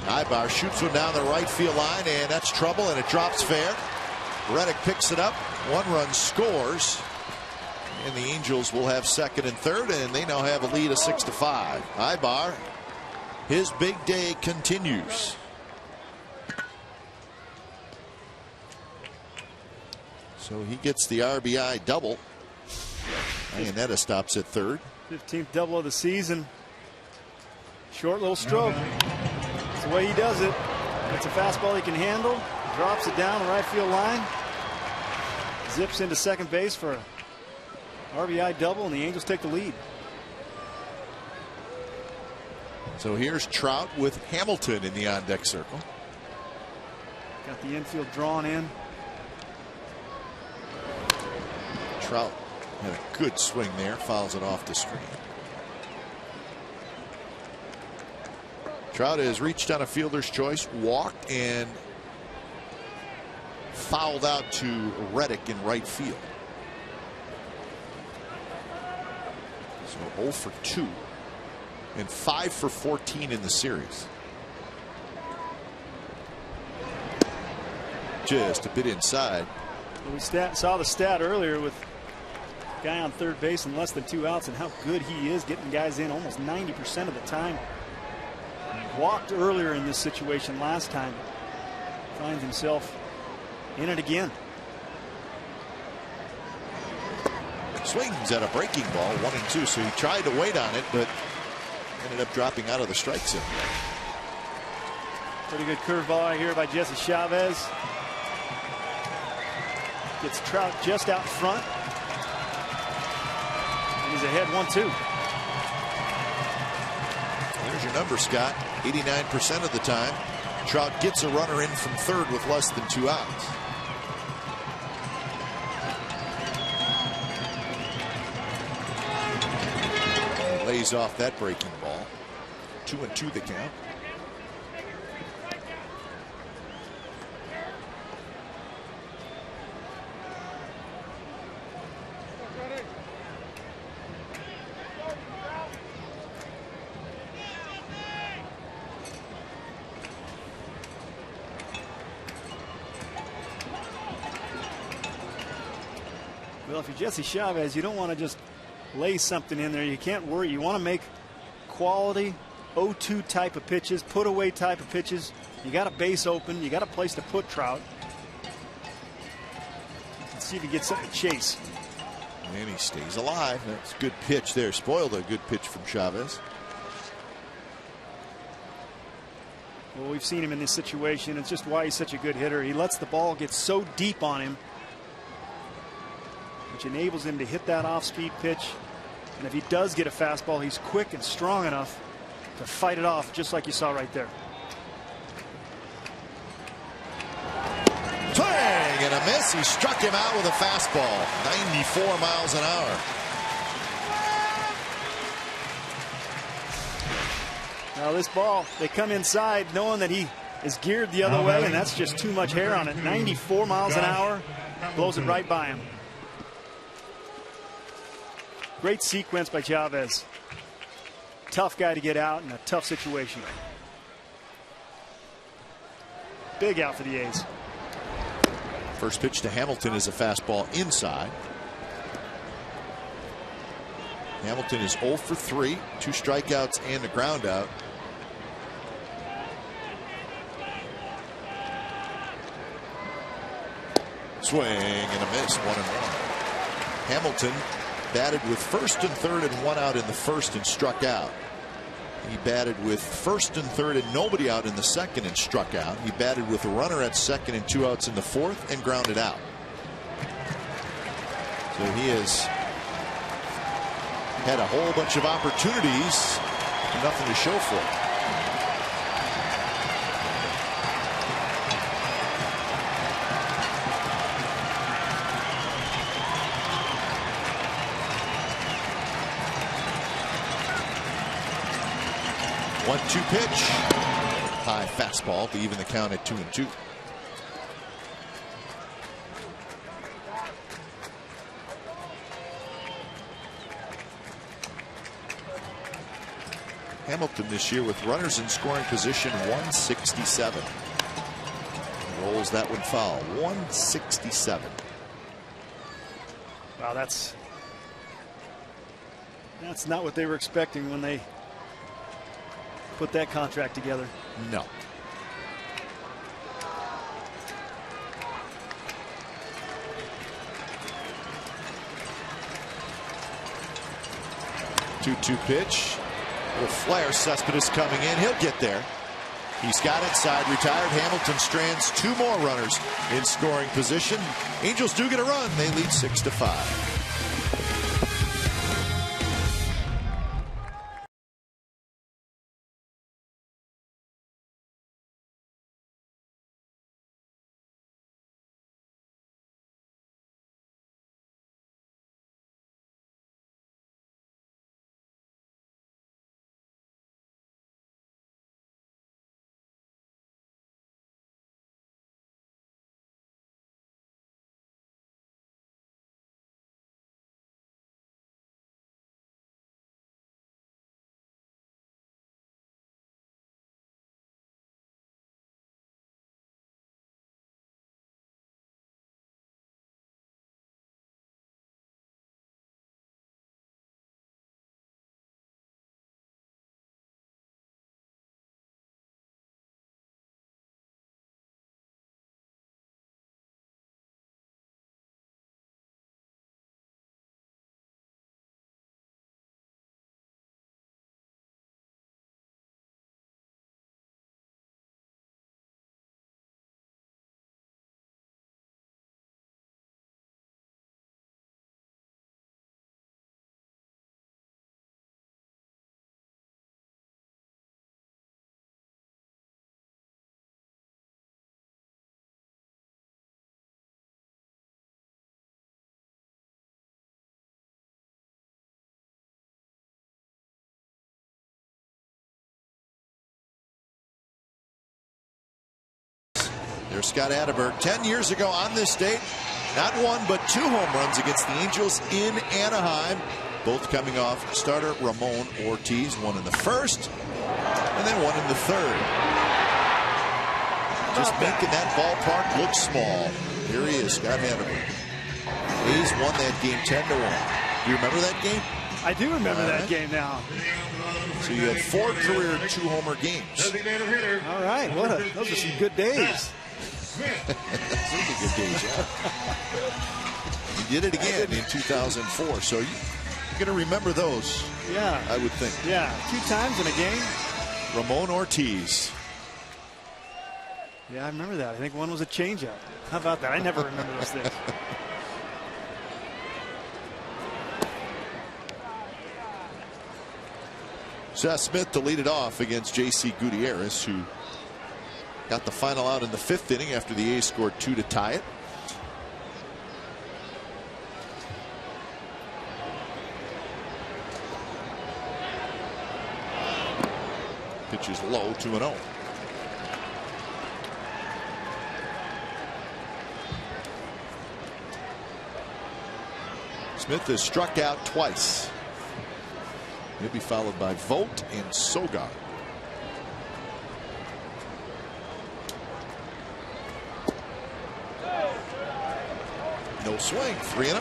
Ibar shoots one down the right field line, and that's trouble, and it drops fair. Reddick picks it up. 1 run scores, and the Angels will have second and third, and they now have a lead of 6-5. Ibar, his big day continues. So he gets the RBI double. Iannetta stops at third. 15th double of the season. Short little stroke. That's the way he does it. It's a fastball he can handle. Drops it down the right field line. Zips into second base for a RBI double, and the Angels take the lead. So here's Trout with Hamilton in the on-deck circle. Got the infield drawn in. Trout had a good swing there, fouls it off the screen. Trout has reached on a fielder's choice, walked, and fouled out to Reddick in right field. So 0 for 2 and 5 for 14 in the series. Just a bit inside. We saw the stat earlier with guy on third base in less than 2 outs and how good he is getting guys in almost 90% of the time. He walked earlier in this situation last time. Finds himself in it again. Swings at a breaking ball, 1-2. So he tried to wait on it, but ended up dropping out of the strike zone. Pretty good curveball right here by Jesse Chavez. Gets Trout just out front. And he's ahead 1-2. There's your number, Scott. 89% of the time, Trout gets a runner in from third with less than 2 outs. He lays off that breaking ball. 2-2 the count. Well, if you're Jesse Chavez, you don't want to just lay something in there. You can't worry. You want to make quality 0-2 type of pitches, put away type of pitches. You got a base open. You got a place to put Trout. Let's see if he gets something to chase. And he stays alive. That's a good pitch there. Spoiled a good pitch from Chavez. Well, we've seen him in this situation. It's just why he's such a good hitter. He lets the ball get so deep on him, which enables him to hit that off-speed pitch. And if he does get a fastball, he's quick and strong enough to fight it off, just like you saw right there. Swing and a miss. He struck him out with a fastball. 94 miles an hour. Now this ball, they come inside knowing that he is geared the other way, and that's just too much hair on it. 94 miles an hour, blows it right by him. Great sequence by Chavez. Tough guy to get out in a tough situation. Big out for the A's. First pitch to Hamilton is a fastball inside. Hamilton is 0 for 3, 2 strikeouts and a ground out. Swing and a miss, 1-1. Hamilton batted with first and third and 1 out in the first and struck out. He batted with first and third and nobody out in the second and struck out. He batted with a runner at second and 2 outs in the fourth and grounded out. So he has had a whole bunch of opportunities, nothing to show for it. One-two pitch. High fastball to even the count at 2-2. Hamilton this year with runners in scoring position 167. Rolls that one foul. 167. Wow, that's not what they were expecting when they put that contract together. No. 2-2 pitch. Little flare. Cespedes coming in. He'll get there. He's got inside, retired. Hamilton strands 2 more runners in scoring position. Angels do get a run. They lead 6-5. There's Scott Atterberg 10 years ago on this date. Not 1 but 2 home runs against the Angels in Anaheim. Both coming off starter Ramon Ortiz. 1 in the first and then 1 in the third. Just making that ballpark look small. Here he is, Scott Atterberg. A's won that game 10-1. Do you remember that game? I do remember that game now. So you had 4 career 2-homer games. All right, those are some good days. Really good days, yeah. He did it again in 2004, so you're going to remember those. Yeah, I would think. Yeah, 2 times in a game. Ramon Ortiz. Yeah, I remember that. I think one was a changeup. How about that? I never remember those things. Seth Smith to lead it off against J.C. Gutierrez, who got the final out in the 5th inning after the A's scored 2 to tie it. Pitch is low, 2-0. Smith has struck out twice. He'll be followed by Vogt and Sogard. No swing, 3-0.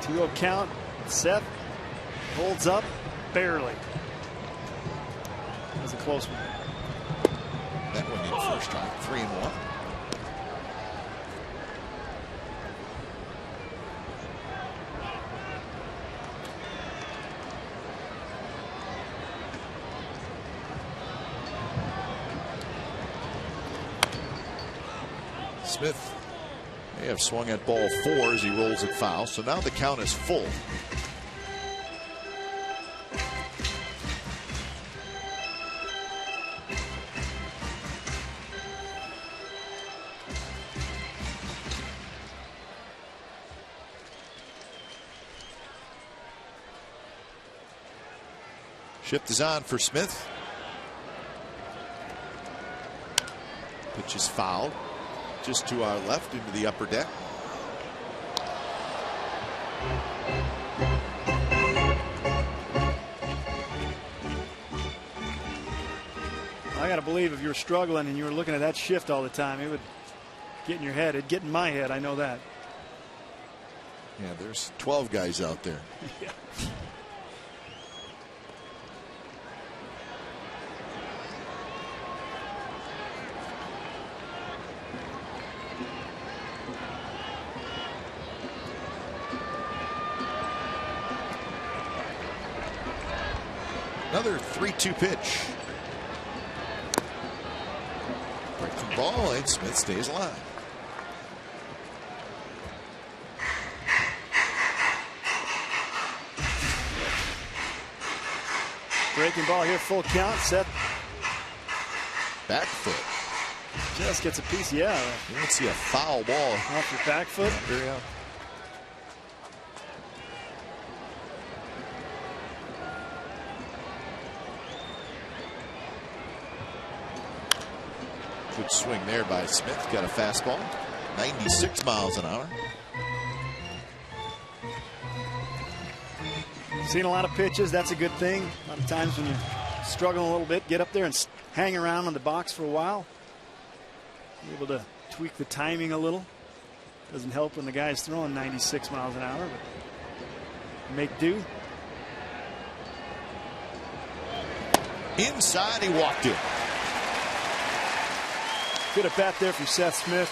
Two-0 count. Seth holds up barely. That was a close one. That one in first time, 3-1. Smith may have swung at ball 4 as he rolls it foul, so now the count is full. Shift is on for Smith. Pitch is fouled. Just to our left into the upper deck. I got to believe if you were struggling and you were looking at that shift all the time, it would get in your head. It'd get in my head. I know that. Yeah, there's 12 guys out there. Yeah. Another 3-2 pitch. Breaking ball, and Smith stays alive. Breaking ball here, full count. Seth Back foot. just gets a piece. Yeah. You don't see a foul ball Off your back foot. very often. Good swing there by Smith. Got a fastball. 96 miles an hour. Seen a lot of pitches. That's a good thing. A lot of times when you're struggling a little bit, get up there and hang around in the box for a while. Be able to tweak the timing a little. Doesn't help when the guy's throwing 96 miles an hour, but make do. Inside, he walked in. Good at bat there from Seth Smith.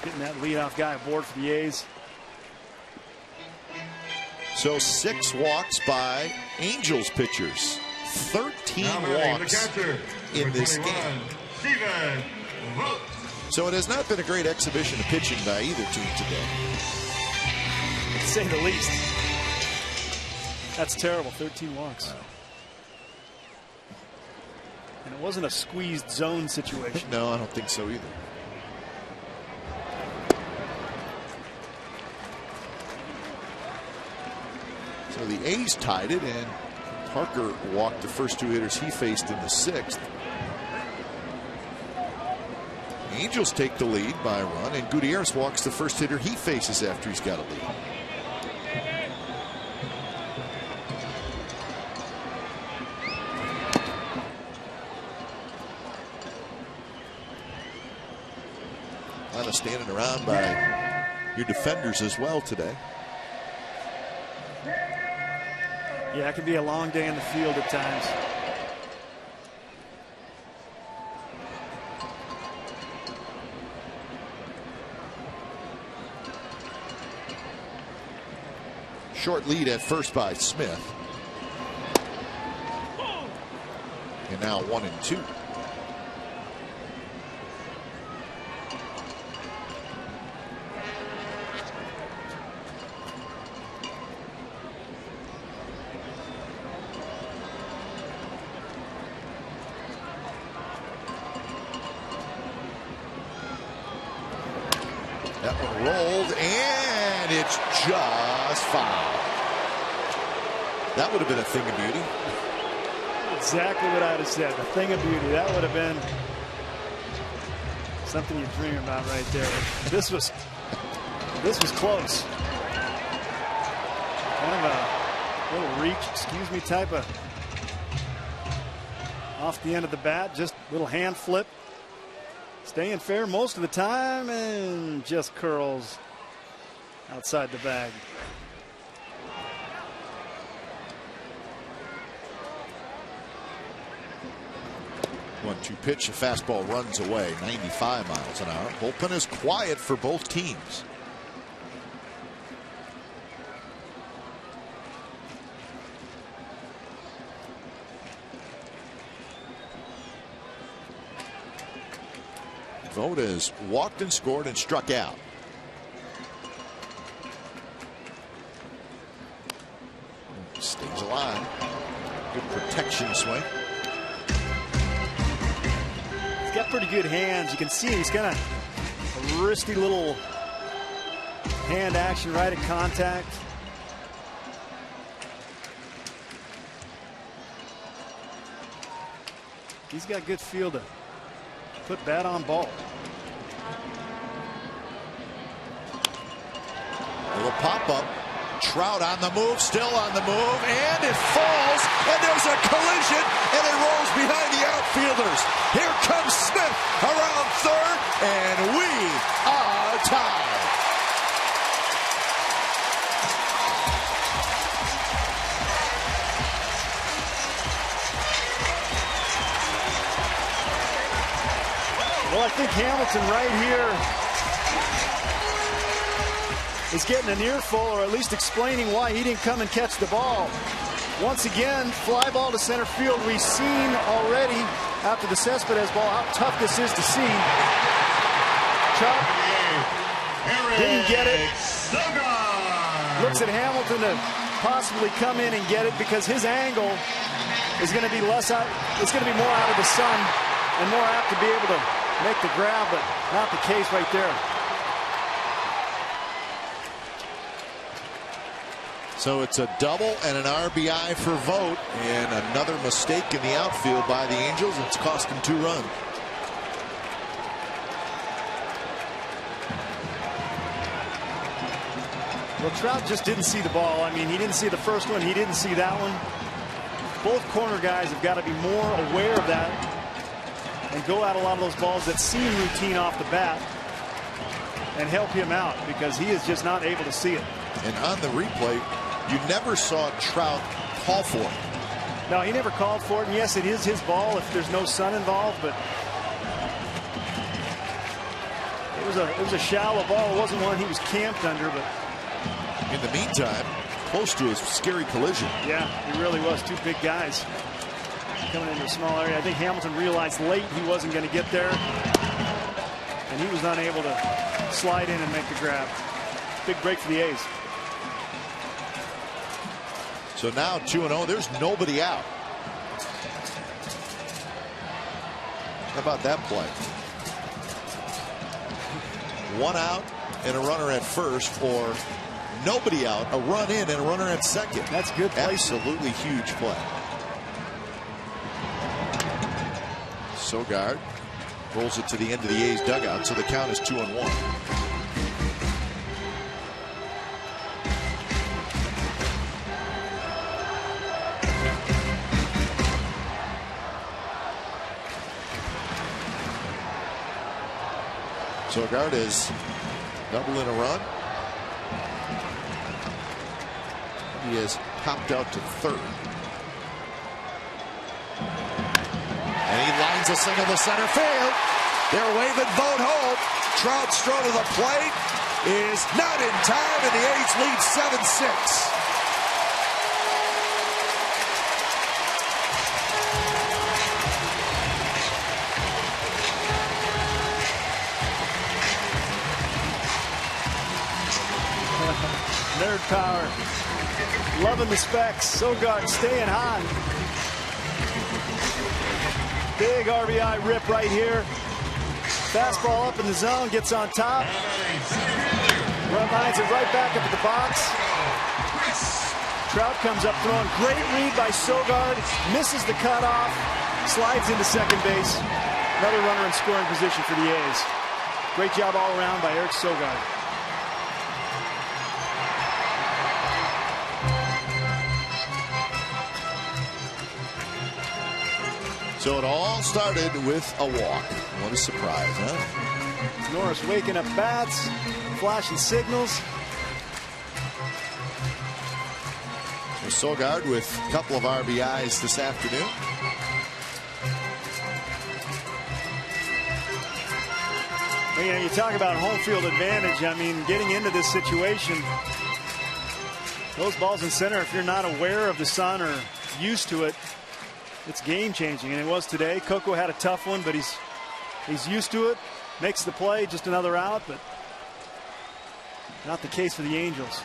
Getting that leadoff guy aboard for the A's. So 6 walks by Angels pitchers. 13 Now batting the walks catcher, in number this 21, game. Steven Vogt. So it has not been a great exhibition of pitching by either team today. To say the least. That's terrible. 13 walks. Wow. And it wasn't a squeezed zone situation. No, I don't think so either. So the A's tied it, and Parker walked the first 2 hitters he faced in the 6th. The Angels take the lead by a run, and Gutierrez walks the first hitter he faces after he's got a lead. A lot of standing around by your defenders as well today. Yeah, it can be a long day in the field at times. Short lead at first by Smith. And now 1-2. That one rolled, and it's just foul. That would have been a thing of beauty. Exactly what I'd have said. A thing of beauty. That would have been something you dream about right there. This was close. Kind of a little reach, excuse me, type of off the end of the bat. Just a little hand flip. Staying fair most of the time and just curls outside the bag. One-two pitch, a fastball runs away, 95 miles an hour. Bullpen is quiet for both teams. Vogt has walked and scored and struck out. Stays alive. Good protection swing. He's got pretty good hands. You can see he's got a wristy little hand action right at contact. He's got good feel to put bat on ball. A little pop-up. Trout on the move, still on the move, and it falls, and there's a collision, and it rolls behind the outfielders. Here comes Smith around third, and we are tied. Well, I think Hamilton right here is getting an earful, or at least explaining why he didn't come and catch the ball. Once again, fly ball to center field. We've seen already after the Cespedes ball how tough this is to see. Trout didn't get it. Looks at Hamilton to possibly come in and get it because his angle is going to be less out. It's going to be more out of the sun and more apt to be able to make the grab, but not the case right there. So it's a double and an RBI for Vogt, and another mistake in the outfield by the Angels. It's cost them 2 runs. Well, Trout just didn't see the ball. I mean, he didn't see the first one. He didn't see that one. Both corner guys have got to be more aware of that and go at a lot of those balls that seem routine off the bat and help him out, because he is just not able to see it. And on the replay, you never saw Trout call for it. No, he never called for it. And yes, it is his ball if there's no sun involved, but it was a shallow ball. It wasn't one he was camped under, but in the meantime, close to a scary collision. Yeah, he really was. 2 big guys coming into a small area. I think Hamilton realized late he wasn't going to get there, and he was unable to slide in and make the grab. Big break for the A's. So now 2-0. There's nobody out. How about that play? 1 out and a runner at first, or nobody out, a run in and a runner at second. That's good play. Absolutely huge play. Sogard rolls it to the end of the A's dugout, so the count is 2-1. Sogard is double in a run. He has popped out to third. And he lines a single to center field. They're waving Vogt home. Trout's throw to the plate is not in time, and the A's lead 7-6. Nerd power. Loving the specs. Sogard staying high. Big RBI rip right here. Fastball up in the zone. Gets on top. Lines it right back up at the box. Trout comes up throwing. Great read by Sogard. Misses the cutoff. Slides into second base. Another runner in scoring position for the A's. Great job all around by Eric Sogard. So it all started with a walk. What a surprise, huh? Norris waking up bats, flashing signals. So Sogard with a couple of RBIs this afternoon. You know, you talk about home field advantage. I mean, getting into this situation, those balls in center, if you're not aware of the sun or used to it, it's game changing, and it was today. Coco had a tough one, but he's used to it. Makes the play, just another out, but not the case for the Angels.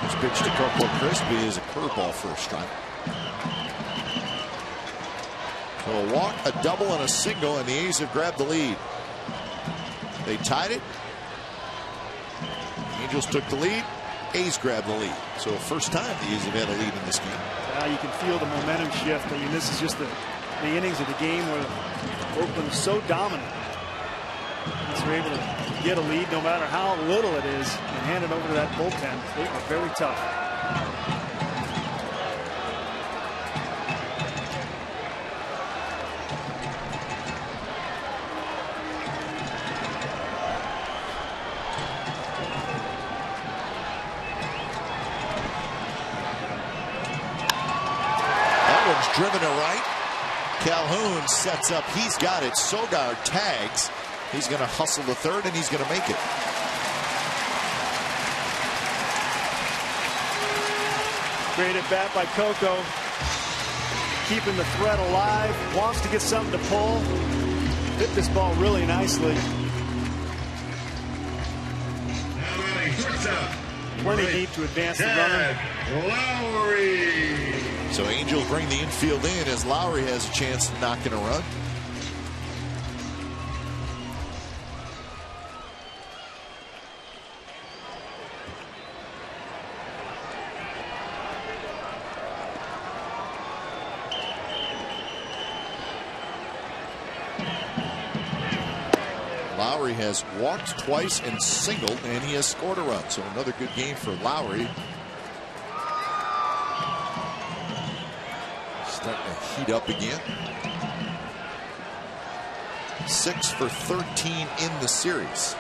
This pitch to Coco Crispy is a curveball for a strike. So a walk, a double, and a single, and the A's have grabbed the lead. They tied it. Angels took the lead. A's grabbed the lead. So first time the A's have had a lead in this game. Now you can feel the momentum shift. I mean, this is just the innings of the game where Oakland is so dominant. So they're able to get a lead no matter how little it is and hand it over to that bullpen. They were very tough. Driven to right. Calhoun sets up. He's got it. Sogard tags. He's going to hustle the third, and he's going to make it. Great at bat by Coco. Keeping the threat alive. Wants to get something to pull. Hit this ball really nicely. Plenty deep to advance the runner. Lowry. So Angels bring the infield in as Lowry has a chance to knock in a run. Lowry has walked twice and singled, and he has scored a run. So another good game for Lowry. Starting to heat up again. 6 for 13 in the series.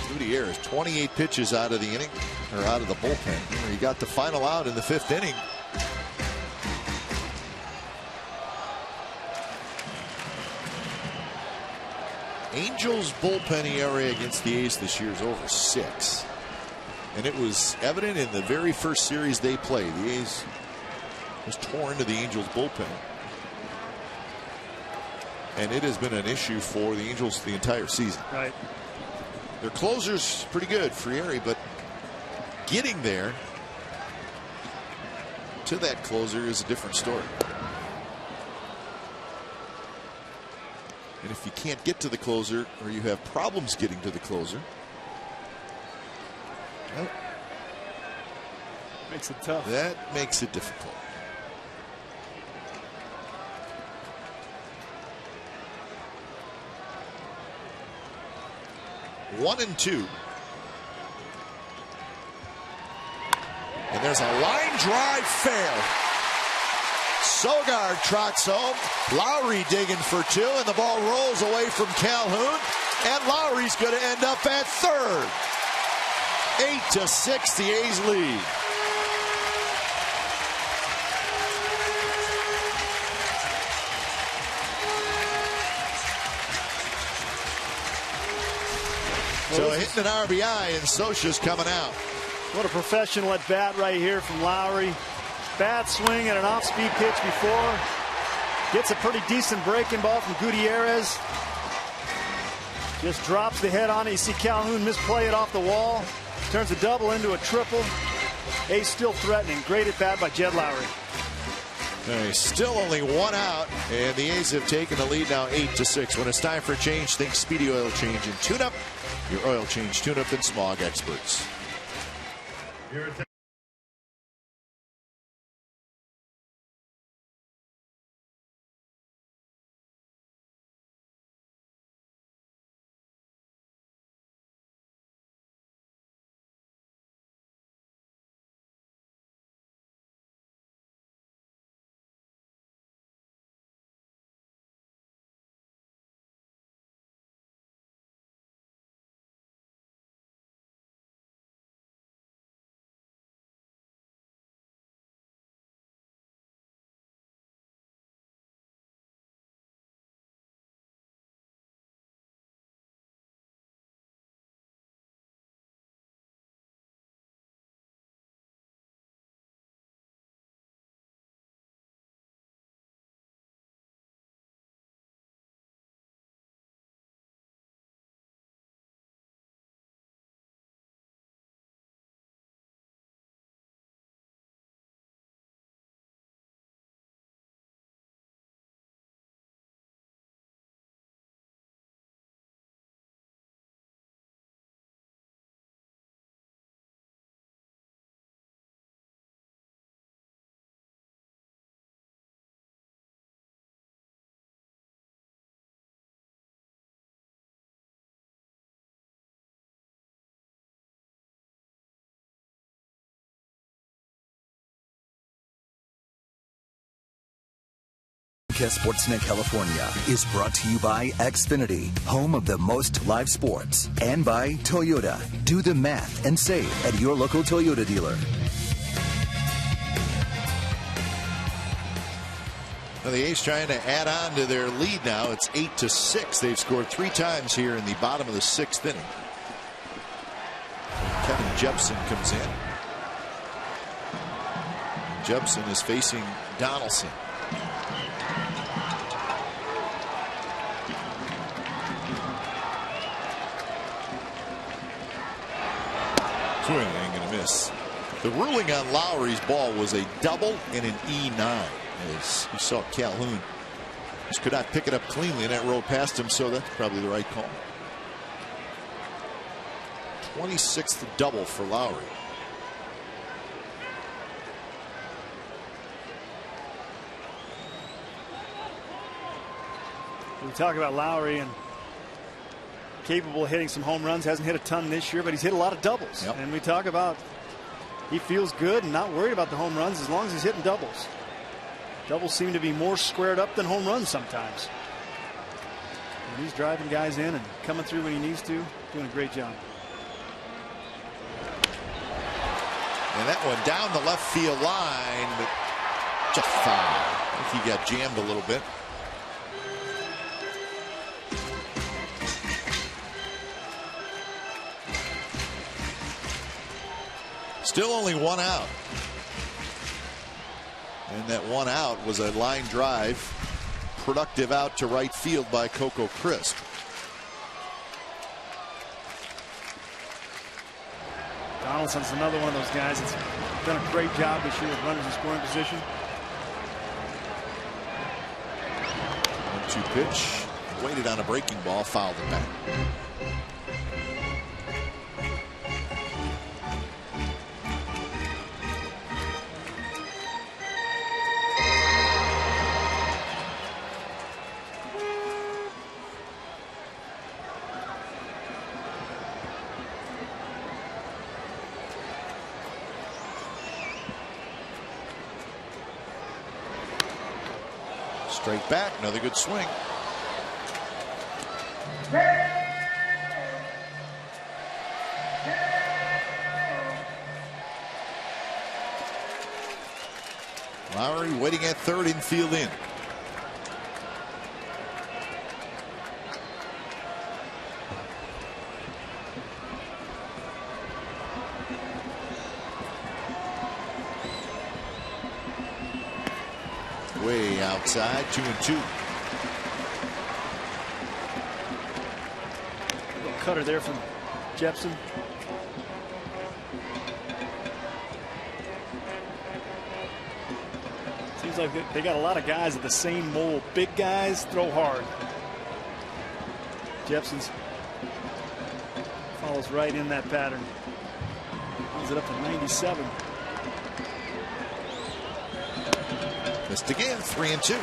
Gutierrez, 28 pitches out of the inning, or out of the bullpen. He got the final out in the 5th inning. Angels bullpen ERA against the A's this year is over 6. And it was evident in the very first series they played. The A's was tore into the Angels bullpen. And it has been an issue for the Angels the entire season. Right. Their closer's pretty good, Frieri, but getting there to that closer is a different story. And if you can't get to the closer, or you have problems getting to the closer, well, makes it tough. That makes it difficult. One and two. And there's a line drive fail. Sogard trots home. Lowry digging for 2, and the ball rolls away from Calhoun. And Lowry's going to end up at third. 8-6, the A's lead. So hitting an RBI, and Scioscia's coming out. What a professional at bat right here from Lowry. Bad swing and an off-speed pitch before. Gets a pretty decent breaking ball from Gutierrez. Just drops the head on it. You see Calhoun misplay it off the wall. Turns a double into a triple. A's still threatening. Great at bat by Jed Lowry. Still only 1 out, and the A's have taken the lead now 8-6. When it's time for a change, think Speedy Oil Change and Tune Up. Your oil change tune-up and smog experts. Comcast Sportsnet California is brought to you by Xfinity, home of the most live sports, and by Toyota. Do the math and save at your local Toyota dealer. Well, the A's trying to add on to their lead now. It's 8-6. They've scored 3 times here in the bottom of the 6th inning. Kevin Jepson comes in. Jepson is facing Donaldson. Swing, ain't gonna miss. The ruling on Lowry's ball was a double and an E9. As you saw, Calhoun just could not pick it up cleanly, and that rolled past him, so that's probably the right call. 26th double for Lowry. We talk about Lowry and capable of hitting some home runs. Hasn't hit a ton this year, but he's hit a lot of doubles. Yep. And we talk about he feels good and not worried about the home runs as long as he's hitting doubles. Doubles seem to be more squared up than home runs sometimes. And he's driving guys in and coming through when he needs to. Doing a great job. And that one down the left field line, but just foul. I think he got jammed a little bit. Still only 1 out. And that 1 out was a line drive, productive out to right field by Coco Crisp. Donaldson's another one of those guys that's done a great job this year with runners in scoring position. 1-2 pitch, waited on a breaking ball, fouled it back. Straight back, another good swing. Lowry waiting at third, infield in. Way outside, 2-2. Little cutter there from Jepson. Seems like they got a lot of guys at the same mold. Big guys throw hard. Jepson's follows right in that pattern. Brings it up to 97. Missed again, 3-2.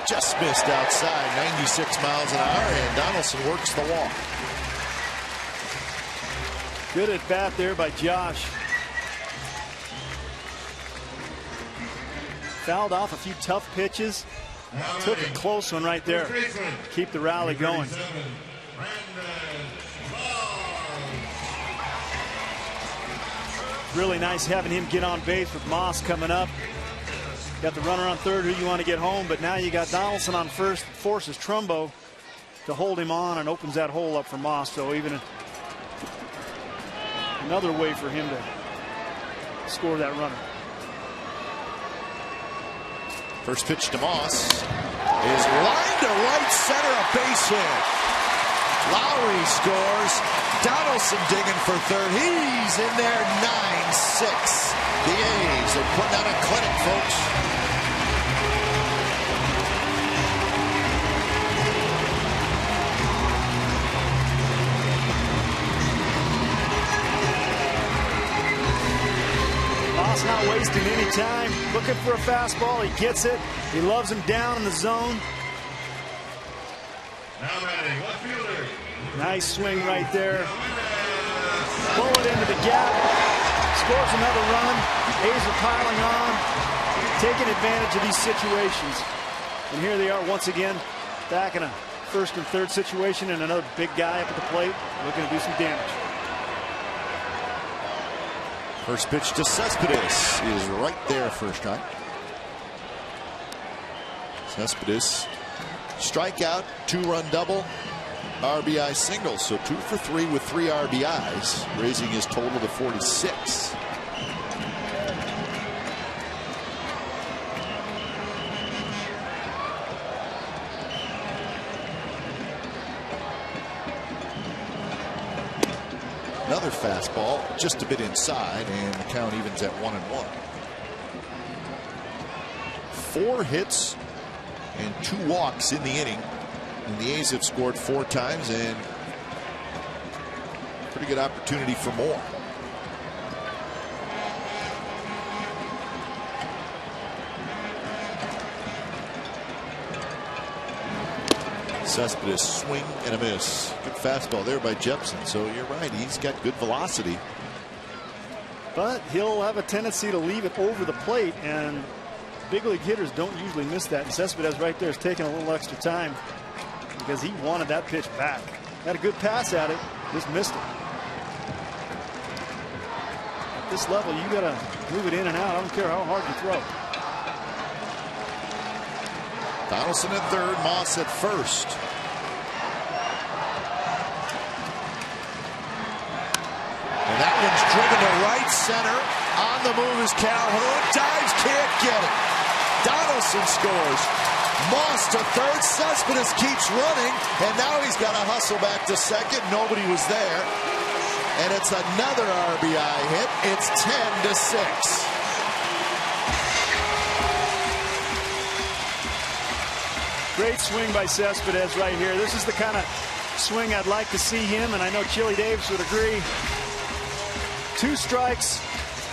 Just missed outside, 96 miles an hour, and Donaldson works the walk. Good at bat there by Josh. Fouled off a few tough pitches. Took a close one right there. Keep the rally going. Really nice having him get on base with Moss coming up. Got the runner on third who you want to get home, but now you got Donaldson on first, forces Trumbo to hold him on and opens that hole up for Moss. So even another way for him to score that runner. First pitch to Moss is lined to right center, a base hit. Lowry scores. Donaldson digging for third. He's in there, 9-6. The A's are putting out a clinic, folks. Not wasting any time. Looking for a fastball. He gets it. He loves him down in the zone. Now batting, left fielder. Nice swing right there. Bullet into the gap. Scores another run. A's are piling on, taking advantage of these situations. And here they are once again, back in a first and third situation, and another big guy up at the plate looking to do some damage. First pitch to Cespedes is right there, first strike. Cespedes, strikeout, 2-run double, RBI single. So 2 for 3 with 3 RBIs, raising his total to 46. Another fastball just a bit inside, and the count evens at 1-1. 4 hits and 2 walks in the inning, and the A's have scored 4 times, and pretty good opportunity for more. Cespedes, swing and a miss. Good fastball there by Jepson. So you're right, he's got good velocity. But he'll have a tendency to leave it over the plate, and big league hitters don't usually miss that. And Cespedes right there is taking a little extra time because he wanted that pitch back. Had a good pass at it, just missed it. At this level, you got to move it in and out. I don't care how hard you throw. Donaldson at third, Moss at first. And that one's driven to right center. On the move is Calhoun. Dives, can't get it. Donaldson scores. Moss to third. Cespedes keeps running, and now he's got to hustle back to second. Nobody was there. And it's another RBI hit. It's 10-6. Great swing by Cespedes right here. This is the kind of swing I'd like to see him, and I know Chili Davis would agree. 2 strikes,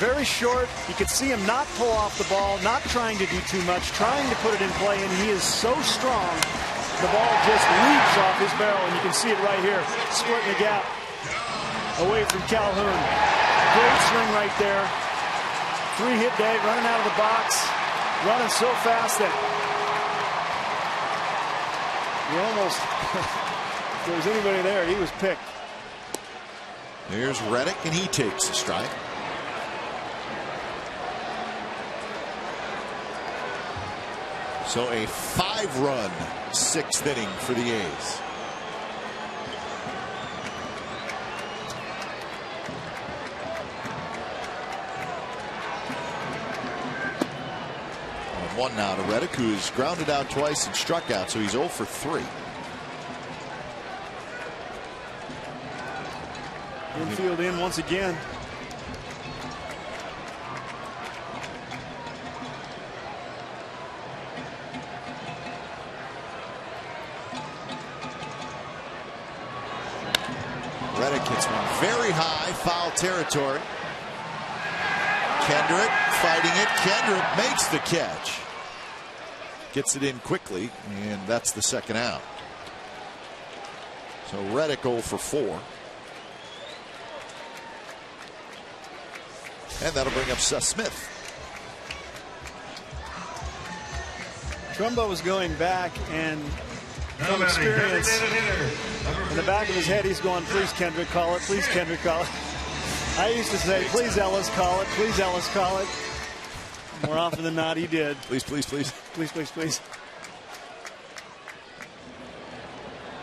very short. You could see him not pull off the ball, not trying to do too much, trying to put it in play, and he is so strong. The ball just leaps off his barrel, and you can see it right here, splitting the gap away from Calhoun. Great swing right there. 3-hit day, running out of the box, running so fast that he almost, if there was anybody there, he was picked. There's Reddick, and he takes a strike. So a 5-run 6th inning for the A's. One now to Reddick, who's grounded out twice and struck out, so he's 0 for 3. Infield in once again. Reddick hits one very high, foul territory. Kendrick fighting it. Kendrick makes the catch. Gets it in quickly, and that's the second out. So Reddick 0 for 4. And that'll bring up Seth Smith. Trumbo was going back, and from experience, in the back of his head, he's going, please, Kendrick, call it. Please, Kendrick, call it. I used to say, please, Ellis, call it. Please, Ellis, call it. More often than not, he did. Please, please, please. Please, please, please.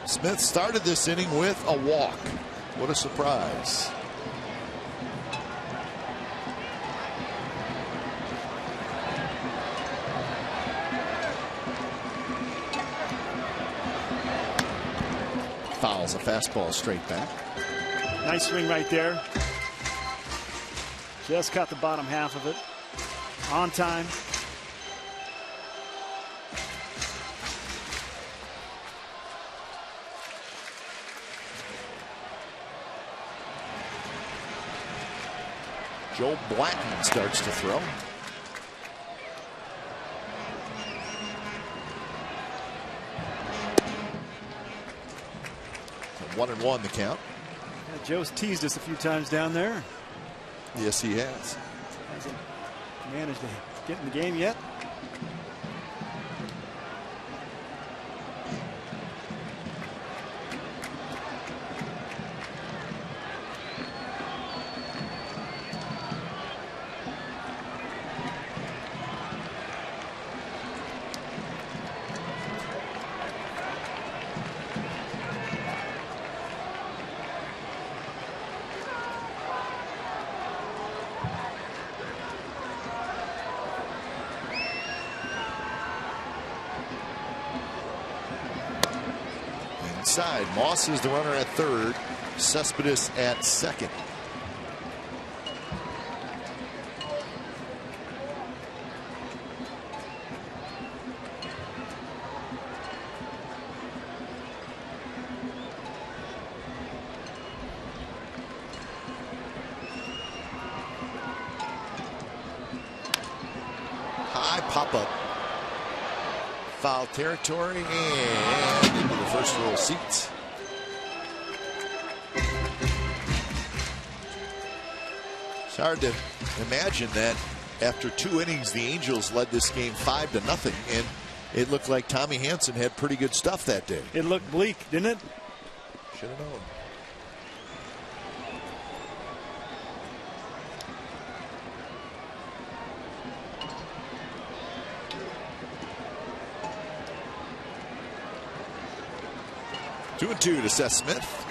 Smith started this inning with a walk. What a surprise. Fouls a fastball straight back. Nice swing right there. Just caught the bottom half of it. On time. Joe Blanton starts to throw. 1-1 the count. Yeah, Joe's teased us a few times down there. Yes, he has. Hasn't managed to get in the game yet. Inside, Moss is the runner at third, Cespedes at second. High pop-up. Foul territory and into the first row seats. It's hard to imagine that after 2 innings the Angels led this game 5-0, and it looked like Tommy Hanson had pretty good stuff that day. It looked bleak, didn't it? Should have known. Two and two to Seth Smith.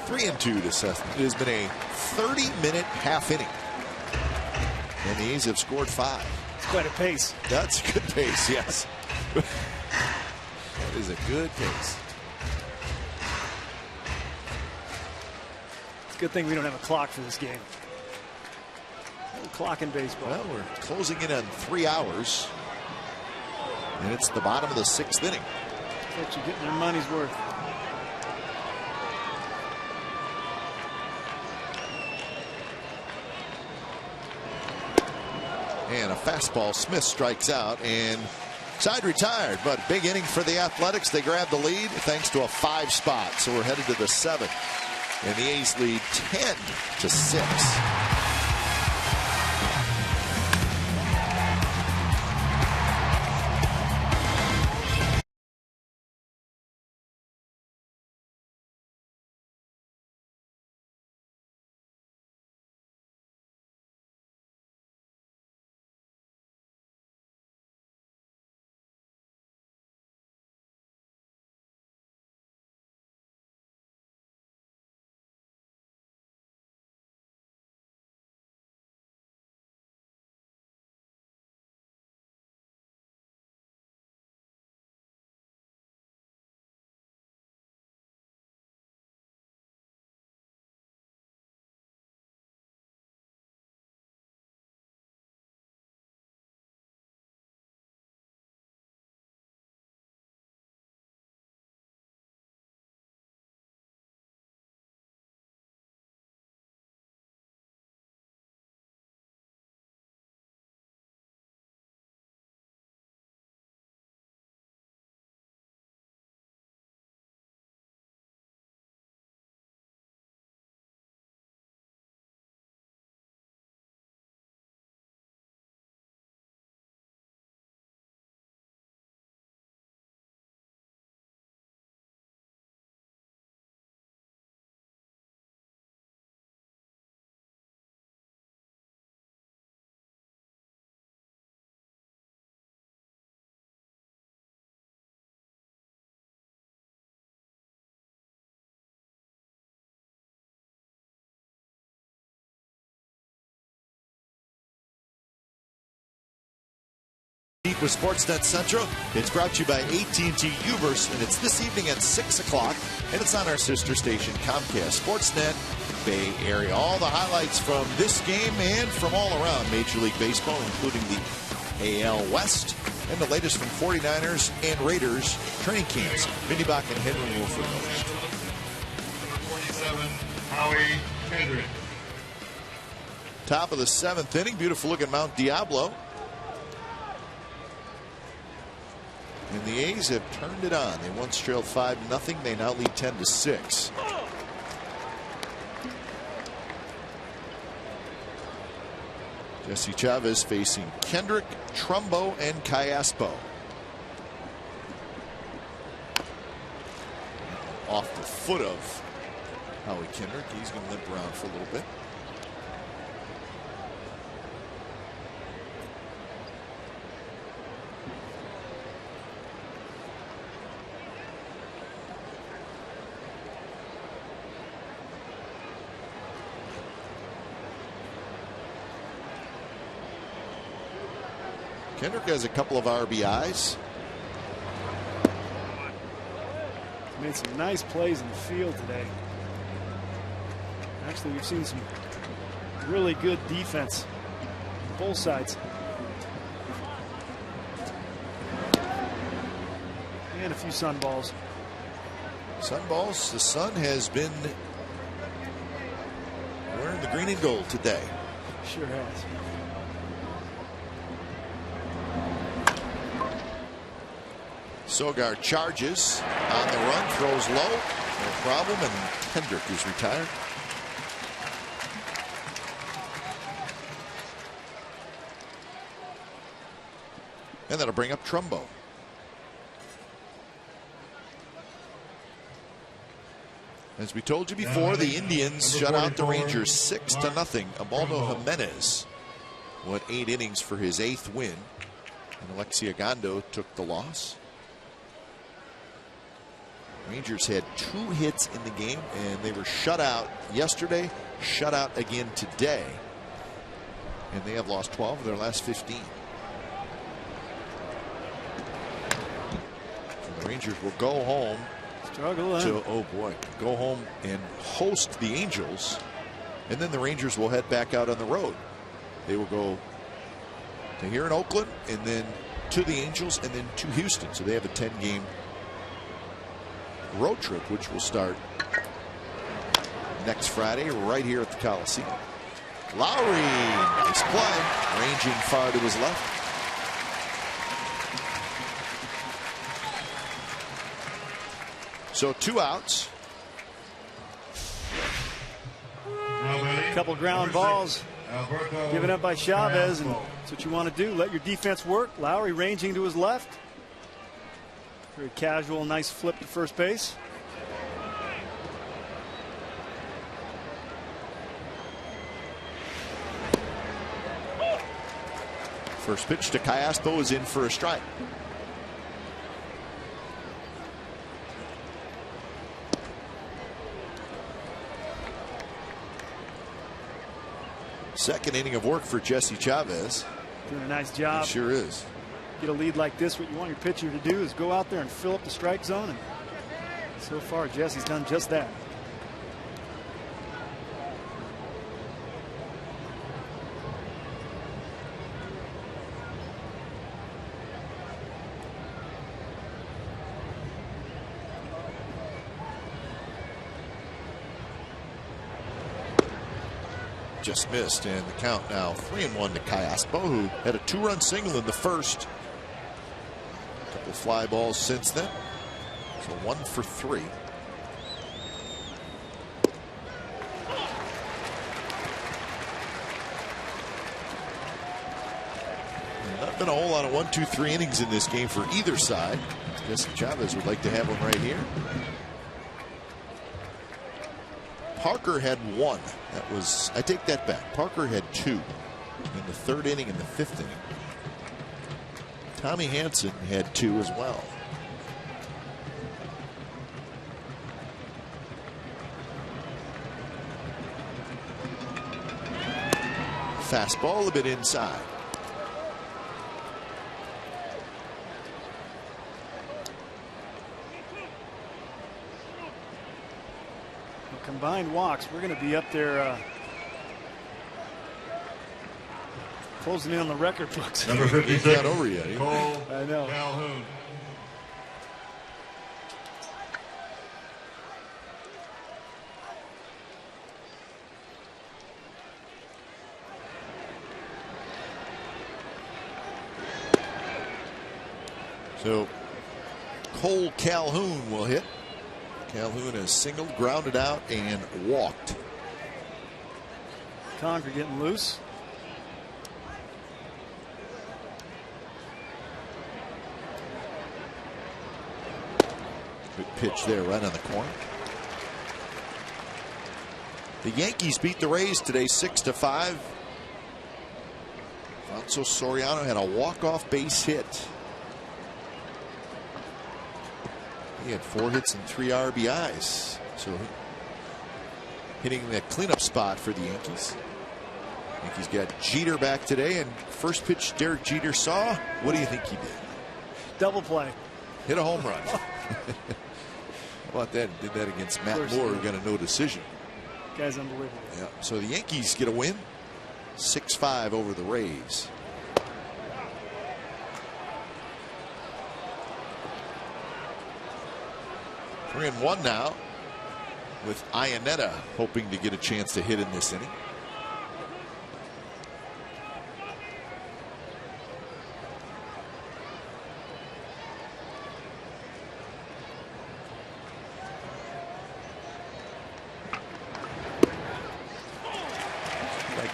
3-2 to Seth. It has been a 30-minute half inning, and the A's have scored 5. It's quite a pace. That's a good pace, yes. That is a good pace. It's a good thing we don't have a clock for this game. No clock in baseball. Well, we're closing in on 3 hours, and it's the bottom of the 6th inning. Folks are getting their money's worth. And a fastball. Smith strikes out, and side retired, but big inning for the Athletics. They grab the lead thanks to a 5 spot. So we're headed to the 7th, and the A's lead 10-6. With Sportsnet Central, it's brought to you by AT&T Uverse, and it's this evening at 6 o'clock, and it's on our sister station Comcast Sportsnet Bay Area. All the highlights from this game and from all around Major League Baseball, including the AL West and the latest from 49ers and Raiders training camps. Vinny Bach and Henry Wolford. 47, Howard. Howie Kendrick. Top of the 7th inning. Beautiful looking Mount Diablo. And the A's have turned it on. They once trailed 5-0. They now lead 10-6. Jesse Chavez facing Kendrick, Trumbo, and Callaspo. Off the foot of Howie Kendrick. He's going to limp around for a little bit. Kendrick has a couple of RBIs. Made some nice plays in the field today. Actually, we've seen some really good defense on both sides. And a few sun balls. Sun balls. The sun has been wearing the green and gold today. Sure has. Sogard charges on the run, throws low, no problem, and Kendrick is retired. And that'll bring up Trumbo. As we told you before, the Indians shut out the Rangers 6-0. Amaldo Jimenez went 8 innings for his 8th win, and Alexia Gondo took the loss. Rangers had 2 hits in the game, and they were shut out yesterday, shut out again today. And they have lost 12 of their last 15. So the Rangers will go home. Go home and host the Angels. And then the Rangers will head back out on the road. They will go to here in Oakland, and then to the Angels, and then to Houston. So they have a 10-game road trip, which will start next Friday right here at the Coliseum. Lowry, nice play, ranging far to his left. So 2 outs. A couple ground balls given up by Chavez, and that's what you want to do. Let your defense work. Lowry ranging to his left. Very casual, nice flip to first base. First pitch to Callaspo is in for a strike. Second inning of work for Jesse Chavez. Doing a nice job. He sure is. Get a lead like this, what you want your pitcher to do is go out there and fill up the strike zone, and so far Jesse's done just that. Just missed, and the count now 3-1 to Callaspo, who had a 2-run single in the first. A couple fly balls since then. So 1 for 3. Not been a whole lot of 1, 2, 3 innings in this game for either side. Jesse Chavez would like to have one right here. Parker had 1. That was, I take that back. Parker had 2 in the 3rd inning and the 5th inning. Tommy Hanson had 2 as well. Fastball a bit inside. Combined walks, we're going to be up there closing in on the record books. Number 56. He's not over yet. Cole I know. Calhoun. So Cole Calhoun will hit. Calhoun has singled, grounded out, and walked. Conger getting loose. Good pitch there, right on the corner. The Yankees beat the Rays today 6-5. Alfonso Soriano had a walk-off base hit. He had 4 hits and 3 RBIs. So hitting the cleanup spot for the Yankees. Yankees got Jeter back today, and first pitch Derek Jeter saw. What do you think he did? Double play. Hit a home run. How about that? Did that against Matt Moore, who got a no decision. Guy's unbelievable. Yeah. So the Yankees get a win, 6-5 over the Rays. We're in 1 now, with Iannetta hoping to get a chance to hit in this inning.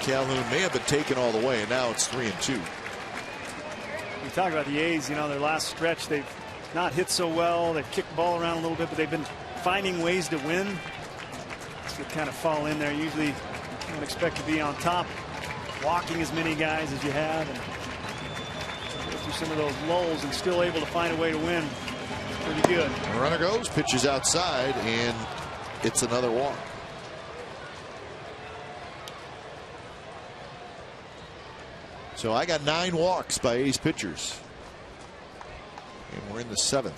Calhoun may have been taken all the way, and now it's 3-2. We talk about the A's, you know, their last stretch, they've not hit so well. They've kicked the ball around a little bit, but they've been finding ways to win. So you kind of fall in there. Usually you don't expect to be on top, walking as many guys as you have, and go through some of those lulls and still able to find a way to win. Pretty good. The runner goes, pitches outside, and it's another walk. So I got 9 walks by A's pitchers. And we're in the 7th.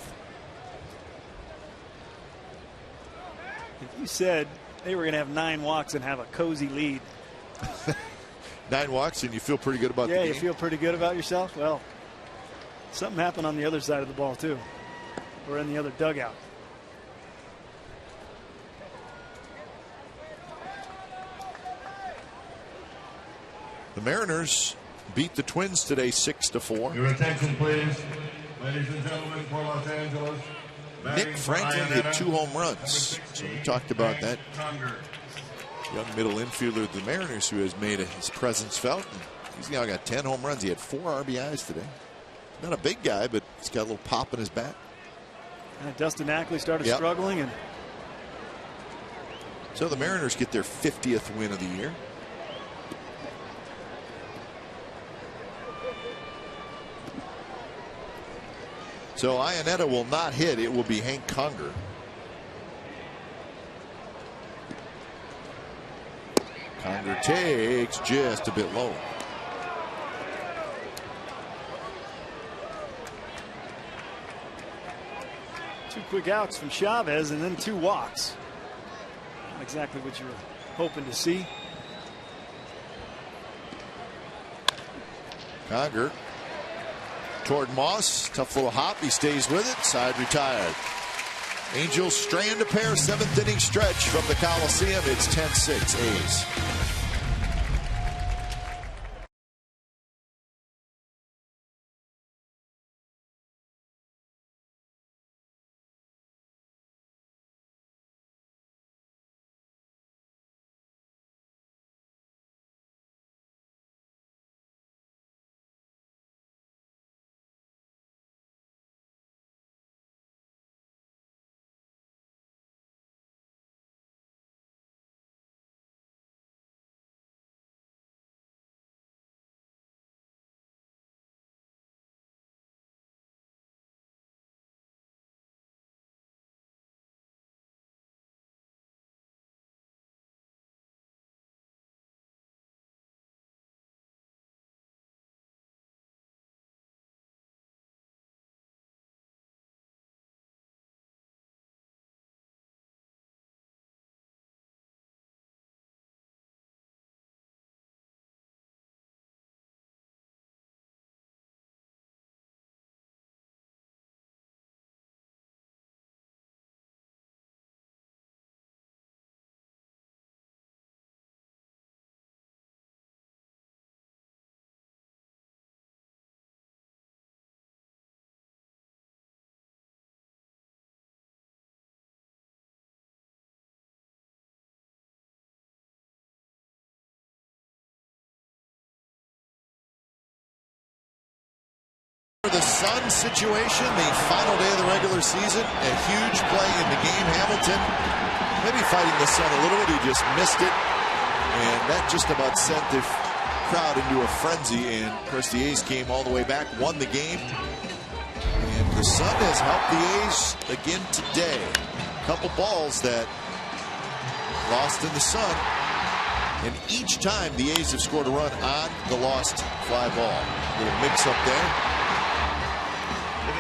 If you said they were going to have 9 walks and have a cozy lead. 9 walks and you feel pretty good about the game? Yeah, you feel pretty good about yourself? Well, something happened on the other side of the ball, too. Or in the other dugout. The Mariners beat the Twins today 6-4. Your attention, please. Ladies and gentlemen, for Los Angeles. Nick Franklin hit 2 home runs. So we talked about that young middle infielder of the Mariners who has made his presence felt. And he's now got 10 home runs. He had 4 RBIs today. Not a big guy, but he's got a little pop in his bat. Dustin Ackley started struggling. And so the Mariners get their 50th win of the year. So Iannetta will not hit. It will be Hank Conger. Conger takes just a bit low. Two quick outs from Chavez and then 2 walks. Not exactly what you were hoping to see. Conger toward Moss. Tough little hop. He stays with it. Side retired. Angels strand a pair. 7th inning stretch from the Coliseum. It's 10-6 A's. Sun situation, the final day of the regular season, a huge play in the game. Hamilton maybe fighting the Sun a little bit. He just missed it, and that just about sent the crowd into a frenzy. And of course, the A's came all the way back, won the game, and the Sun has helped the A's again today. A couple balls that lost in the Sun, and each time the A's have scored a run on the lost fly ball. Little mix up there.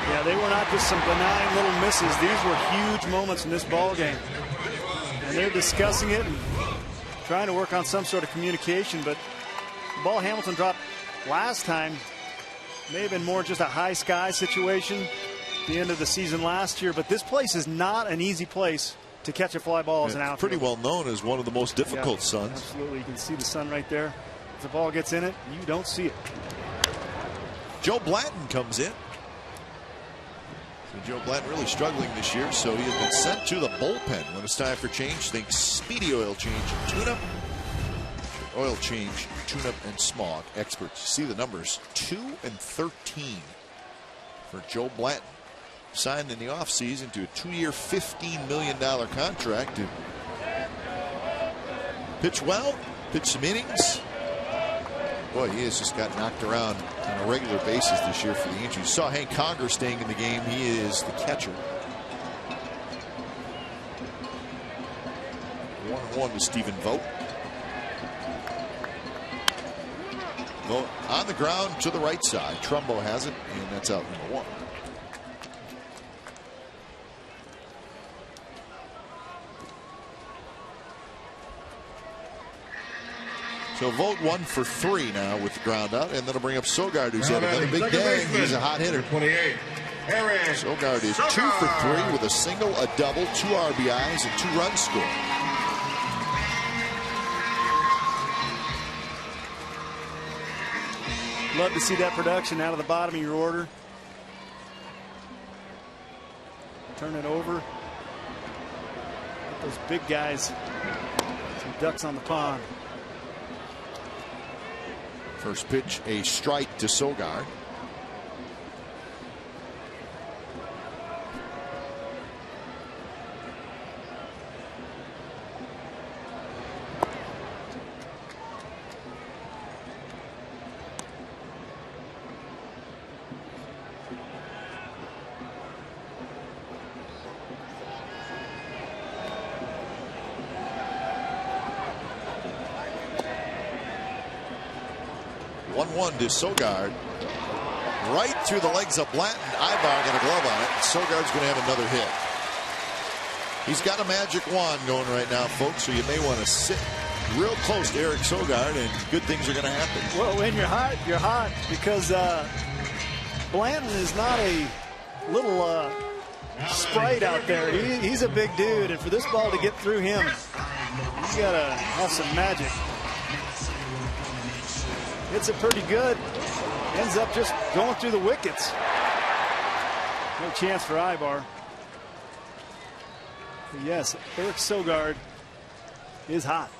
Yeah, they were not just some benign little misses. These were huge moments in this ball game, and they're discussing it and trying to work on some sort of communication. But the ball Hamilton dropped last time may have been more just a high sky situation at the end of the season last year. But this place is not an easy place to catch a fly ball as an outfielder. Pretty well known as one of the most difficult Suns. Absolutely. You can see the sun right there. If the ball gets in it, you don't see it. Joe Blanton comes in. So Joe Blanton really struggling this year, so he has been sent to the bullpen when it's time for change. Think speedy oil change and tune-up. Oil change, tune-up, and smog experts. See the numbers, 2 and 13 for Joe Blanton. Signed in the offseason to a 2-year, $15 million contract. Pitch well, pitch some innings. Boy, he has just got knocked around on a regular basis this year for the Angels. You saw Hank Conger staying in the game. He is the catcher. 1-1 to Stephen Vogt. Vogt on the ground to the right side. Trumbo has it, and that's out number 1. So Vogt 1 for 3 now with the ground out, and that'll bring up Sogard, who's had another big day. He's a hot hitter. 28. Sogard is 2 for 3 with a single, a double, 2 RBIs, and 2 runs scored. Love to see that production out of the bottom of your order. Turn it over. Let those big guys, some ducks on the pond. First pitch, a strike to Sogard. To Sogard, right through the legs of Blanton. Ibar got a glove on it. Sogard's going to have another hit. He's got a magic wand going right now, folks, so you may want to sit real close to Eric Sogard, and good things are going to happen. Well, when you're hot because Blanton is not a little sprite out there. He's a big dude, and for this ball to get through him, you got to have some magic. Hits it pretty good. Ends up just going through the wickets. No chance for Ibar. But yes, Eric Sogard is hot.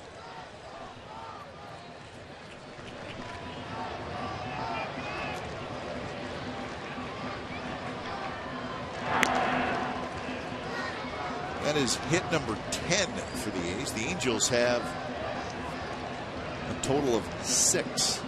That is hit number 10 for the A's. The Angels have a total of 6.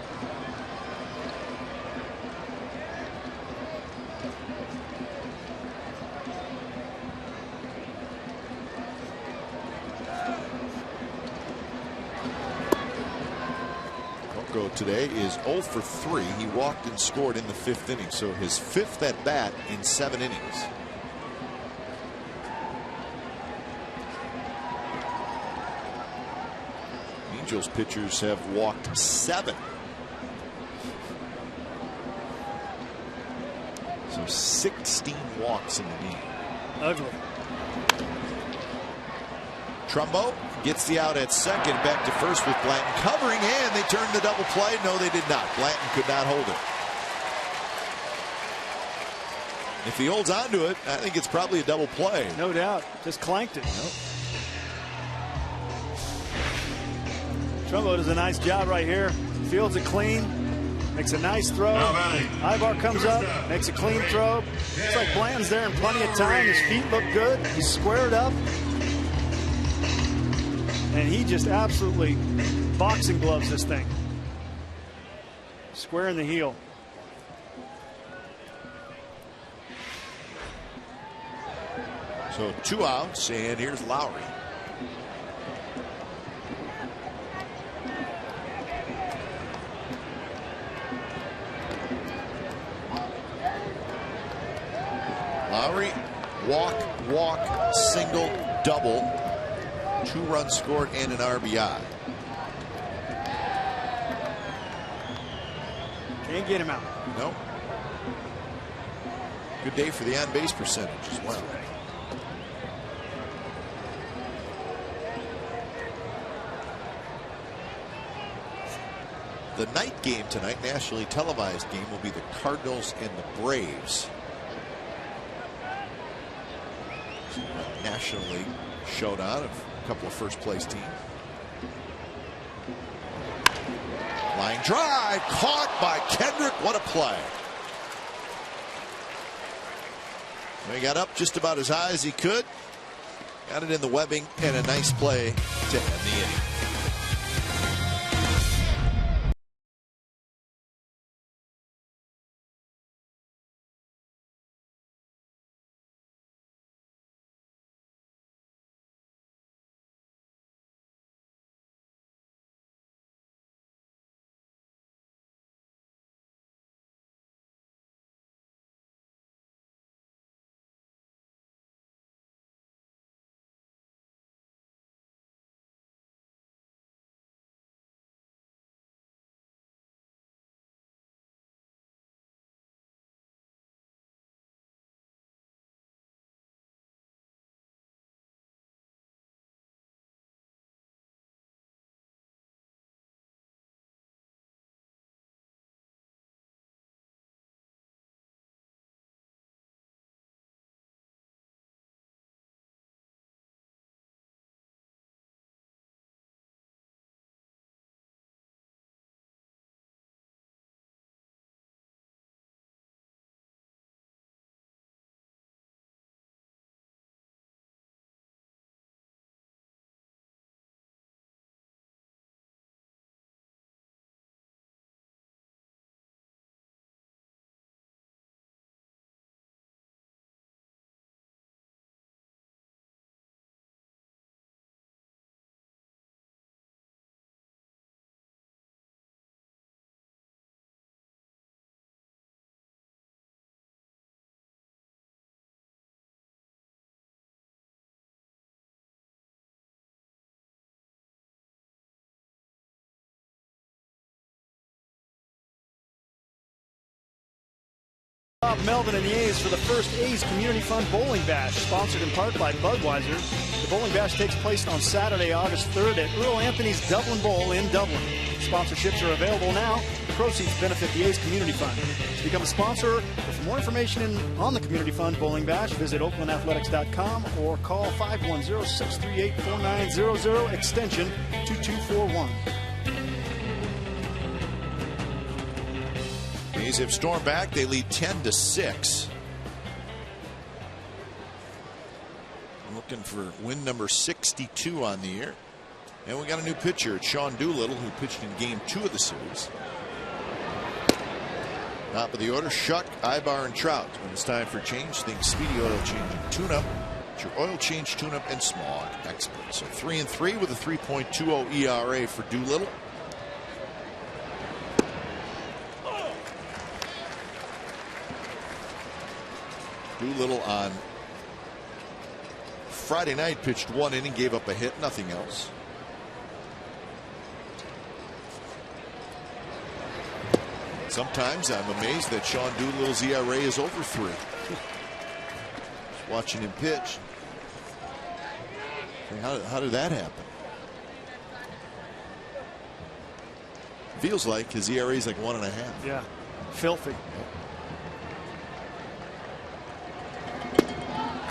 Today is 0 for 3. He walked and scored in the 5th inning, so his 5th at bat in 7 innings. Angels pitchers have walked 7. So 16 walks in the game. Ugly. Trumbo gets the out at second, back to first with Blanton covering, and they turned the double play. No, they did not. Blanton could not hold it. If he holds on to it, I think it's probably a double play. No doubt. Just clanked it. Nope. Trumbo does a nice job right here. Fields it clean. Makes a nice throw. Ibar comes up, makes a clean throw. Looks like Bland's there in plenty of time. His feet look good. He's squared up. And he just absolutely boxing gloves this thing. Square in the heel. So 2 outs, and here's Lowry. Lowry, walk, single, double, 2 runs scored and an RBI. Can't get him out. Nope. Good day for the on-base percentage as well. The night game tonight, nationally televised game, will be the Cardinals and the Braves. National League showdown of a couple of first place teams. Line drive, caught by Kendrick. What a play. He got up just about as high as he could. Got it in the webbing, and a nice play to end the inning. Bob Melvin and the A's for the first A's Community Fund Bowling Bash, sponsored in part by Budweiser. The Bowling Bash takes place on Saturday, August 3rd at Earl Anthony's Dublin Bowl in Dublin. Sponsorships are available now. The proceeds benefit the A's Community Fund. To become a sponsor or for more information on the Community Fund Bowling Bash, visit oaklandathletics.com or call 510-638-4900, extension 2241. A's have stormed back. They lead 10-6. Looking for win number 62 on the year. And we got a new pitcher. It's Sean Doolittle, who pitched in game 2 of the series. Top of the order, Shuck, Ibar, and Trout. When it's time for change, think Speedy Oil Change and Tune-Up. It's your oil change, tune-up, and smog expert. So 3-3 with a 3.20 ERA for Doolittle. Doolittle on Friday night pitched 1 inning, gave up a hit, nothing else. Sometimes I'm amazed that Sean Doolittle's ERA is over 3. Just watching him pitch. How did that happen? Feels like his ERA is like 1.5. Yeah, filthy.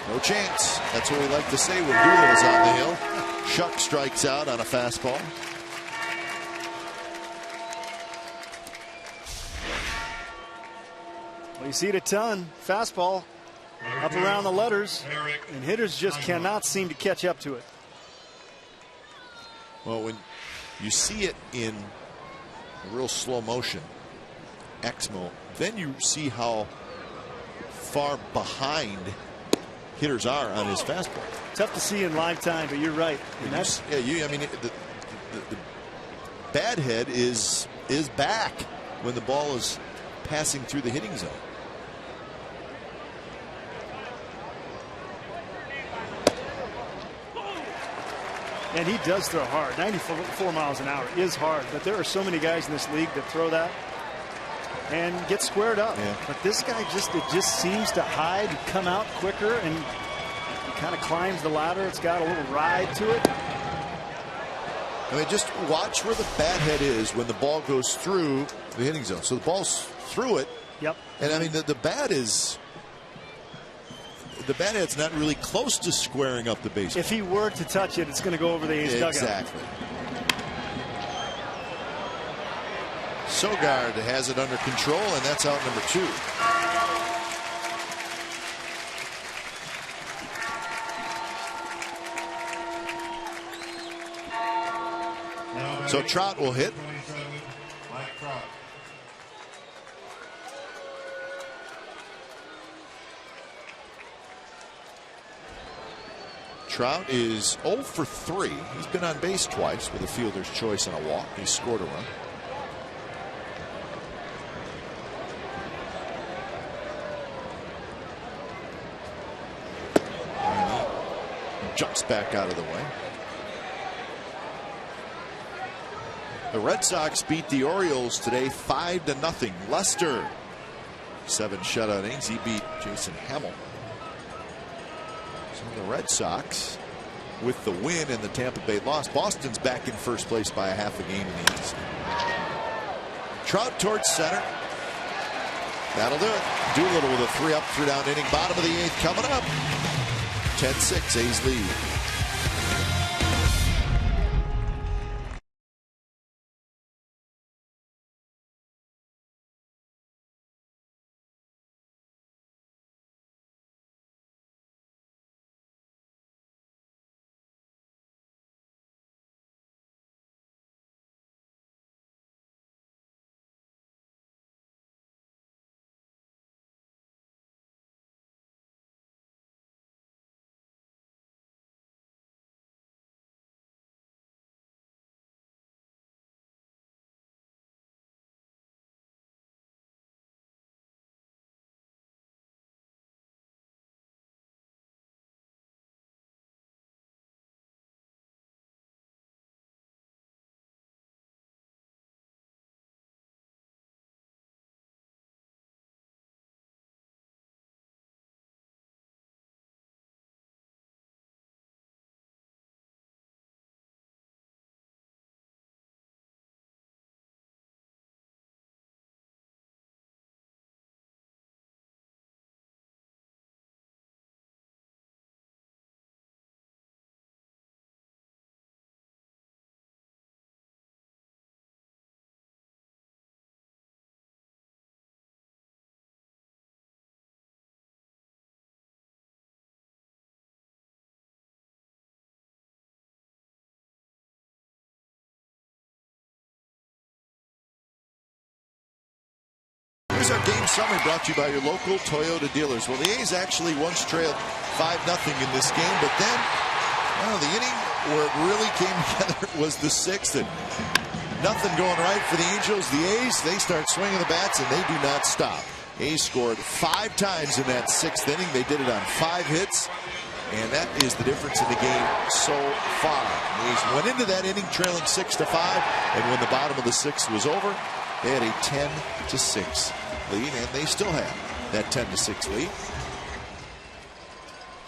No chance. That's what we like to say when Doolittle's on the hill. Shuck strikes out on a fastball. Well, you see it a ton. Fastball up around the letters, and hitters just cannot seem to catch up to it. Well, when you see it in real slow motion, Exmo, then you see how far behind hitters are on his fastball. Tough to see in live time, but you're right. And that's, I mean, the bad head is back when the ball is passing through the hitting zone. and he does throw hard. 94 miles an hour is hard, but there are so many guys in this league that throw that and get squared up. Yeah. But this guy just seems to hide and come out quicker, and he kind of climbs the ladder. It's got a little ride to it. I mean, just watch where the bat head is when the ball goes through the hitting zone. So the ball's through it. Yep. And I mean, the bat head's not really close to squaring up the baseball. If he were to touch it, it's going to go over the A's dugout. Exactly. Sogard has it under control, and that's out number 2. So Trout will hit. Trout is 0 for 3. He's been on base twice with a fielder's choice and a walk. He scored a run. And he jumps back out of the way. The Red Sox beat the Orioles today 5-0. Lester, 7 shutout innings. He beat Jason Hamill. So the Red Sox with the win and the Tampa Bay loss. Boston's back in first place by a half a game in the East. Trout towards center. That'll do it. Doolittle with a 3-up, 3-down inning. Bottom of the 8th coming up. 10-6 A's lead. Here's our game summary brought to you by your local Toyota dealers. Well, the A's actually once trailed 5-0 in this game, but then the inning where it really came together was the 6th, and nothing going right for the Angels. The A's, they start swinging the bats, and they do not stop. A's scored 5 times in that 6th inning. They did it on 5 hits, and that is the difference in the game so far. The A's went into that inning trailing 6-5, and when the bottom of the 6th was over, they had a 10-6 lead, and they still have that 10-6 lead.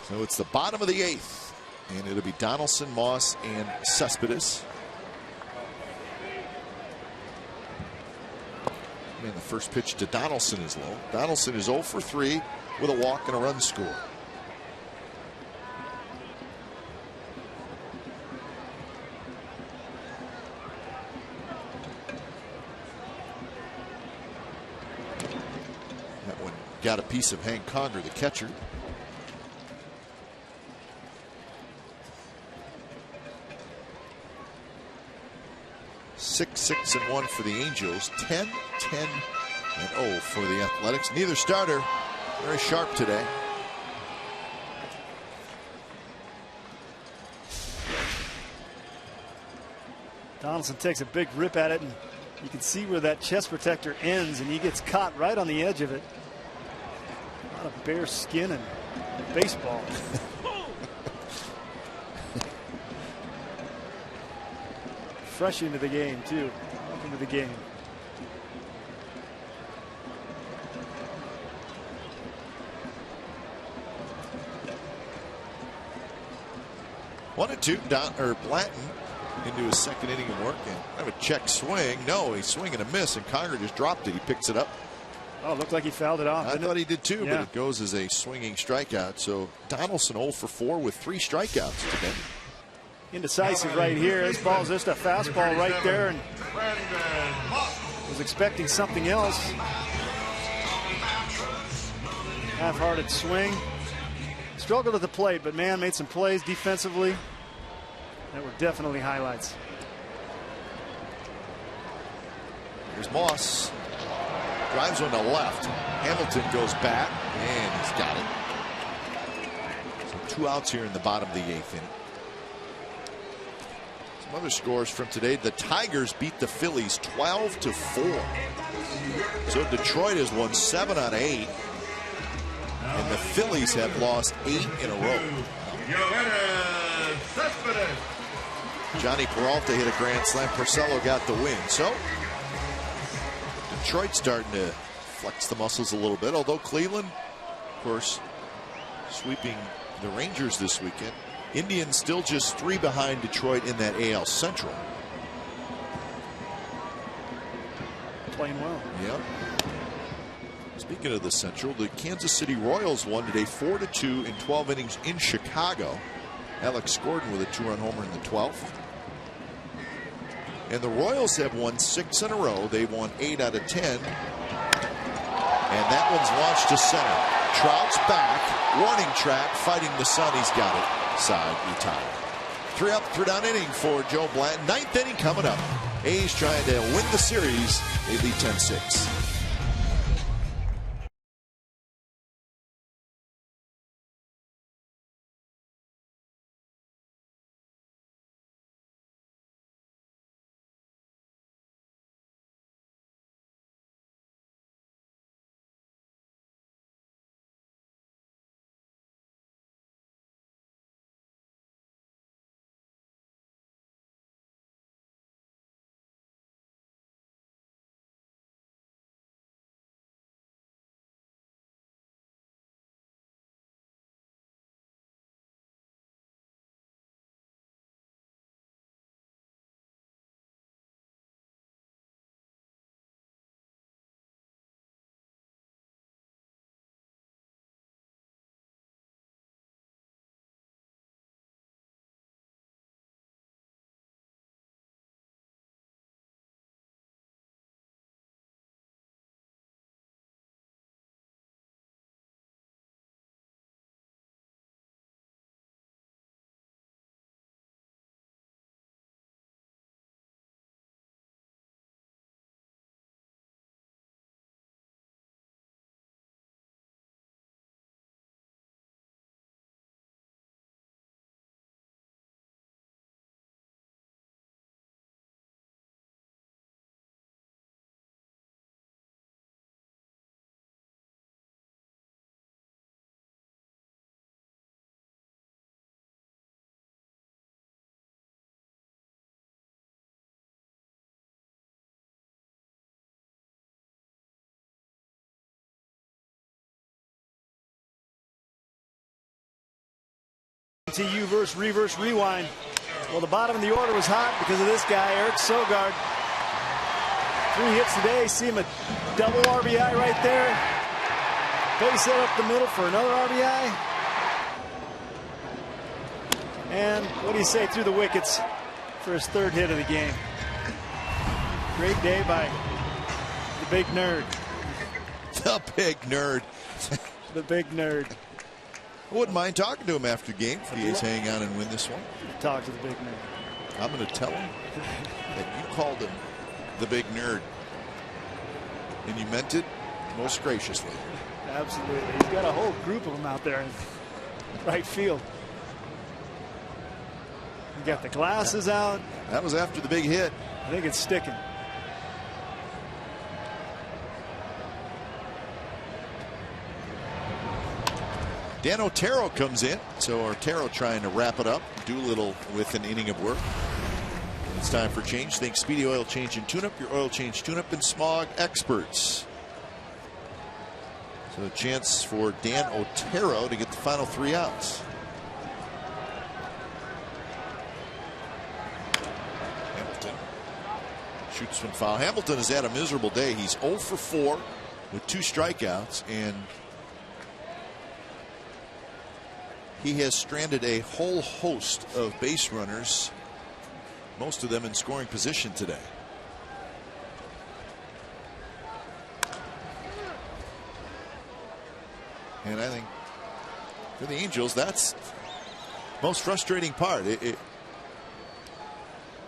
So it's the bottom of the 8th, and it'll be Donaldson, Moss, and Cespedes. And the first pitch to Donaldson is low. Donaldson is 0 for 3 with a walk and a run score. got a piece of Hank Conger, the catcher. Six, 6-1 for the Angels. 10-10-0 for the Athletics. Neither starter very sharp today. Donaldson takes a big rip at it, and you can see where that chest protector ends, and he gets caught right on the edge of it. A lot of bare skin and baseball. Fresh into the game, too. Welcome to the game. One and two. Blanton into his second inning of work, and have a check swing. No, he's swinging a miss, and Conger just dropped it. He picks it up. Oh, it looked like he fouled it off. I thought he did too, but it goes as a swinging strikeout. So Donaldson 0 for 4 with 3 strikeouts today. Indecisive right here. This ball's just a fastball right there, and was expecting something else. Half-hearted swing. Struggled at the plate, but man, made some plays defensively that were definitely highlights. Here's Moss. Drives one to left. Hamilton goes back, and he's got it. So 2 outs here in the bottom of the 8th inning. Some other scores from today. The Tigers beat the Phillies 12-4. So Detroit has won 7 out of 8. And the Phillies have lost 8 in a row. Johnny Peralta hit a grand slam. Porcello got the win. So Detroit starting to flex the muscles a little bit, although Cleveland, of course, sweeping the Rangers this weekend. Indians still just 3 behind Detroit in that AL Central. Playing well. Yep. Speaking of the Central, the Kansas City Royals won today 4-2 in 12 innings in Chicago. Alex Gordon with a 2-run homer in the 12th. And the Royals have won 6 in a row. They've won 8 out of 10. And that one's launched to center. Trout's back. Warning track. Fighting the sun. He's got it. Side retired. 3 up, 3 down inning for Joe Blanton. 9th inning coming up. A's trying to win the series. They lead 10-6. TU versus reverse rewind. Well, the bottom of the order was hot because of this guy, Eric Sogard. 3 hits today. See him a double RBI right there. Base hit up the middle for another RBI. And what do you say, through the wickets for his 3rd hit of the game. Great day by the big nerd. The big nerd. The big nerd. I wouldn't mind talking to him after the game if the A's hang on and win this one. Talk to the big nerd. I'm going to tell him that you called him the big nerd. And you meant it most graciously. Absolutely. He's got a whole group of them out there in right field. You got the glasses out. That was after the big hit. I think it's sticking. Dan Otero comes in. So Otero trying to wrap it up. Doolittle with an inning of work. It's time for change. Think Speedy Oil Change and Tune-Up. Your oil change tune-up and smog experts. So a chance for Dan Otero to get the final 3 outs. Hamilton shoots one foul. Hamilton has had a miserable day. He's 0 for 4 with 2 strikeouts, and he has stranded a whole host of base runners, most of them in scoring position today. And I think for the Angels, that's the most frustrating part. I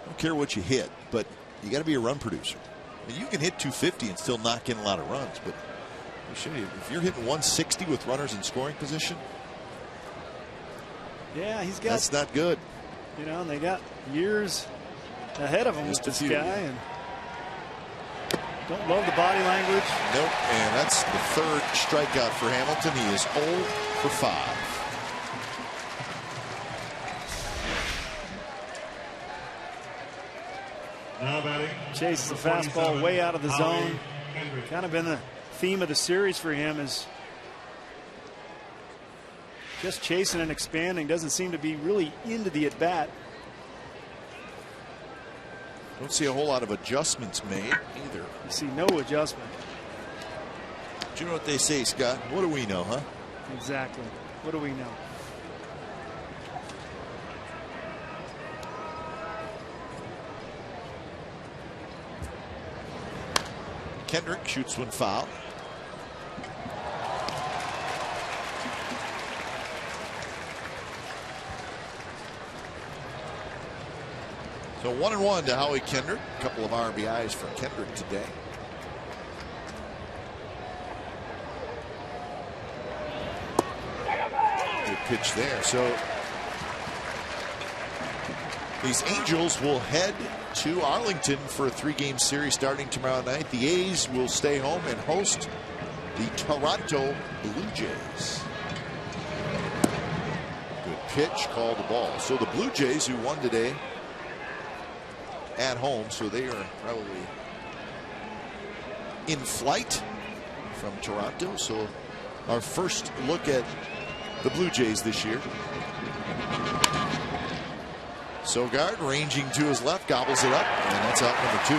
don't care what you hit, but you got to be a run producer. I mean, you can hit 250 and still knock in a lot of runs, but if you're hitting 160 with runners in scoring position, yeah, he's got. That's not good. You know, they got years ahead of him with this guy, and don't love the body language. Nope, and that's the 3rd strikeout for Hamilton. He is 0 for 5. Now batting. Chases the fastball way out of the zone. Kind of been the theme of the series for him is just chasing and expanding. Doesn't seem to be really into the at-bat. Don't see a whole lot of adjustments made either. You see no adjustment. Do you know what they say, Scott? What do we know, huh? Exactly. What do we know? Kendrick shoots one foul. So 1-1 to Howie Kendrick. A couple of RBIs for Kendrick today. Good pitch there. So these Angels will head to Arlington for a 3-game series starting tomorrow night. The A's will stay home and host the Toronto Blue Jays. Good pitch, called the ball. So the Blue Jays, who won today at home, so they are probably in flight from Toronto. So our first look at the Blue Jays this year. Sogard ranging to his left, gobbles it up, and that's out number 2.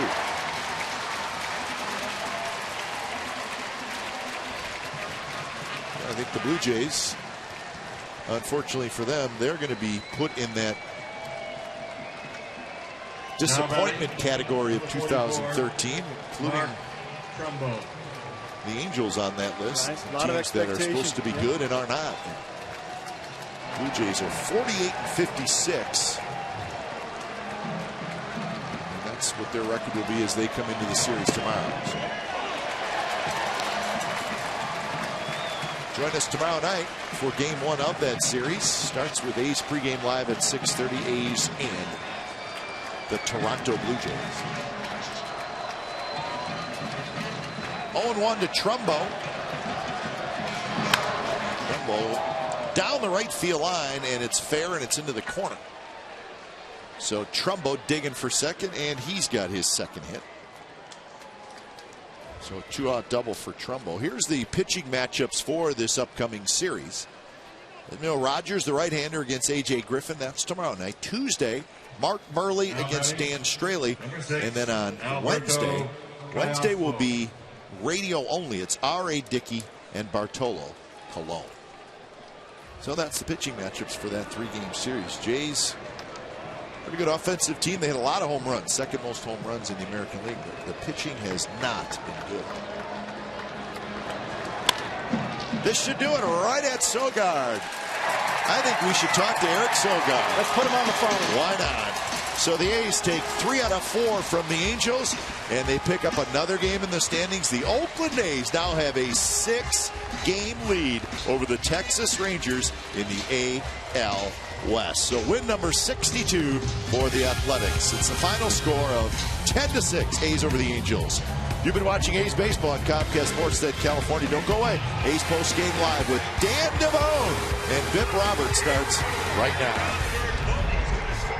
I think the Blue Jays, unfortunately for them, they're going to be put in that disappointment category of 2013, including the Angels on that list. Teams that are supposed to be good and are not. Blue Jays are 48-56. And that's what their record will be as they come into the series tomorrow. So. Join us tomorrow night for game 1 of that series. Starts with A's pregame live at 6:30. A's and the Toronto Blue Jays. 0-1 to Trumbo. Trumbo down the right field line, and it's fair, and it's into the corner. So Trumbo digging for second, and he's got his second hit. So 2-out double for Trumbo. Here's the pitching matchups for this upcoming series. Emil Rogers, the right-hander, against A.J. Griffin. That's tomorrow night. Tuesday, Mark Murley against Dan Straley. And then on Wednesday will be radio only. It's R.A. Dickey and Bartolo Colon. So that's the pitching matchups for that 3-game series. Jays, pretty good offensive team. They had a lot of home runs, second most home runs in the American League, but the pitching has not been good. This should do it right at Sogard. I think we should talk to Eric Sogard. Let's put him on the phone. Why not? So the A's take 3 out of 4 from the Angels, and they pick up another game in the standings. The Oakland A's now have a 6-game lead over the Texas Rangers in the AL West. So win number 62 for the Athletics. It's the final score of 10-6, A's over the Angels. You've been watching A's Baseball on Comcast Sportsnet California. Don't go away. A's Post Game Live with Dan Devone and Vip Roberts starts right now.